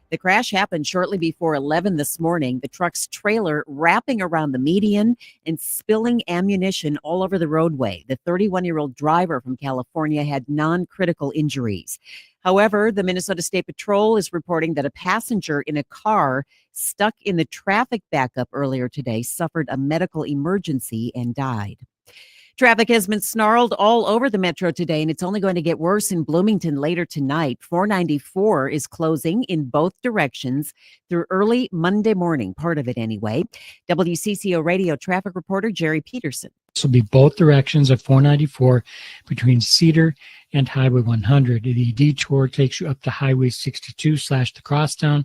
The crash happened shortly before 11 this morning. The truck's trailer wrapping around the median and spilling ammunition all over the roadway. The 31-year-old driver from California had non-critical injuries. However, the Minnesota State Patrol is reporting that a passenger in a car stuck in the traffic backup earlier today suffered a medical emergency and died. Traffic has been snarled all over the metro today, and it's only going to get worse in Bloomington later tonight. 494 is closing in both directions through early Monday morning, part of it anyway. WCCO radio traffic reporter Jerry Peterson. This will be both directions of 494 between Cedar and Highway 100. The detour takes you up to Highway 62 / the crosstown.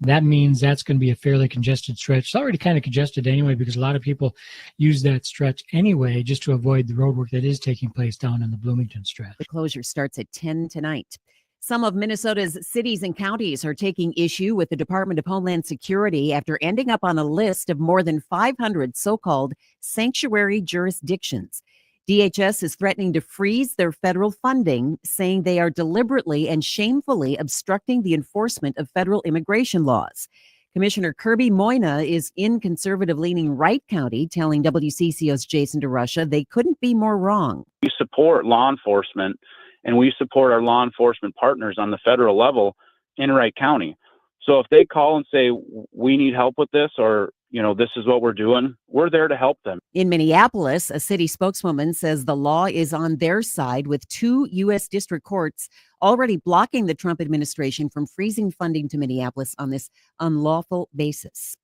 That means that's going to be a fairly congested stretch. It's already kind of congested anyway because a lot of people use that stretch anyway just to avoid the road work that is taking place down in the Bloomington stretch. The closure starts at 10 tonight. Some of Minnesota's cities and counties are taking issue with the Department of Homeland Security after ending up on a list of more than 500 so-called sanctuary jurisdictions. DHS is threatening to freeze their federal funding, saying they are deliberately and shamefully obstructing the enforcement of federal immigration laws. Commissioner Kirby Moyna is in conservative-leaning Wright County, telling WCCO's Jason DeRusha they couldn't be more wrong. We support law enforcement, and we support our law enforcement partners on the federal level in Wright County. So if they call and say, we need help with this, or, this is what we're doing, we're there to help them. In Minneapolis, a city spokeswoman says the law is on their side, with 2 U.S. district courts already blocking the Trump administration from freezing funding to Minneapolis on this unlawful basis.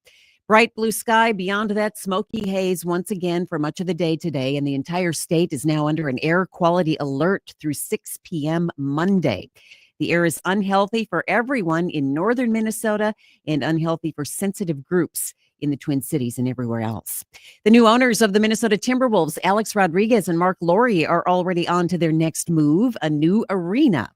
Bright blue sky, beyond that smoky haze once again for much of the day today, and the entire state is now under an air quality alert through 6 p.m. Monday. The air is unhealthy for everyone in northern Minnesota and unhealthy for sensitive groups in the Twin Cities and everywhere else. The new owners of the Minnesota Timberwolves, Alex Rodriguez and Mark Laurie, are already on to their next move, a new arena.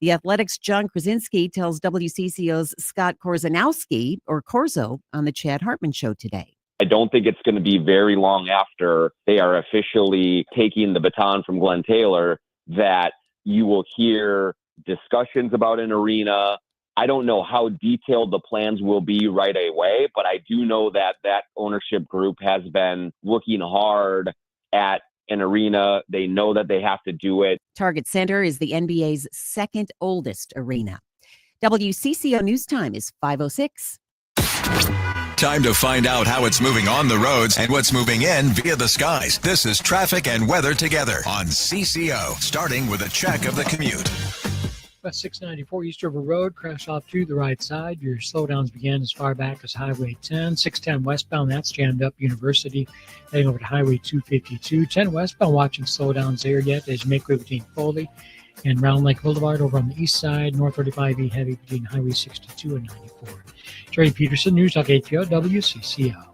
The Athletics' John Krasinski tells WCCO's Scott Korzanowski, or Korzo, on the Chad Hartman Show today. I don't think it's going to be very long after they are officially taking the baton from Glenn Taylor that you will hear discussions about an arena. I don't know how detailed the plans will be right away, but I do know that that ownership group has been looking hard at an arena. They know that they have to do it. Target Center is the NBA's second oldest arena. WCCO News Time is 5:06. Time to find out how it's moving on the roads and what's moving in via the skies. This is Traffic and Weather Together on CCO, starting with a check of the commute. West 694 East River Road, crash off to the right side. Your slowdowns began as far back as Highway 10. 610 westbound, that's jammed up University, heading over to Highway 252. 10 westbound, watching slowdowns there yet as you make way between Foley and Round Lake Boulevard over on the east side. North 35E heavy between Highway 62 and 94. Jerry Peterson, News Talk 830 WCCO.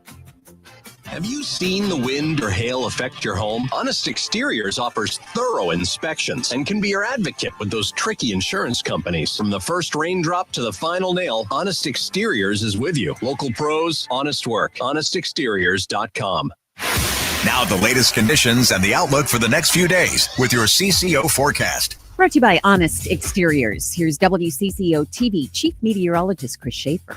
Have you seen the wind or hail affect your home? Honest Exteriors offers thorough inspections and can be your advocate with those tricky insurance companies. From the first raindrop to the final nail, Honest Exteriors is with you. Local pros, honest work. HonestExteriors.com. Now the latest conditions and the outlook for the next few days with your CCO forecast. Brought to you by Honest Exteriors. Here's WCCO TV Chief Meteorologist Chris Schaefer.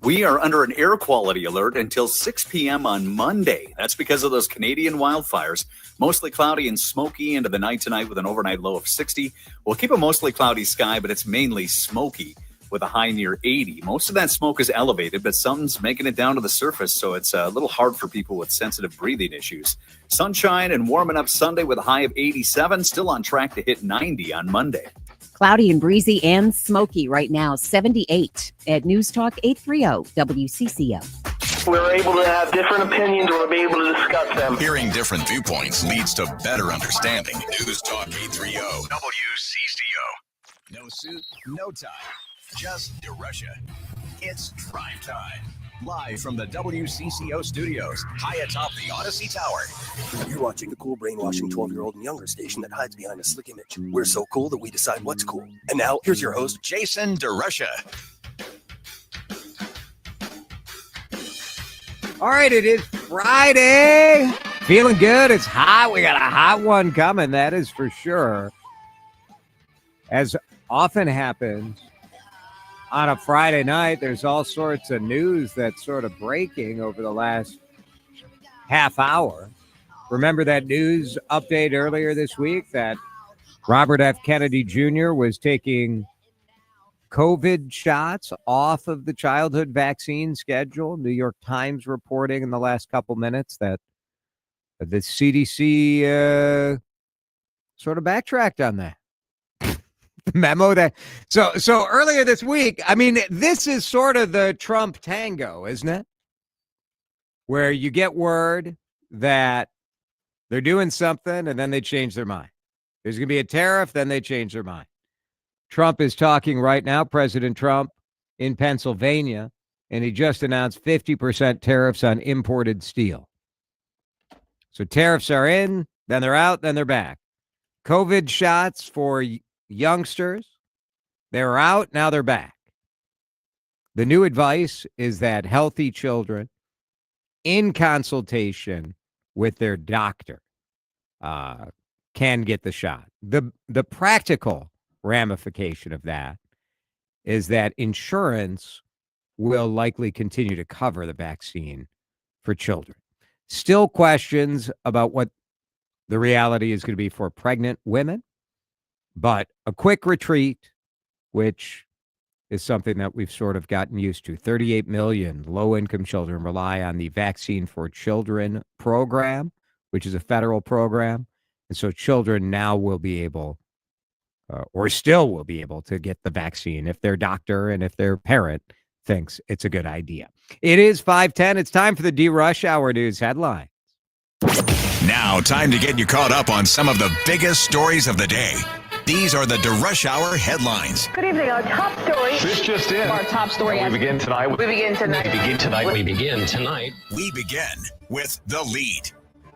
We are under an air quality alert until 6 p.m. on Monday. That's because of those Canadian wildfires. Mostly cloudy and smoky into the night tonight with an overnight low of 60. We'll keep a mostly cloudy sky, but it's mainly smoky with a high near 80. Most of that smoke is elevated, but some's making it down to the surface, so it's a little hard for people with sensitive breathing issues. Sunshine and warming up Sunday with a high of 87. Still on track to hit 90 on Monday. Cloudy and breezy and smoky right now, 78 at News Talk 830 WCCO. We're able to have different opinions, we're able to discuss them. Hearing different viewpoints leads to better understanding. News Talk 830 WCCO. No suit, no tie, just DeRusha. It's drive time. Live from the WCCO studios, high atop the Odyssey Tower. You're watching the cool brainwashing 12-year-old and younger station that hides behind a slick image. We're so cool that we decide what's cool. And now, here's your host, Jason DeRusha. All right, it is Friday. Feeling good. It's hot. We got a hot one coming, that is for sure. As often happens on a Friday night, there's all sorts of news that's sort of breaking over the last half hour. Remember that news update earlier this week that Robert F. Kennedy Jr. was taking COVID shots off of the childhood vaccine schedule? New York Times reporting in the last couple minutes that the CDC sort of backtracked on that. Memo that so earlier this week, I mean, this is sort of the Trump tango, isn't it? Where you get word that they're doing something and then they change their mind. There's going to be a tariff, then they change their mind. Trump is talking right now, President Trump, in Pennsylvania, and he just announced 50% tariffs on imported steel. So tariffs are in, then they're out, then they're back. COVID shots for youngsters, they're out, now they're back. The new advice is that healthy children, in consultation with their doctor, can get the shot. The practical ramification of that is that insurance will likely continue to cover the vaccine for children. Still questions about what the reality is going to be for pregnant women, but a quick retreat, which is something that we've sort of gotten used to. 38 million low-income children rely on the Vaccine for Children program, which is a federal program. And so children now will be able, or still will be able, to get the vaccine if their doctor and if their parent thinks it's a good idea. It is 5:10. It's time for the D-Rush Hour News headline. Now, time to get you caught up on some of the biggest stories of the day. These are the DeRush Hour headlines. Good evening. Our top story. This just in. Our top story. We begin tonight. We begin tonight. We begin with the lead.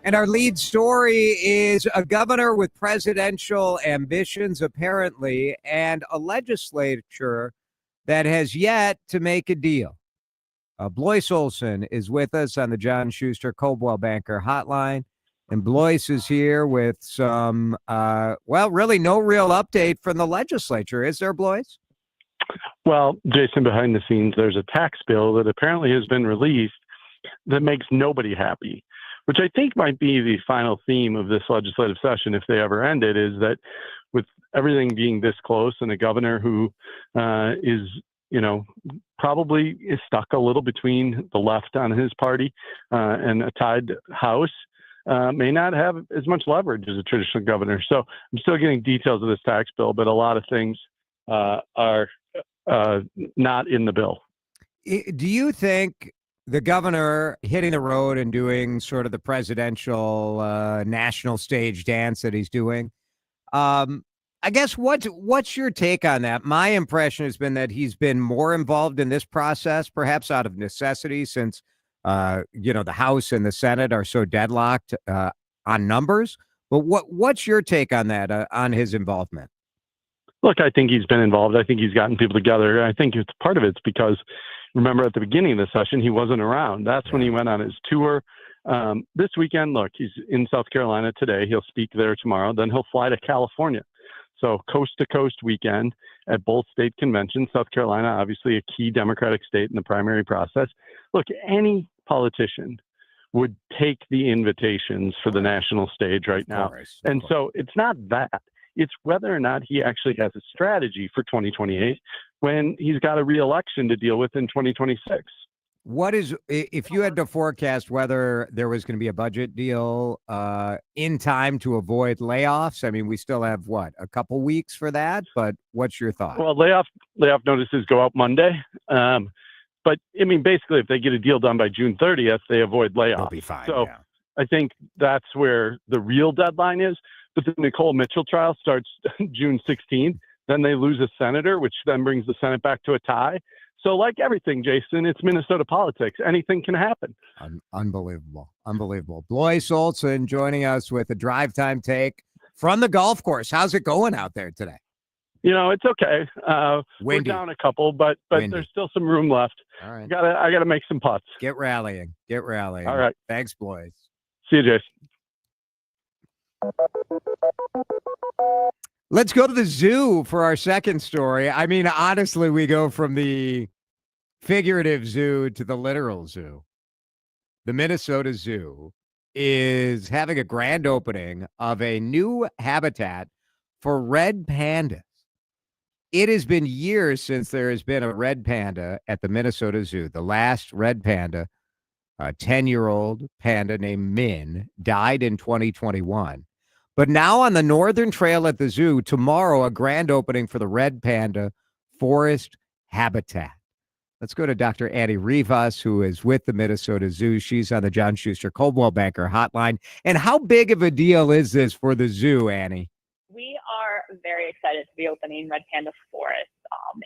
And our lead story is a governor with presidential ambitions, apparently, and a legislature that has yet to make a deal. Blois Olson is with us on the John Schuster Coldwell Banker Hotline. And Blois is here with some, really no real update from the legislature. Is there, Blois? Well, Jason, behind the scenes, there's a tax bill that apparently has been released that makes nobody happy, which I think might be the final theme of this legislative session, if they ever end it, is that with everything being this close and a governor who is, probably is stuck a little between the left on his party and a tied House, may not have as much leverage as a traditional governor. So I'm still getting details of this tax bill, but a lot of things are not in the bill. Do you think the governor hitting the road and doing sort of the presidential national stage dance that he's doing, I guess what's your take on that? My impression has been that he's been more involved in this process, perhaps out of necessity, since the House and the Senate are so deadlocked on numbers. But what's your take on that, on his involvement? Look, I think he's been involved. I think he's gotten people together. I think part of it's because, remember, at the beginning of the session, he wasn't around. That's when he went on his tour. This weekend, look, he's in South Carolina today. He'll speak there tomorrow. Then he'll fly to California. So coast-to-coast weekend at both state conventions. South Carolina, obviously a key Democratic state in the primary process. Look, any politician would take the invitations for the national stage right now. And so it's not that. It's whether or not he actually has a strategy for 2028 when he's got a re-election to deal with in 2026. What is, if you had to forecast whether there was going to be a budget deal in time to avoid layoffs? I mean, we still have, a couple weeks for that, but what's your thought? Well, layoff notices go out Monday. But, I mean, basically, if they get a deal done by June 30th, they avoid layoffs. They'll be fine, So I think that's where the real deadline is. But the Nicole Mitchell trial starts June 16th. Then they lose a senator, which then brings the Senate back to a tie. So like everything, Jason, it's Minnesota politics. Anything can happen. Unbelievable. Blois Olson joining us with a drive time take from the golf course. How's it going out there today? It's okay. We're Windy. down a couple, but there's still some room left. All right. I gotta make some putts. Get rallying. All right. Thanks, Blois. See you, Jason. Let's go to the zoo for our second story. I mean, honestly, we go from the figurative zoo to the literal zoo. The Minnesota Zoo is having a grand opening of a new habitat for red pandas. It has been years since there has been a red panda at the Minnesota Zoo. The last red panda, a 10-year-old panda named Min, died in 2021. But now on the Northern Trail at the zoo, tomorrow, a grand opening for the red panda forest habitat. Let's go to Dr. Annie Rivas, who is with the Minnesota Zoo. She's on the John Schuster Coldwell Banker hotline. And how big of a deal is this for the zoo, Annie? We are very excited to be opening Red Panda Forest.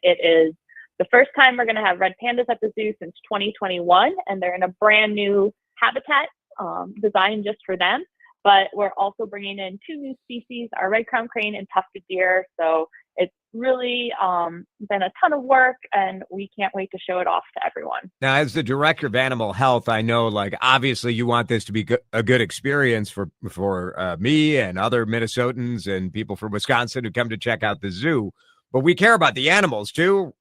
It is the first time we're going to have red pandas at the zoo since 2021, and they're in a brand new habitat designed just for them. But we're also bringing in 2 new species, our red crowned crane and tufted deer. So it's really been a ton of work, and we can't wait to show it off to everyone. Now, as the director of animal health, I know, obviously you want this to be a good experience for me and other Minnesotans and people from Wisconsin who come to check out the zoo. But we care about the animals, too,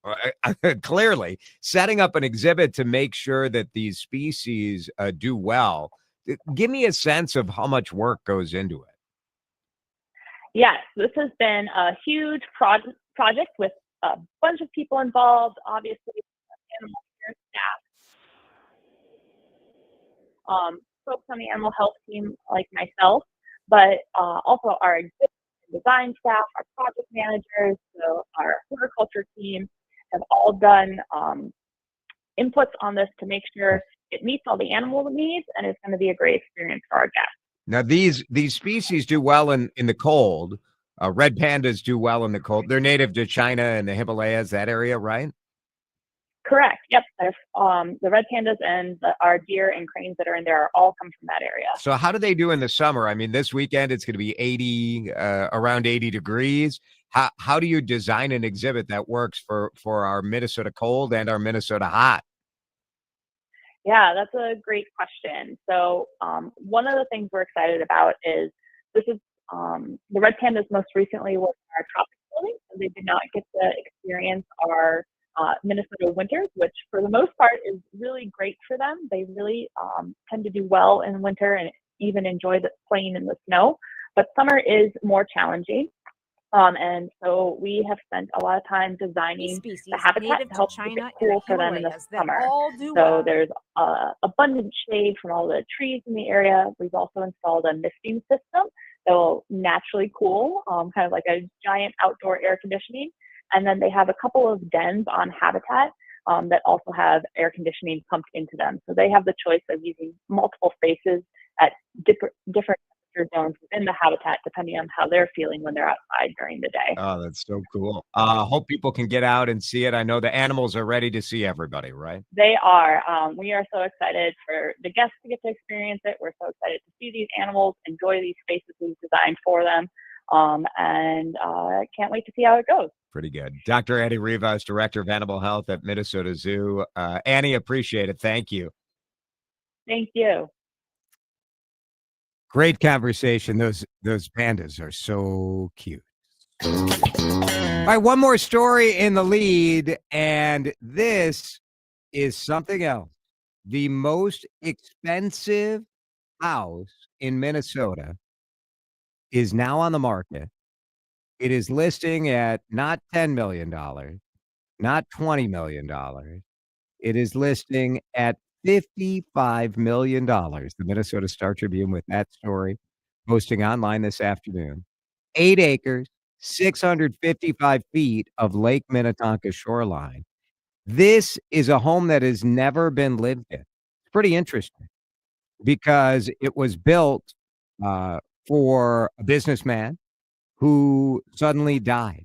clearly. Setting up an exhibit to make sure that these species do well. Give me a sense of how much work goes into it. Yes, this has been a huge project with a bunch of people involved, obviously, animal care staff, folks on the animal health team like myself, but also our exhibit and design staff, our project managers, so our horticulture team have all done inputs on this to make sure it meets all the animal needs, and it's going to be a great experience for our guests. Now, these species do well in the cold. Red pandas do well in the cold. They're native to China and the Himalayas, that area, right? Correct. Yep. The red pandas and our deer and cranes that are in there all come from that area. So how do they do in the summer? I mean, this weekend it's going to be around 80 degrees. How do you design an exhibit that works for our Minnesota cold and our Minnesota hot? Yeah, that's a great question. So one of the things we're excited about is this is the red pandas most recently were in our tropic building, so they did not get to experience our Minnesota winters, which for the most part is really great for them. They really tend to do well in winter and even enjoy playing in the snow. But summer is more challenging. And so we have spent a lot of time designing the habitat to help keep it cool for them in the summer. So there's abundant shade from all the trees in the area. We've also installed a misting system that will naturally cool, kind of like a giant outdoor air conditioning. And then they have a couple of dens on habitat that also have air conditioning pumped into them. So they have the choice of using multiple spaces at different temperature zones within the habitat, depending on how they're feeling when they're outside during the day. Oh, that's so cool. Hope people can get out and see it. I know the animals are ready to see everybody, right? They are. We are so excited for the guests to get to experience it. We're so excited to see these animals, enjoy these spaces we've designed for them, and can't wait to see how it goes. Pretty good. Dr. Annie Rivas, Director of Animal Health at Minnesota Zoo. Annie, appreciate it. Thank you. Thank you. Great conversation. Those pandas are so cute. All right, one more story in the lead, and this is something else. The most expensive house in Minnesota is now on the market. It is listing at not $10 million, not $20 million. It is listing at $55 million. The Minnesota Star Tribune with that story posting online this afternoon. 8 acres, 655 feet of Lake Minnetonka shoreline. This is a home that has never been lived in. It's pretty interesting because it was built for a businessman who suddenly died.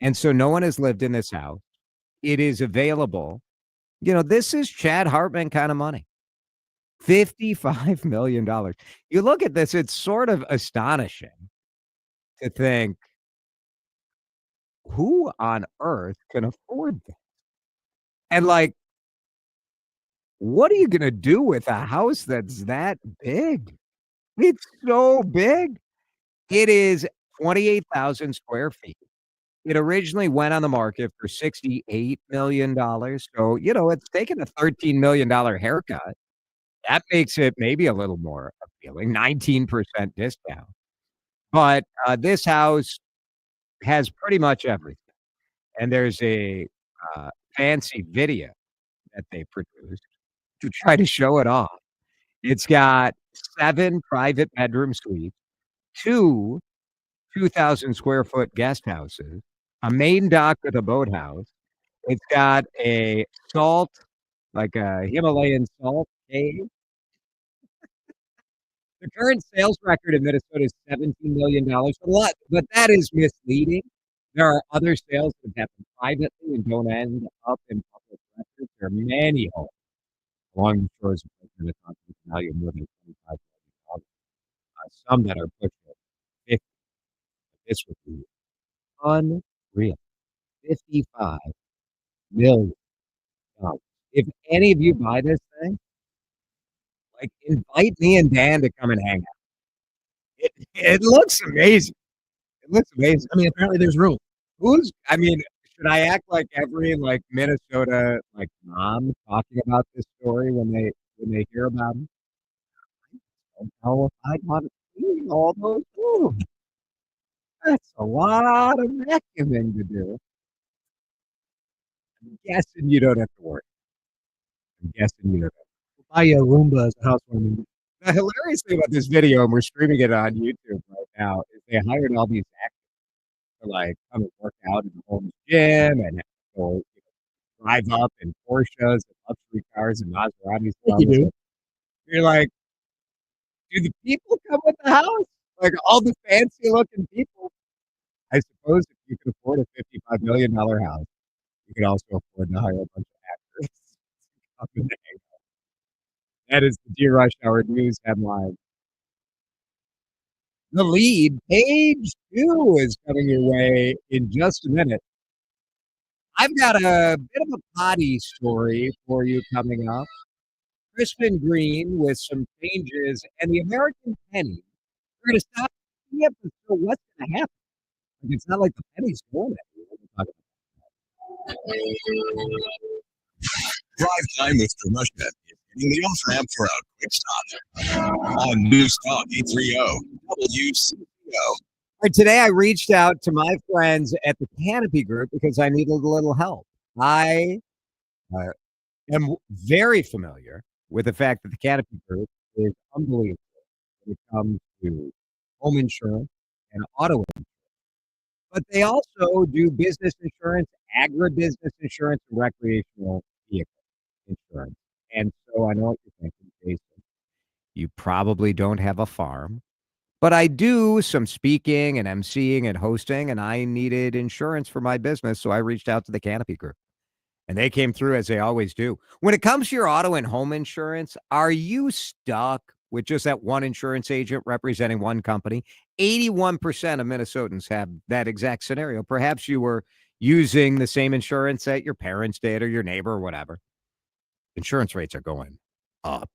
And so no one has lived in this house. it is available. This is Chad Hartman kind of money. $55 million. You look at this, it's sort of astonishing to think, who on earth can afford this? And what are you going to do with a house that's that big? It's so big. It is 28,000 square feet. It originally went on the market for $68 million. So, it's taken a $13 million haircut. That makes it maybe a little more appealing, 19% discount. But this house has pretty much everything. And there's a fancy video that they produced to try to show it off. It's got 7 private bedroom suites, 2 2,000 square foot guest houses, a main dock with a boathouse. It's got a salt, like a Himalayan salt cave. The current sales record in Minnesota is $17 million. A lot, but that is misleading. There are other sales that happen privately and don't end up in public records. There are many homes along the shores of Lake Minnetonka with a value of more than $25 million. Some that are pushing $50. This would be unreal. $55 million. If any of you buy this thing, invite me and Dan to come and hang out. It looks amazing. It looks amazing. I mean, apparently there's room. Should I act like every Minnesota mom talking about this story when they hear about it? I don't know if I'd want to see all those rooms. That's a lot of vacuuming to do. I'm guessing you don't have to worry. Buy you a Roomba as a housewarming. The hilarious thing about this video, and we're streaming it on YouTube right now, is they hired all these actors to come and work out in the home gym and go drive up in Porsches and luxury cars and Maseratis. You're like, do the people come with the house? All the fancy looking people. I suppose if you can afford a $55 million house, you can also afford to hire a bunch of actors. That is the Dear Rush Hour News headline. The lead, page 2, is coming your way in just a minute. I've got a bit of a potty story for you coming up. Crispin Green with some changes, and the American penny. We're going to stop. Yeah, but so what's going to happen? It's not like the penny's going anywhere. Drive Time with Russia in the off-ramp for a quick stop on News Talk 830 WCCO. All right, today I reached out to my friends at the Canopy Group because I needed a little help. I am very familiar with the fact that the Canopy Group is unbelievable when it comes to home insurance and auto insurance. But they also do business insurance, agribusiness insurance, and recreational vehicle insurance. And so I know what you're thinking, Jason. You probably don't have a farm, but I do some speaking and emceeing and hosting, and I needed insurance for my business, so I reached out to the Canopy Group. And they came through as they always do. When it comes to your auto and home insurance, are you stuck with just that one insurance agent representing one company? 81% of Minnesotans have that exact scenario. Perhaps you were using the same insurance that your parents did or your neighbor or whatever. Insurance rates are going up.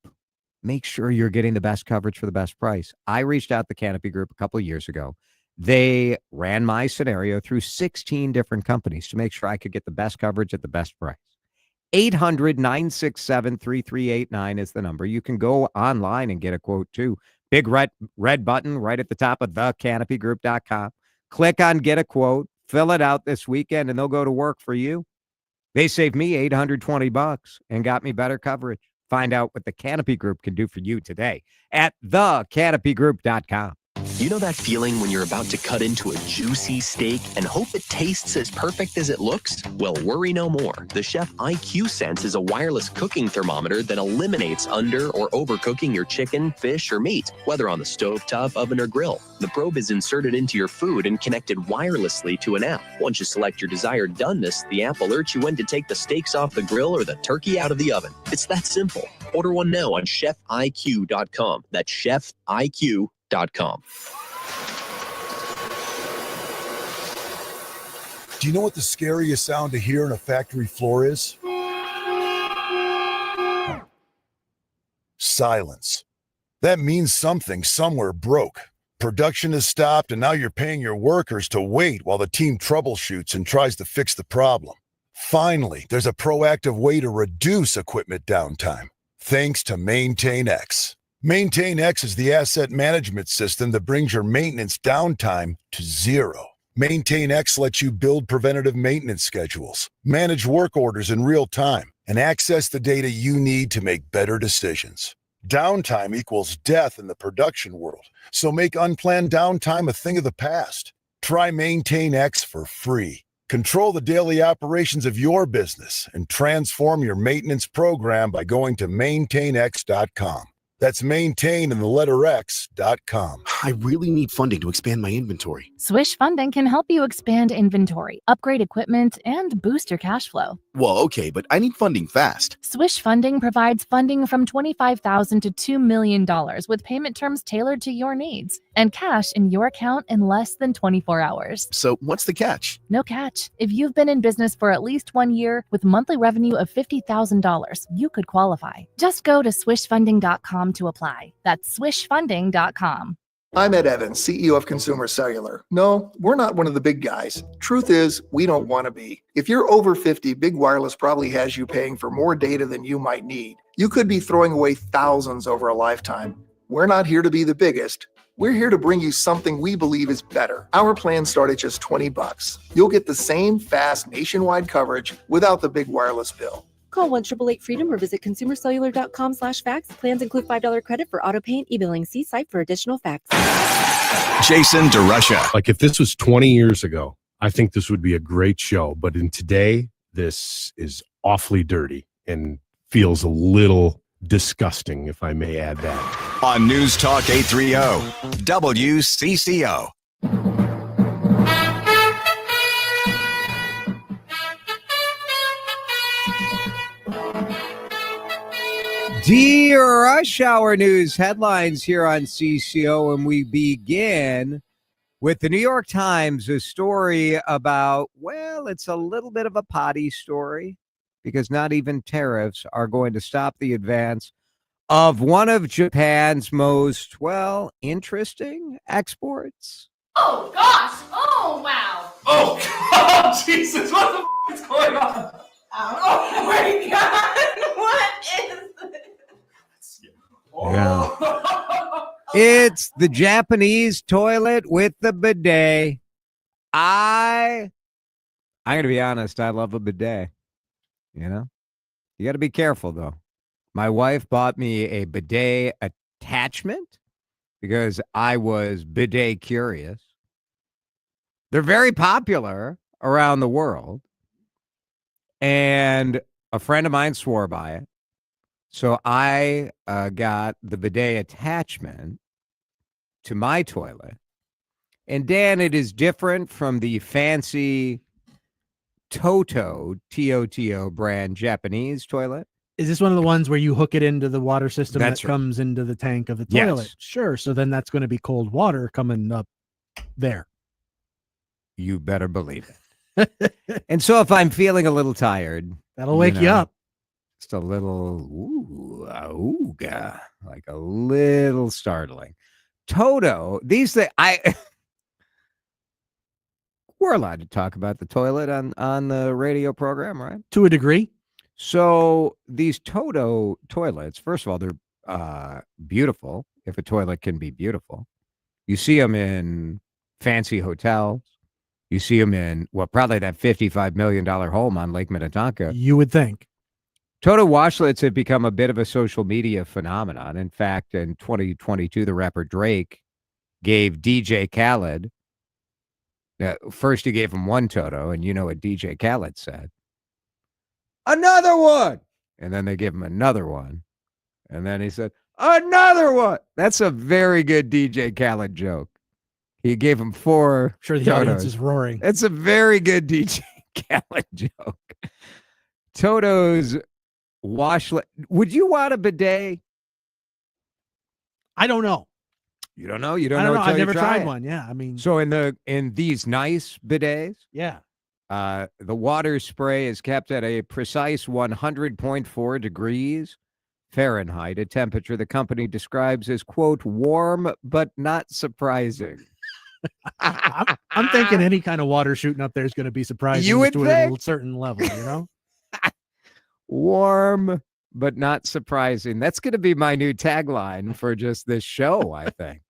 Make sure you're getting the best coverage for the best price. I reached out to the Canopy Group a couple of years ago. They ran my scenario through 16 different companies to make sure I could get the best coverage at the best price. 800-967-3389 is the number. You can go online and get a quote too. Big red button right at the top of thecanopygroup.com. Click on get a quote, fill it out this weekend, and they'll go to work for you. They saved me $820 and got me better coverage. Find out what the Canopy Group can do for you today at thecanopygroup.com. You know that feeling when you're about to cut into a juicy steak and hope it tastes as perfect as it looks? Well, worry no more. The Chef IQ Sense is a wireless cooking thermometer that eliminates under or overcooking your chicken, fish, or meat, whether on the stovetop, oven, or grill. The probe is inserted into your food and connected wirelessly to an app. Once you select your desired doneness, the app alerts you when to take the steaks off the grill or the turkey out of the oven. It's that simple. Order one now on chefiq.com. That's chefiq.com. Do you know what the scariest sound to hear on a factory floor is? Silence. That means something somewhere broke. Production has stopped, and now you're paying your workers to wait while the team troubleshoots and tries to fix the problem. Finally, there's a proactive way to reduce equipment downtime, thanks to MaintainX. MaintainX is the asset management system that brings your maintenance downtime to zero. MaintainX lets you build preventative maintenance schedules, manage work orders in real time, and access the data you need to make better decisions. Downtime equals death in the production world, so make unplanned downtime a thing of the past. Try MaintainX for free. Control the daily operations of your business and transform your maintenance program by going to maintainx.com. That's maintain in the letter X.com. I really need funding to expand my inventory. Swish Funding can help you expand inventory, upgrade equipment, and boost your cash flow. Well, okay, but I need funding fast. Swish Funding provides funding from $25,000 to $2 million with payment terms tailored to your needs and cash in your account in less than 24 hours. So what's the catch? No catch. If you've been in business for at least 1 year with monthly revenue of $50,000, you could qualify. Just go to swishfunding.com to apply. That's swishfunding.com. I'm Ed Evans, CEO of Consumer Cellular. No, we're not one of the big guys. Truth is, we don't want to be. If you're over 50, Big Wireless probably has you paying for more data than you might need. You could be throwing away thousands over a lifetime. We're not here to be the biggest. We're here to bring you something we believe is better. Our plans start at just $20. You'll get the same fast nationwide coverage without the big wireless bill. Call 1-888-FREEDOM or visit consumercellular.com/facts. Plans include $5 credit for auto pay and e-billing. See site for additional facts. Jason DeRusha. Like if this was 20 years ago, I think this would be a great show. But in today, this is awfully dirty and feels a little disgusting, if I may add that. On News Talk 830, WCCO. Rush Hour News headlines here on CCO, and we begin with the New York Times, a story about, well, it's a little bit of a potty story because not even tariffs are going to stop the advance of one of Japan's most, well, interesting exports. Oh, gosh. Oh, wow. Oh, God. Jesus. What the is going on? Oh, my God. What is this? Yeah. It's the Japanese toilet with the bidet. I'm going to be honest. I love a bidet. You know, you got to be careful, though. My wife bought me a bidet attachment because I was bidet curious. They're very popular around the world. And a friend of mine swore by it. So I got the bidet attachment to my toilet. And Dan, it is different from the fancy Toto, T-O-T-O brand Japanese toilet. Is this one of the ones where you hook it into the water system That's that right. comes into the tank of the toilet? Yes. Sure. So then that's going to be cold water coming up there. You better believe it. And so if I'm feeling a little tired, that'll wake you up. Just a little, ooga, like a little startling. Toto, these things, we're allowed to talk about the toilet on the radio program, right? To a degree. So these Toto toilets, first of all, they're beautiful, if a toilet can be beautiful. You see them in fancy hotels. You see them in, well, probably that $55 million home on Lake Minnetonka. You would think. Toto washlets have become a bit of a social media phenomenon. In fact, in 2022, the rapper Drake gave DJ Khaled, first he gave him one Toto, and you know what DJ Khaled said? Another one! And then they give him another one. And then he said, another one! That's a very good DJ Khaled joke. He gave him 4 Sure, the Totos. audience is roaring. That's a very good DJ Khaled joke. Toto's washlet. Would you want a bidet? I don't know. You don't know? You don't I know don't know. until I've you never try tried it. one. Yeah, I mean, So in these nice bidets, yeah. The water spray is kept at a precise 100.4 degrees Fahrenheit, a temperature the company describes as, quote, warm but not surprising. I'm thinking any kind of water shooting up there is going to be surprising You would to think? a certain level, you know? Warm but not surprising. That's going to be my new tagline for just this show, I think.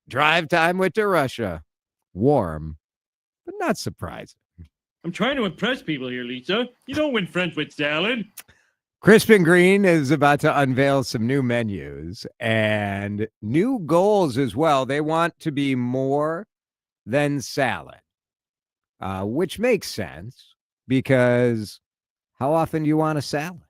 Drive time with DeRusha. Warm but not surprising. I'm trying to impress people here, Lisa. You don't win friends with salad. Crispin Green is about to unveil some new menus and new goals as well. They want to be more than salad, which makes sense because how often do you want a salad?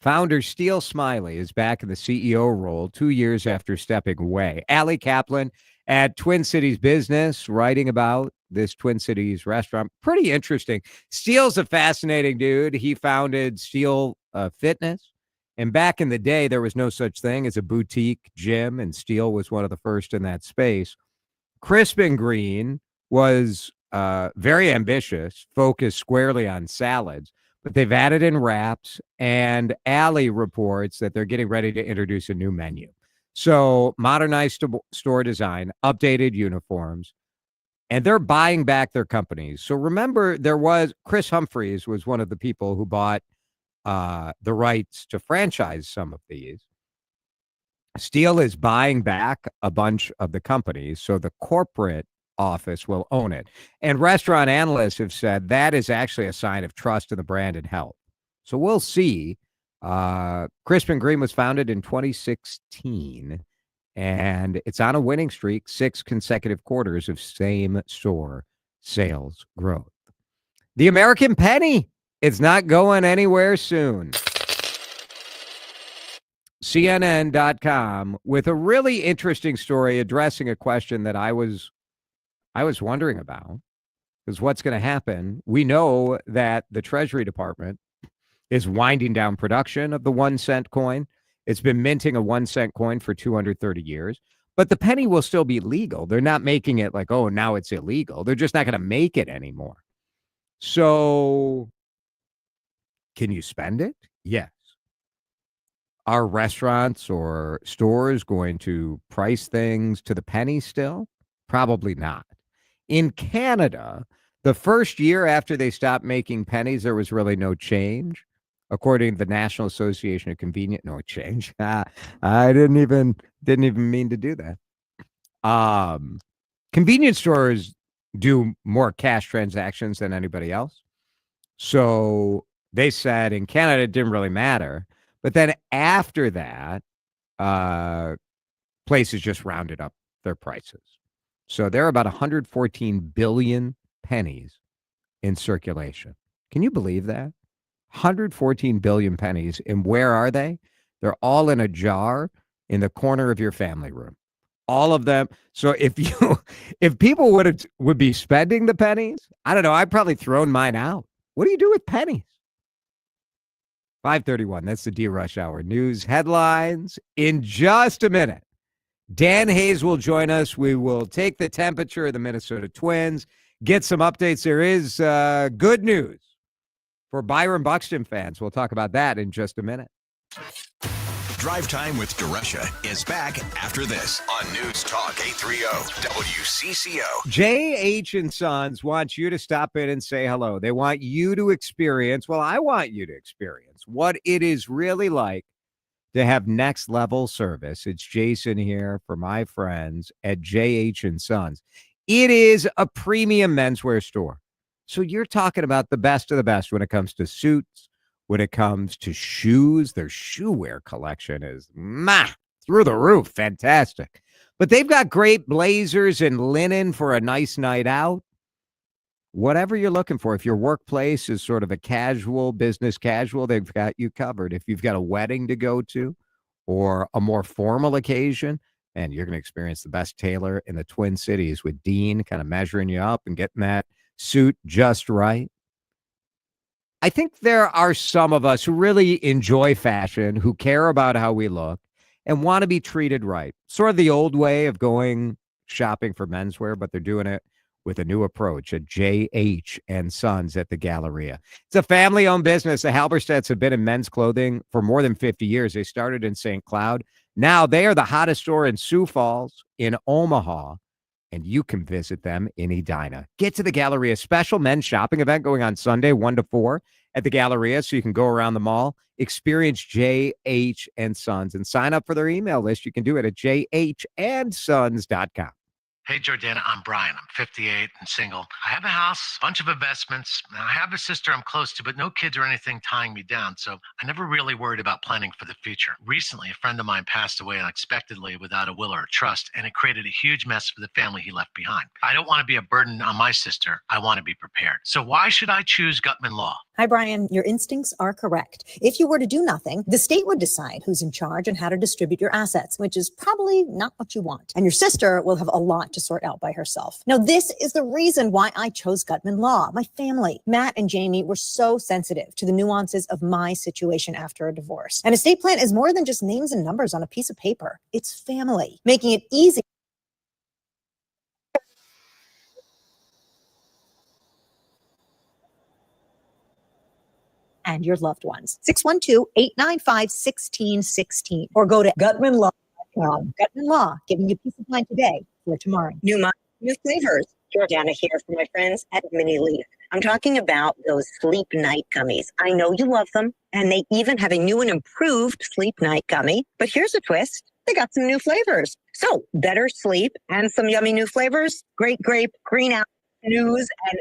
Founder Steele Smiley is back in the CEO role 2 years after stepping away. Allie Kaplan at Twin Cities Business writing about this Twin Cities restaurant. Pretty interesting. Steele's a fascinating dude. He founded Steele Fitness. And back in the day, there was no such thing as a boutique gym, and Steele was one of the first in that space. Crispin Green was very ambitious, focused squarely on salads, but they've added in wraps, and Allie reports that they're getting ready to introduce a new menu. So modernized store design, updated uniforms, and they're buying back their companies. So remember, Chris Humphreys was one of the people who bought the rights to franchise some of these. Steele is buying back a bunch of the companies, so the corporate office will own it. And restaurant analysts have said that is actually a sign of trust in the brand and health. So we'll see. Crispin Green was founded in 2016, and it's on a winning streak, 6 consecutive quarters of same-store sales growth. The American penny, it's not going anywhere soon. CNN.com with a really interesting story addressing a question that I was wondering about, because what's going to happen? We know that the Treasury Department is winding down production of the 1 cent coin. It's been minting a 1 cent coin for 230 years, but the penny will still be legal. They're not making it like, oh, now it's illegal. They're just not going to make it anymore. So can you spend it? Yes. Are restaurants or stores going to price things to the penny still? Probably not. In Canada, the first year after they stopped making pennies, there was really no change. According to the National Association of Convenience, no change. I didn't even mean to do that. Convenience stores do more cash transactions than anybody else. So they said in Canada it didn't really matter. But then after that, places just rounded up their prices. So there are about 114 billion pennies in circulation. Can you believe that? 114 billion pennies. And where are they? They're all in a jar in the corner of your family room. All of them. So if people would be spending the pennies, I don't know, I'd probably thrown mine out. What do you do with pennies? 5:31. That's the D-Rush Hour news headlines. In just a minute, Dan Hayes will join us. We will take the temperature of the Minnesota Twins, get some updates. There is good news for Byron Buxton fans. We'll talk about that in just a minute. Drive Time with DeRusha is back after this on News Talk 830 WCCO. J.H. and Sons wants you to stop in and say hello. They want you to experience, well, I want you to experience what it is really like to have next level service. It's Jason here for my friends at J.H. and Sons. It is a premium menswear store. So you're talking about the best of the best when it comes to suits, when it comes to shoes. Their shoe wear collection is through the roof. Fantastic. But they've got great blazers and linen for a nice night out. Whatever you're looking for, if your workplace is sort of a casual, business casual, they've got you covered. If you've got a wedding to go to or a more formal occasion, and you're going to experience the best tailor in the Twin Cities with Dean kind of measuring you up and getting that suit just right. I think there are some of us who really enjoy fashion, who care about how we look and want to be treated right. Sort of the old way of going shopping for menswear, but they're doing it with a new approach at J.H. & Sons at the Galleria. It's a family-owned business. The Halberstadts have been in men's clothing for more than 50 years. They started in St. Cloud. Now they are the hottest store in Sioux Falls, in Omaha, and you can visit them in Edina. Get to the Galleria, special men's shopping event going on Sunday, 1 to 4 at the Galleria, so you can go around the mall, experience J.H. & Sons, and sign up for their email list. You can do it at jhandsons.com. Hey, Jordana, I'm Brian. I'm 58 and single. I have a house, a bunch of investments. I have a sister I'm close to, but no kids or anything tying me down, so I never really worried about planning for the future. Recently, a friend of mine passed away unexpectedly without a will or a trust, and it created a huge mess for the family he left behind. I don't want to be a burden on my sister. I want to be prepared. So why should I choose Gutman Law? Hi, Brian. Your instincts are correct. If you were to do nothing, the state would decide who's in charge and how to distribute your assets, which is probably not what you want. And your sister will have a lot to sort out by herself. Now, this is the reason why I chose Gutman Law. My family, Matt and Jamie, were so sensitive to the nuances of my situation after a divorce. An estate plan is more than just names and numbers on a piece of paper. It's family, making it easy. And your loved ones. 612-895-1616 or go to GutmanLaw.com. Gutman Law, giving you peace of mind today for tomorrow. New flavors. Jordana here for my friends at Mini Leaf. I'm talking about those Sleep Night gummies. I know you love them, and they even have a new and improved Sleep Night gummy. But here's a twist. They got some new flavors. So better sleep and some yummy new flavors. Great grape, green apple, snooze, and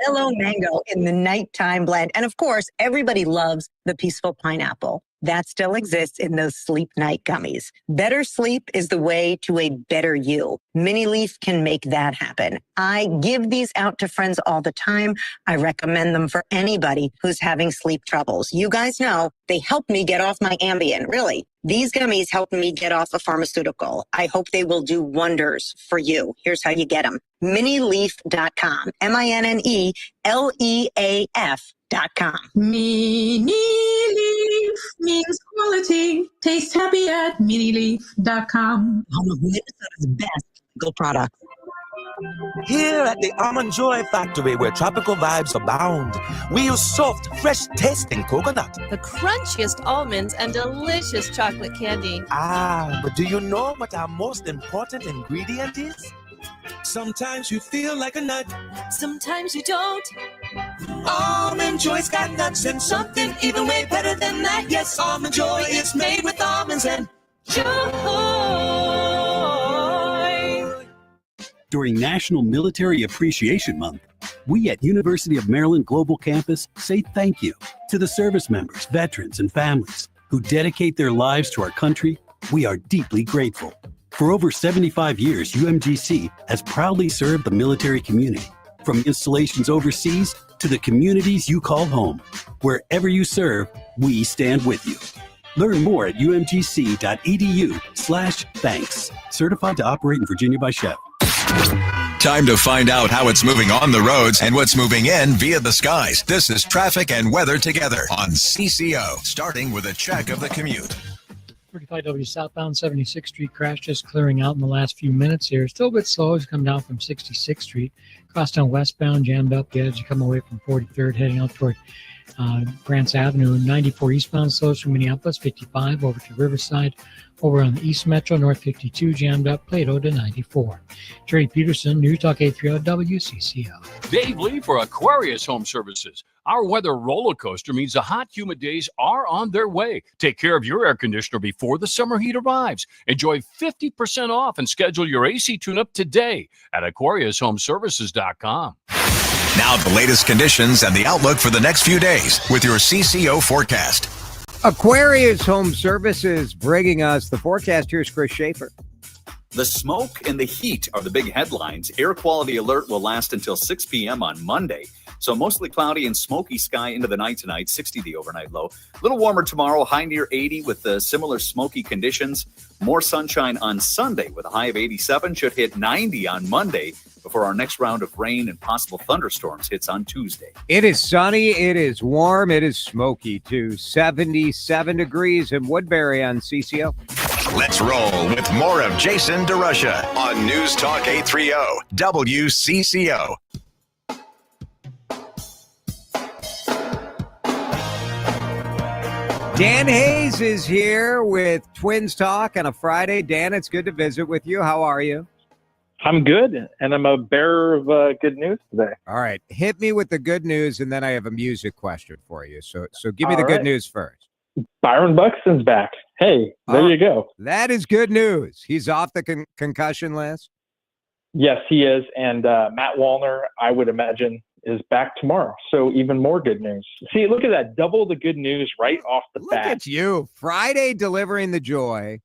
mellow mango in the nighttime blend. And of course, everybody loves the peaceful pineapple. That still exists in those Sleep Night gummies. Better sleep is the way to a better you. Mini Leaf can make that happen. I give these out to friends all the time. I recommend them for anybody who's having sleep troubles. You guys know they help me get off my Ambien, really. These gummies help me get off a pharmaceutical. I hope they will do wonders for you. Here's how you get them. Minileaf.com. MINNELEAF.com. Mini Leaf means quality. Taste happy at minileaf.com. Home of Minnesota's best legal products. Here at the Almond Joy Factory, where tropical vibes abound, we use soft, fresh-tasting coconut. The crunchiest almonds and delicious chocolate candy. But do you know what our most important ingredient is? Sometimes you feel like a nut. Sometimes you don't. Almond Joy's got nuts and something even way better than that. Yes, Almond Joy is made with almonds and joy. During National Military Appreciation Month, we at University of Maryland Global Campus say thank you to the service members, veterans, and families who dedicate their lives to our country. We are deeply grateful. For over 75 years, UMGC has proudly served the military community, from installations overseas to the communities you call home. Wherever you serve, we stand with you. Learn more at umgc.edu/thanks. Certified to operate in Virginia by Chev. Time to find out how it's moving on the roads and what's moving in via the skies. This is traffic and weather together on CCO, starting with a check of the commute. 35W southbound 76th Street crash just clearing out in the last few minutes here. Still a bit slow as you come down from 66th Street. Crosstown westbound jammed up as you come away from 43rd heading out toward Grants Avenue. 94 eastbound slows from Minneapolis, 55 over to Riverside. Over on the East Metro, North 52 jammed up, Plato to 94. Jerry Peterson, News Talk 830 WCCO. Dave Lee for Aquarius Home Services. Our weather roller coaster means the hot, humid days are on their way. Take care of your air conditioner before the summer heat arrives. Enjoy 50% off and schedule your AC tune-up today at AquariusHomeservices.com. Now the latest conditions and the outlook for the next few days with your CCO forecast. Aquarius Home Services bringing us the forecast. Here's Chris Schaefer. The smoke and the heat are the big headlines. Air quality alert will last until 6 p.m. on Monday. So mostly cloudy and smoky sky into the night tonight, 60 the overnight low. A little warmer tomorrow, high near 80 with similar smoky conditions. More sunshine on Sunday with a high of 87. Should hit 90 on Monday before our next round of rain and possible thunderstorms hits on Tuesday. It is sunny. It is warm. It is smoky too. 77 degrees in Woodbury on CCO. Let's roll with more of Jason DeRusha on News Talk 830 WCCO. Dan Hayes is here with Twins Talk on a Friday. Dan, it's good to visit with you. How are you? I'm good, and I'm a bearer of good news today. All right. Hit me with the good news, and then I have a music question for you. So give me All the good right. news first. Byron Buxton's back. Hey, there you go. That is good news. He's off the concussion list. Yes, he is, and Matt Wallner, I would imagine, is back tomorrow. So even more good news. See, look at that. Double the good news right off the bat. Look at you. Friday delivering the joy.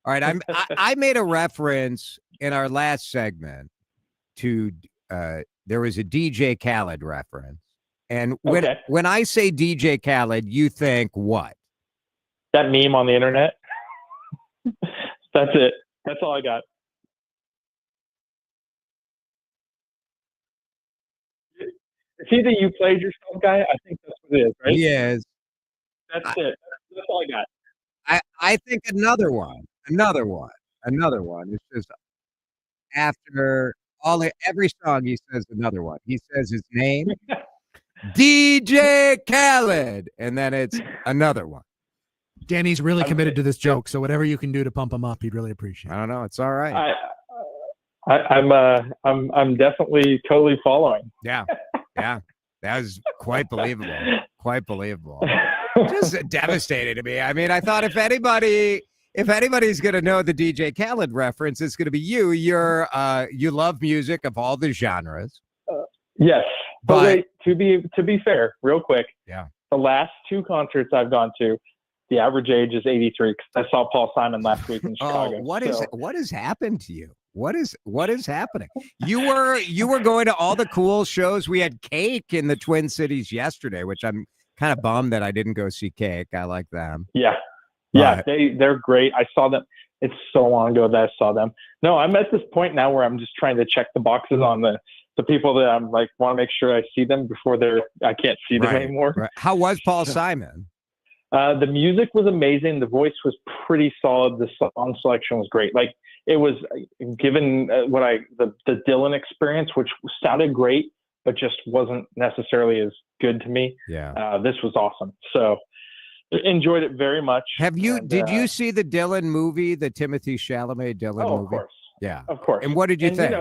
All right. I made a reference in our last segment to there was a DJ Khaled reference. And when I say DJ Khaled, you think what? That meme on the internet. That's it. That's all I got. Is he the You Played Yourself guy? I think that's what it is, right? He is. That's it. That's all I got. I think another one. It's just after every song he says another one. He says his name, DJ Khaled, and then it's another one. Danny's really committed to this joke, so whatever you can do to pump him up, he'd really appreciate it. I don't know. It's all right. I'm definitely totally following. Yeah. That was quite believable. Just devastating to me. I mean, I thought if anybody's going to know the DJ Khaled reference, it's going to be you. You love music of all the genres. Yes, but wait, to be fair, real quick. Yeah. The last two concerts I've gone to, the average age is 83. Because I saw Paul Simon last week in Chicago. What has happened to you? What is happening? You were going to all the cool shows. We had Cake in the Twin Cities yesterday, which I'm kind of bummed that I didn't go see Cake. I like them. Yeah, they're great. I saw them. It's so long ago that I saw them. No, I'm at this point now where I'm just trying to check the boxes on the people that I'm like want to make sure I see them before I can't see them anymore. Right. How was Paul Simon? The music was amazing. The voice was pretty solid. The song selection was great. Like it was given the Dylan experience, which sounded great, but just wasn't necessarily as good to me. Yeah. This was awesome. So enjoyed it very much. Did you see the Dylan movie, the Timothy Chalamet Dylan movie? Of course. Yeah. Of course. And what did you think?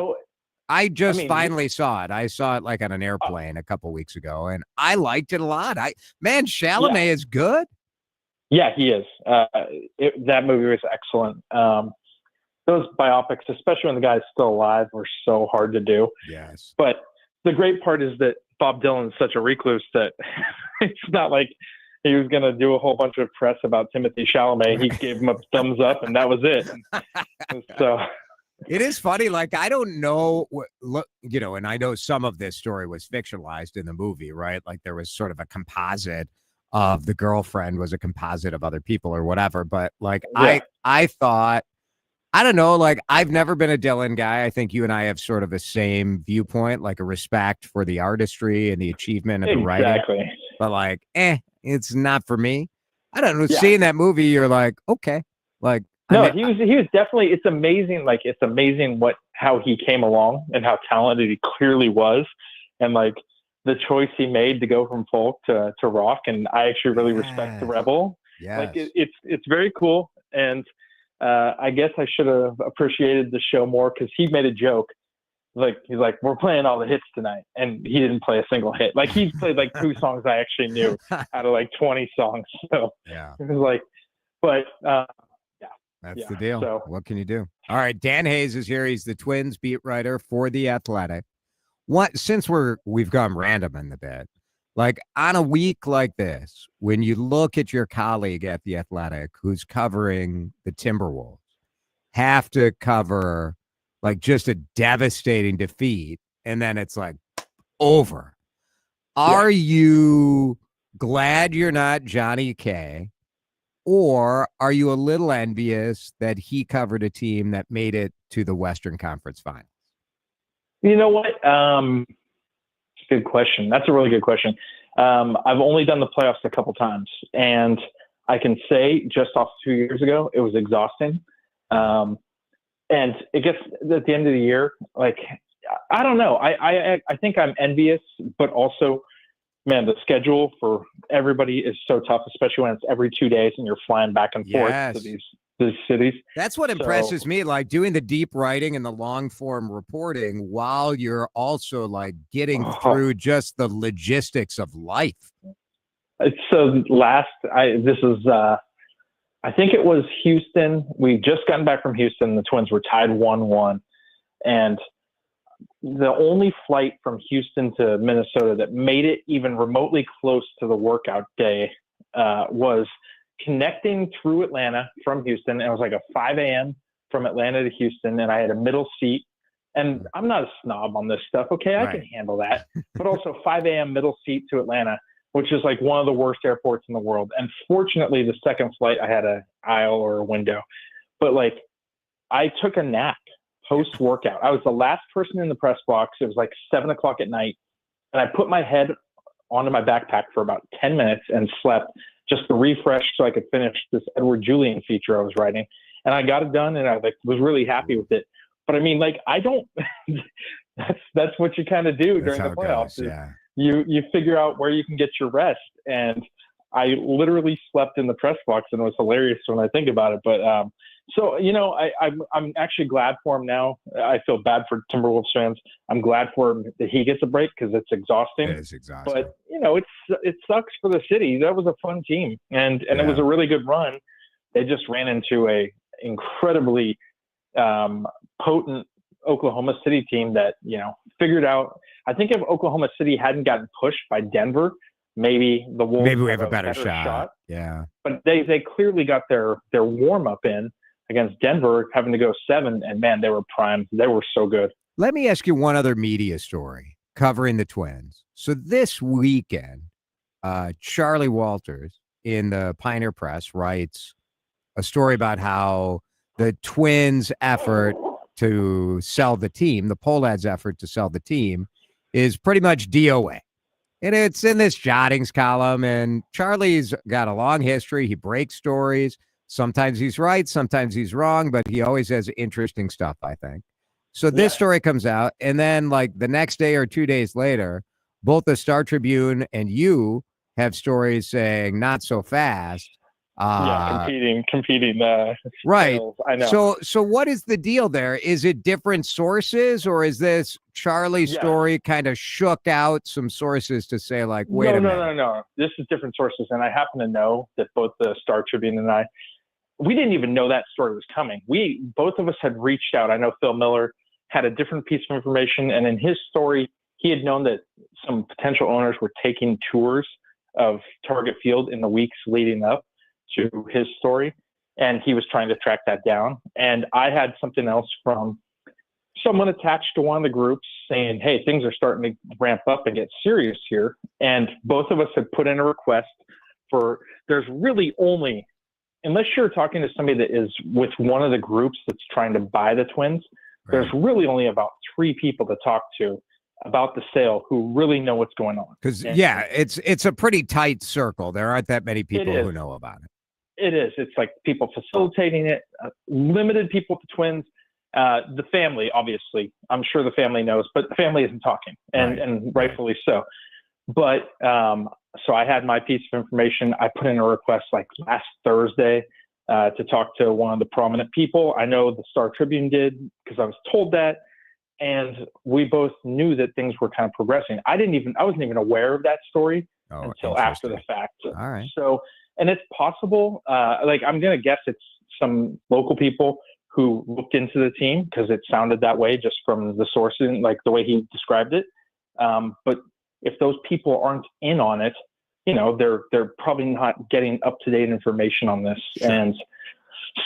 I finally just saw it. I saw it like on an airplane a couple weeks ago, and I liked it a lot. Chalamet is good. Yeah, he is. That movie was excellent. Those biopics, especially when the guy's still alive, were so hard to do. Yes. But the great part is that Bob Dylan is such a recluse that it's not like he was going to do a whole bunch of press about Timothy Chalamet. He gave him a thumbs up, and that was it. So it is funny. Like, I don't know, and I know some of this story was fictionalized in the movie, right? Like there was sort of a composite of the girlfriend was a composite of other people or whatever. But like, I thought, I don't know, like I've never been a Dylan guy. I think you and I have sort of the same viewpoint, like a respect for the artistry and the achievement of the writing. Exactly. But like, it's not for me. I don't know. Seeing that movie, you're like, okay. Like, he was definitely, it's amazing. Like, it's amazing how he came along and how talented he clearly was. And like the choice he made to go from folk to rock. And I actually really respect the Rebel. Yeah. Like it's very cool. And I guess I should have appreciated the show more because he made a joke. Like, he's like, we're playing all the hits tonight. And he didn't play a single hit. Like, he played like 2 songs I actually knew out of like 20 songs. So yeah, it was like, but that's the deal. So, what can you do? All right. Dan Hayes is here. He's the Twins beat writer for The Athletic. Since we've gone random in the bit, like on a week like this, when you look at your colleague at The Athletic who's covering the Timberwolves, have to cover like just a devastating defeat, and then it's like over. Are you glad you're not Johnny K, or are you a little envious that he covered a team that made it to the Western Conference Finals? You know what? It's a good question. That's a really good question. I've only done the playoffs a couple times, and I can say just off 2 years ago, it was exhausting. And it gets at the end of the year, like, I don't know. I think I'm envious, but also, man, the schedule for everybody is so tough, especially when it's every 2 days and you're flying back and forth to these cities. That's what impresses me, like doing the deep writing and the long form reporting while you're also like getting through just the logistics of life. So I think it was Houston. We just gotten back from Houston. The Twins were tied 1-1. And the only flight from Houston to Minnesota that made it even remotely close to the workout day was connecting through Atlanta from Houston. And it was like a 5 a.m. from Atlanta to Houston. And I had a middle seat. And I'm not a snob on this stuff. Okay, I can handle that. But also 5 a.m. middle seat to Atlanta, which is like one of the worst airports in the world. And fortunately, the second flight, I had an aisle or a window. But like, I took a nap post-workout. I was the last person in the press box. It was like 7 o'clock at night. And I put my head onto my backpack for about 10 minutes and slept just to refresh so I could finish this Edward Julian feature I was writing. And I got it done, and I was really happy with it. But I mean, like, I don't – that's what you kind of do during the playoffs. You figure out where you can get your rest. And I literally slept in the press box, and it was hilarious when I think about it. But so, you know, I'm actually glad for him now. I feel bad for Timberwolves fans. I'm glad for him that he gets a break because it's exhausting. It is exhausting. But, you know, it sucks for the city. That was a fun team, and it was a really good run. They just ran into a incredibly potent Oklahoma City team that, you know, figured out. I think if Oklahoma City hadn't gotten pushed by Denver, maybe the Wolves we have a better shot. Yeah. But they clearly got their warm up in against Denver, having to go 7, and man, they were primed. They were so good. Let me ask you one other media story covering the Twins. So this weekend, Charlie Walters in the Pioneer Press writes a story about how the Twins' effort to sell the team, the Polad's effort to sell the team, is pretty much DOA. And it's in this jottings column, and Charlie's got a long history. He breaks stories. Sometimes he's right, sometimes he's wrong, but he always has interesting stuff, I think. So this story comes out, and then like the next day or 2 days later, both the Star Tribune and you have stories saying not so fast. Competing. Right. Skills. I know. So what is the deal there? Is it different sources, or is this Charlie's story kind of shook out some sources to say like, wait a minute? No. This is different sources. And I happen to know that both the Star Tribune and I, we didn't even know that story was coming. Both of us had reached out. I know Phil Miller had a different piece of information. And in his story, he had known that some potential owners were taking tours of Target Field in the weeks leading up to his story, and he was trying to track that down. And I had something else from someone attached to one of the groups saying, hey, things are starting to ramp up and get serious here. And both of us had put in a request for, there's really only, unless you're talking to somebody that is with one of the groups that's trying to buy the Twins, there's really only about 3 people to talk to about the sale who really know what's going on. Because it's a pretty tight circle. There aren't that many people who know about it. It is. It's like people facilitating it, limited people to Twins. The family, obviously, I'm sure the family knows, but the family isn't talking, and rightfully so. But so I had my piece of information. I put in a request like last Thursday to talk to one of the prominent people. I know the Star Tribune did because I was told that. And we both knew that things were kind of progressing. I wasn't even aware of that story until after the fact. All right. So, and it's possible, like I'm going to guess it's some local people who looked into the team because it sounded that way just from the sourcing, like the way he described it. But if those people aren't in on it, you know, they're probably not getting up-to-date information on this. And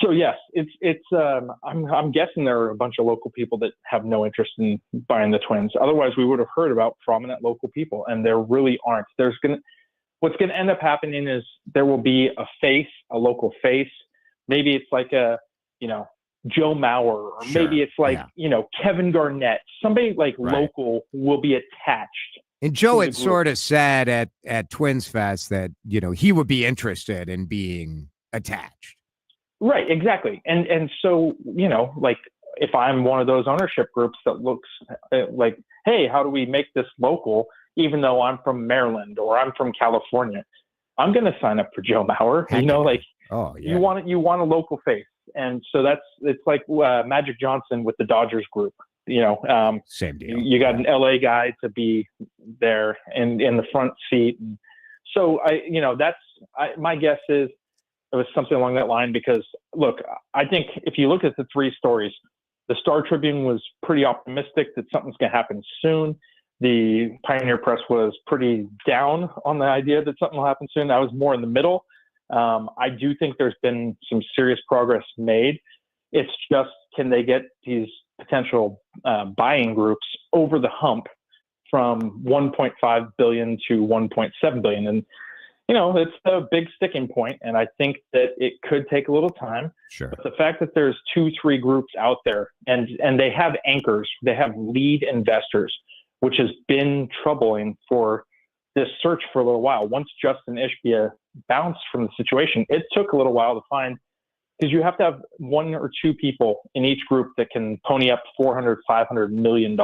So yes, it's I'm guessing there are a bunch of local people that have no interest in buying the Twins. Otherwise, we would have heard about prominent local people, and there really aren't. What's gonna end up happening is there will be a local face. Maybe it's like a Joe Mauer, or maybe it's like Kevin Garnett. Somebody like local will be attached. And Joe had sort of said at Twins Fest that he would be interested in being attached. Right, exactly. And so, like if I'm one of those ownership groups that looks like, hey, how do we make this local, even though I'm from Maryland or I'm from California, I'm going to sign up for Joe Mauer. You want a local face. And so it's like Magic Johnson with the Dodgers group, same deal. You got an LA guy to be there in the front seat. And so my guess is, it was something along that line, because look, I think if you look at the three stories, the Star Tribune was pretty optimistic that something's going to happen soon. The Pioneer Press was pretty down on the idea that something will happen soon. I was more in the middle. I do think there's been some serious progress made. It's just, can they get these potential buying groups over the hump from 1.5 billion to 1.7 billion? And it's a big sticking point, and I think that it could take a little time. Sure. But the fact that there's 2-3 groups out there, and they have anchors, they have lead investors, which has been troubling for this search for a little while. Once Justin Ishbia bounced from the situation, it took a little while to find, because you have to have 1 or 2 people in each group that can pony up $400-500 million,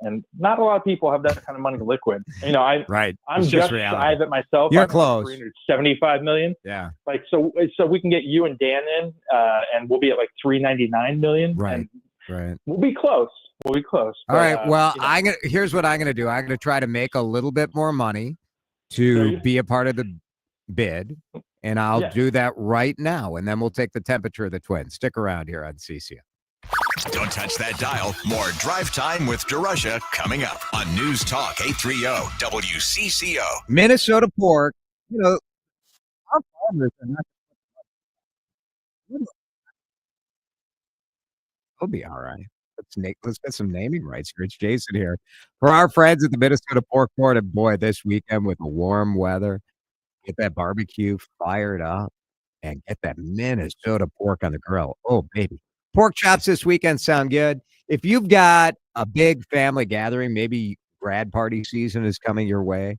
and not a lot of people have that kind of money liquid. I'm just shy of it myself. You're I'm close. $375 million. Yeah. So we can get you and Dan in, and we'll be at like $399 million. Right. We'll be close. All right. Well, here's what I'm gonna do. I'm gonna try to make a little bit more money to be a part of the bid. And I'll do that right now, and then we'll take the temperature of the Twins. Stick around here on CCO. Don't touch that dial. More Drive Time with DeRusha coming up on News Talk 830 WCCO. Minnesota pork. Our farmers are not. We'll be all right. Let's get some naming rights here. It's Jason here for our friends at the Minnesota Pork Board. And boy, this weekend with the warm weather, get that barbecue fired up and get that Minnesota pork on the grill. Oh, baby. Pork chops this weekend sound good. If you've got a big family gathering, maybe grad party season is coming your way,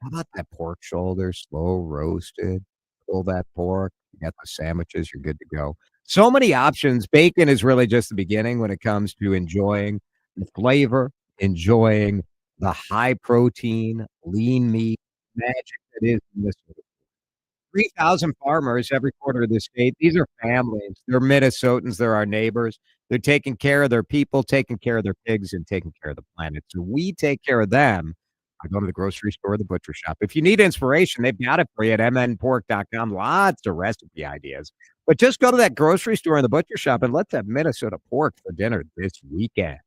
how about that pork shoulder, slow roasted? Pull that pork. You got the sandwiches. You're good to go. So many options. Bacon is really just the beginning when it comes to enjoying the flavor, enjoying the high protein, lean meat magic that is Minnesota. 3,000 farmers every quarter of the state. These are families. They're Minnesotans. They're our neighbors. They're taking care of their people, taking care of their pigs, and taking care of the planet. So we take care of them. I go to the grocery store, the butcher shop. If you need inspiration, they've got it for you at mnpork.com. Lots of recipe ideas. But just go to that grocery store and the butcher shop and let's have Minnesota pork for dinner this weekend.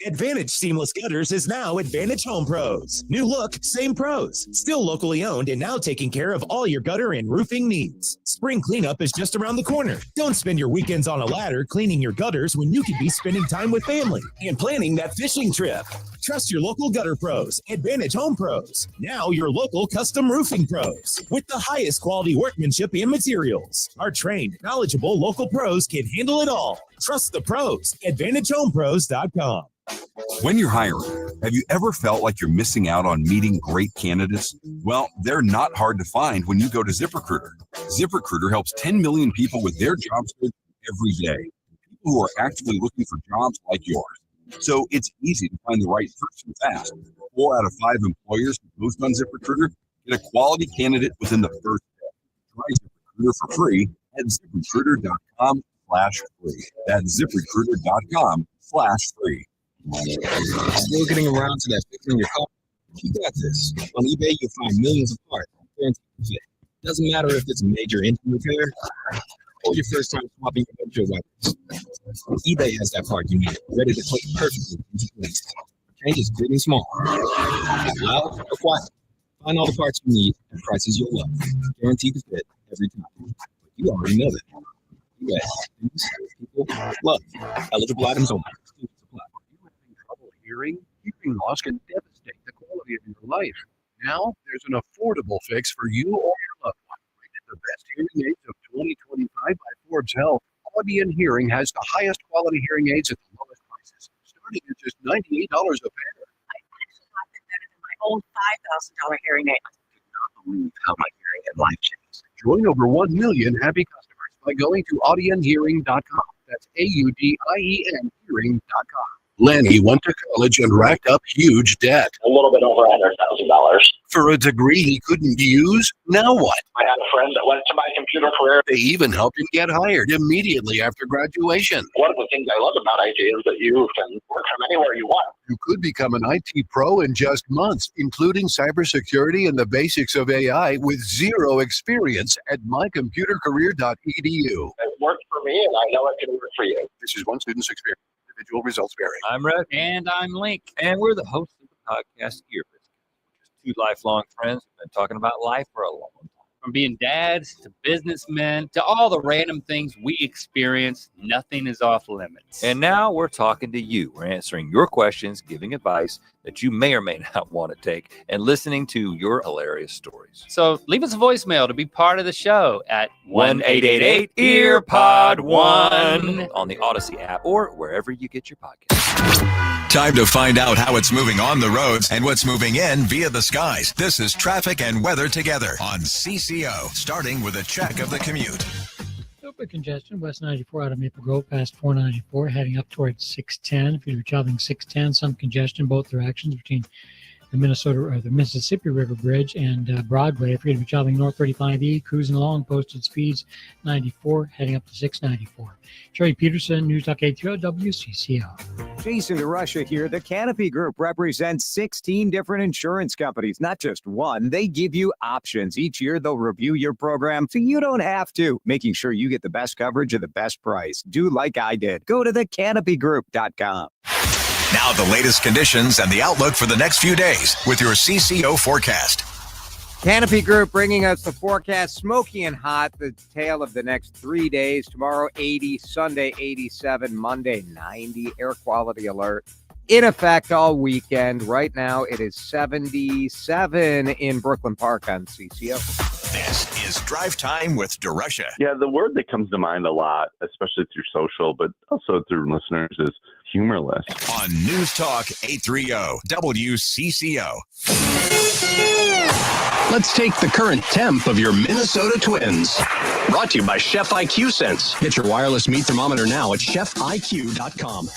Advantage Seamless Gutters is now Advantage Home Pros. New look, same pros. Still locally owned and now taking care of all your gutter and roofing needs. Spring cleanup is just around the corner. Don't spend your weekends on a ladder cleaning your gutters when you could be spending time with family and planning that fishing trip. Trust your local gutter pros, Advantage Home Pros. Now your local custom roofing pros with the highest quality workmanship and materials. Our trained, knowledgeable local pros can handle it all. Trust the pros, AdvantageHomePros.com. When you're hiring, have you ever felt like you're missing out on meeting great candidates? Well, they're not hard to find when you go to ZipRecruiter. ZipRecruiter helps 10 million people with their job search every day. People who are actively looking for jobs like yours. So it's easy to find the right person fast. 4 out of 5 employers who post on ZipRecruiter get a quality candidate within the first day. Try ZipRecruiter for free at ZipRecruiter.com/free. That's ZipRecruiter.com/free. Still getting around to that fixing your car? You got this. On eBay, you'll find millions of parts. Doesn't matter if it's a major engine repair or your first time swapping your windshield wipers. eBay has that part you need, ready to click perfectly into place. Change is big and small. Loud or quiet. Find all the parts you need at prices you'll love. Guaranteed to fit every time. You already know that. U.S. Look, eligible items only. Trouble hearing loss can devastate the quality of your life. Now, there's an affordable fix for you or your loved one. Rated the best hearing aids of 2025 by Forbes Health, Audion Hearing has the highest quality hearing aids at the lowest prices, starting at just $98 a pair. I actually like it better than my old $5,000 hearing aid. I do not believe how my hearing aid life changed. Join over 1 million happy customers by going to audionhearing.com. That's AUDIEN hearing.com. Lenny went to college and racked up huge debt. A little bit over $100,000. For a degree he couldn't use? Now what? I had a friend that went to my computer career. They even helped him get hired immediately after graduation. One of the things I love about IT is that you can work from anywhere you want. You could become an IT pro in just months, including cybersecurity and the basics of AI with zero experience at mycomputercareer.edu. It worked for me, and I know it can work for you. This is one student's experience. Individual results vary. I'm Rick. And I'm Link. And we're the hosts of the podcast Ear Business. We're just two lifelong friends who've been talking about life for a long time. From being dads to businessmen to all the random things we experience, nothing is off limits. And now we're talking to you. We're answering your questions, giving advice that you may or may not want to take, and listening to your hilarious stories. So leave us a voicemail to be part of the show at 1-888-EARPOD1 on the Odyssey app or wherever you get your podcasts. Time to find out how it's moving on the roads and what's moving in via the skies. This is Traffic and Weather Together on CCO, starting with a check of the commute. Little bit congestion, West 94 out of Maple Grove past 494, heading up towards 610. If you're traveling 610, some congestion both directions between the Mississippi River Bridge and Broadway. If you're going to be traveling north 35E, cruising along, posted speeds 94, heading up to 694. Sherry Peterson, News Talk 830 WCCO. Jason DeRusha here. The Canopy Group represents 16 different insurance companies, not just one. They give you options. Each year, they'll review your program so you don't have to, making sure you get the best coverage at the best price. Do like I did. Go to thecanopygroup.com. Now the latest conditions and the outlook for the next few days with your CCO forecast. Canopy Group bringing us the forecast, smoky and hot, the tale of the next 3 days. Tomorrow, 80, Sunday, 87, Monday, 90, air quality alert. In effect all weekend. Right now, it is 77 in Brooklyn Park on CCO. This is Drive Time with DeRusha. Yeah, the word that comes to mind a lot, especially through social, but also through listeners, is humorless. On News Talk 830 WCCO. Let's take the current temp of your Minnesota Twins. Brought to you by Chef IQ Sense. Get your wireless meat thermometer now at chefiq.com.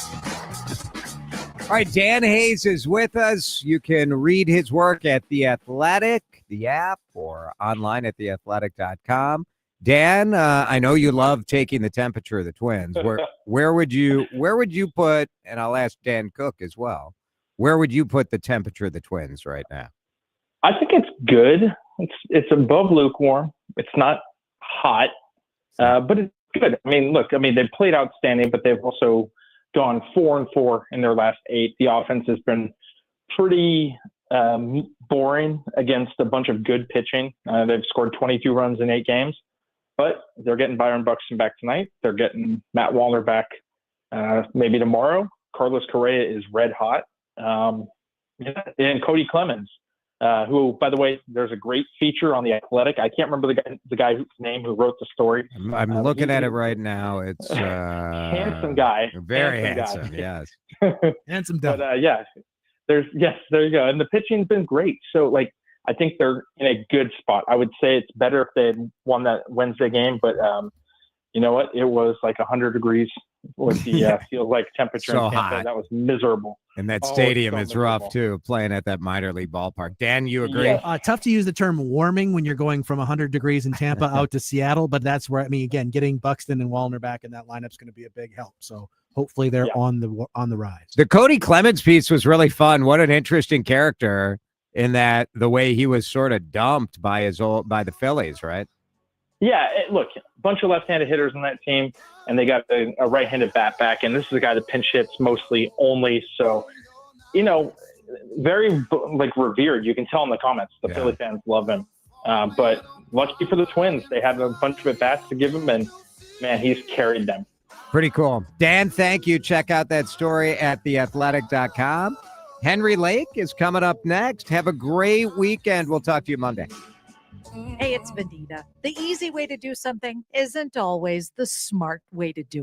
All right, Dan Hayes is with us. You can read his work at The Athletic, the app, or online at theathletic.com. Dan, I know you love taking the temperature of the Twins. Where would you put, and I'll ask Dan Cook as well, where would you put the temperature of the Twins right now? I think it's good. It's above lukewarm. It's not hot, but it's good. I mean, look, they've played outstanding, but they've also gone 4-4 in their last 8. The offense has been pretty boring against a bunch of good pitching. They've scored 22 runs in 8 games, but they're getting Byron Buxton back tonight. They're getting Matt Wallner back maybe tomorrow. Carlos Correa is red hot. And Cody Clemens, who, by the way, there's a great feature on The Athletic. I can't remember the guy's name who wrote the story. I'm looking at it right now. It's handsome guy. Very handsome, yes. Handsome dude. But there you go. And the pitching's been great. So I think they're in a good spot. I would say it's better if they had won that Wednesday game, but you know what? It was like 100 degrees with the feels like temperature so in Tampa. hot. That was miserable. And that stadium is rough too, playing at that minor league ballpark. Dan, you agree? Yeah. Tough to use the term warming when you're going from 100 degrees in Tampa out to Seattle, but that's where, again, getting Buxton and Wallner back in that lineup's going to be a big help. So hopefully they're on the rise. The Cody Clemens piece was really fun. What an interesting character in that the way he was sort of dumped by the Phillies, right? Yeah, look, a bunch of left-handed hitters on that team, and they got a right-handed bat back, and this is a guy that pinch hits mostly only. So, very revered. You can tell in the comments. The Philly fans love him. But lucky for the Twins, they had a bunch of at-bats to give him, and man, he's carried them. Pretty cool. Dan, thank you. Check out that story at theathletic.com. Henry Lake is coming up next. Have a great weekend. We'll talk to you Monday. Hey, it's Vanita. The easy way to do something isn't always the smart way to do it.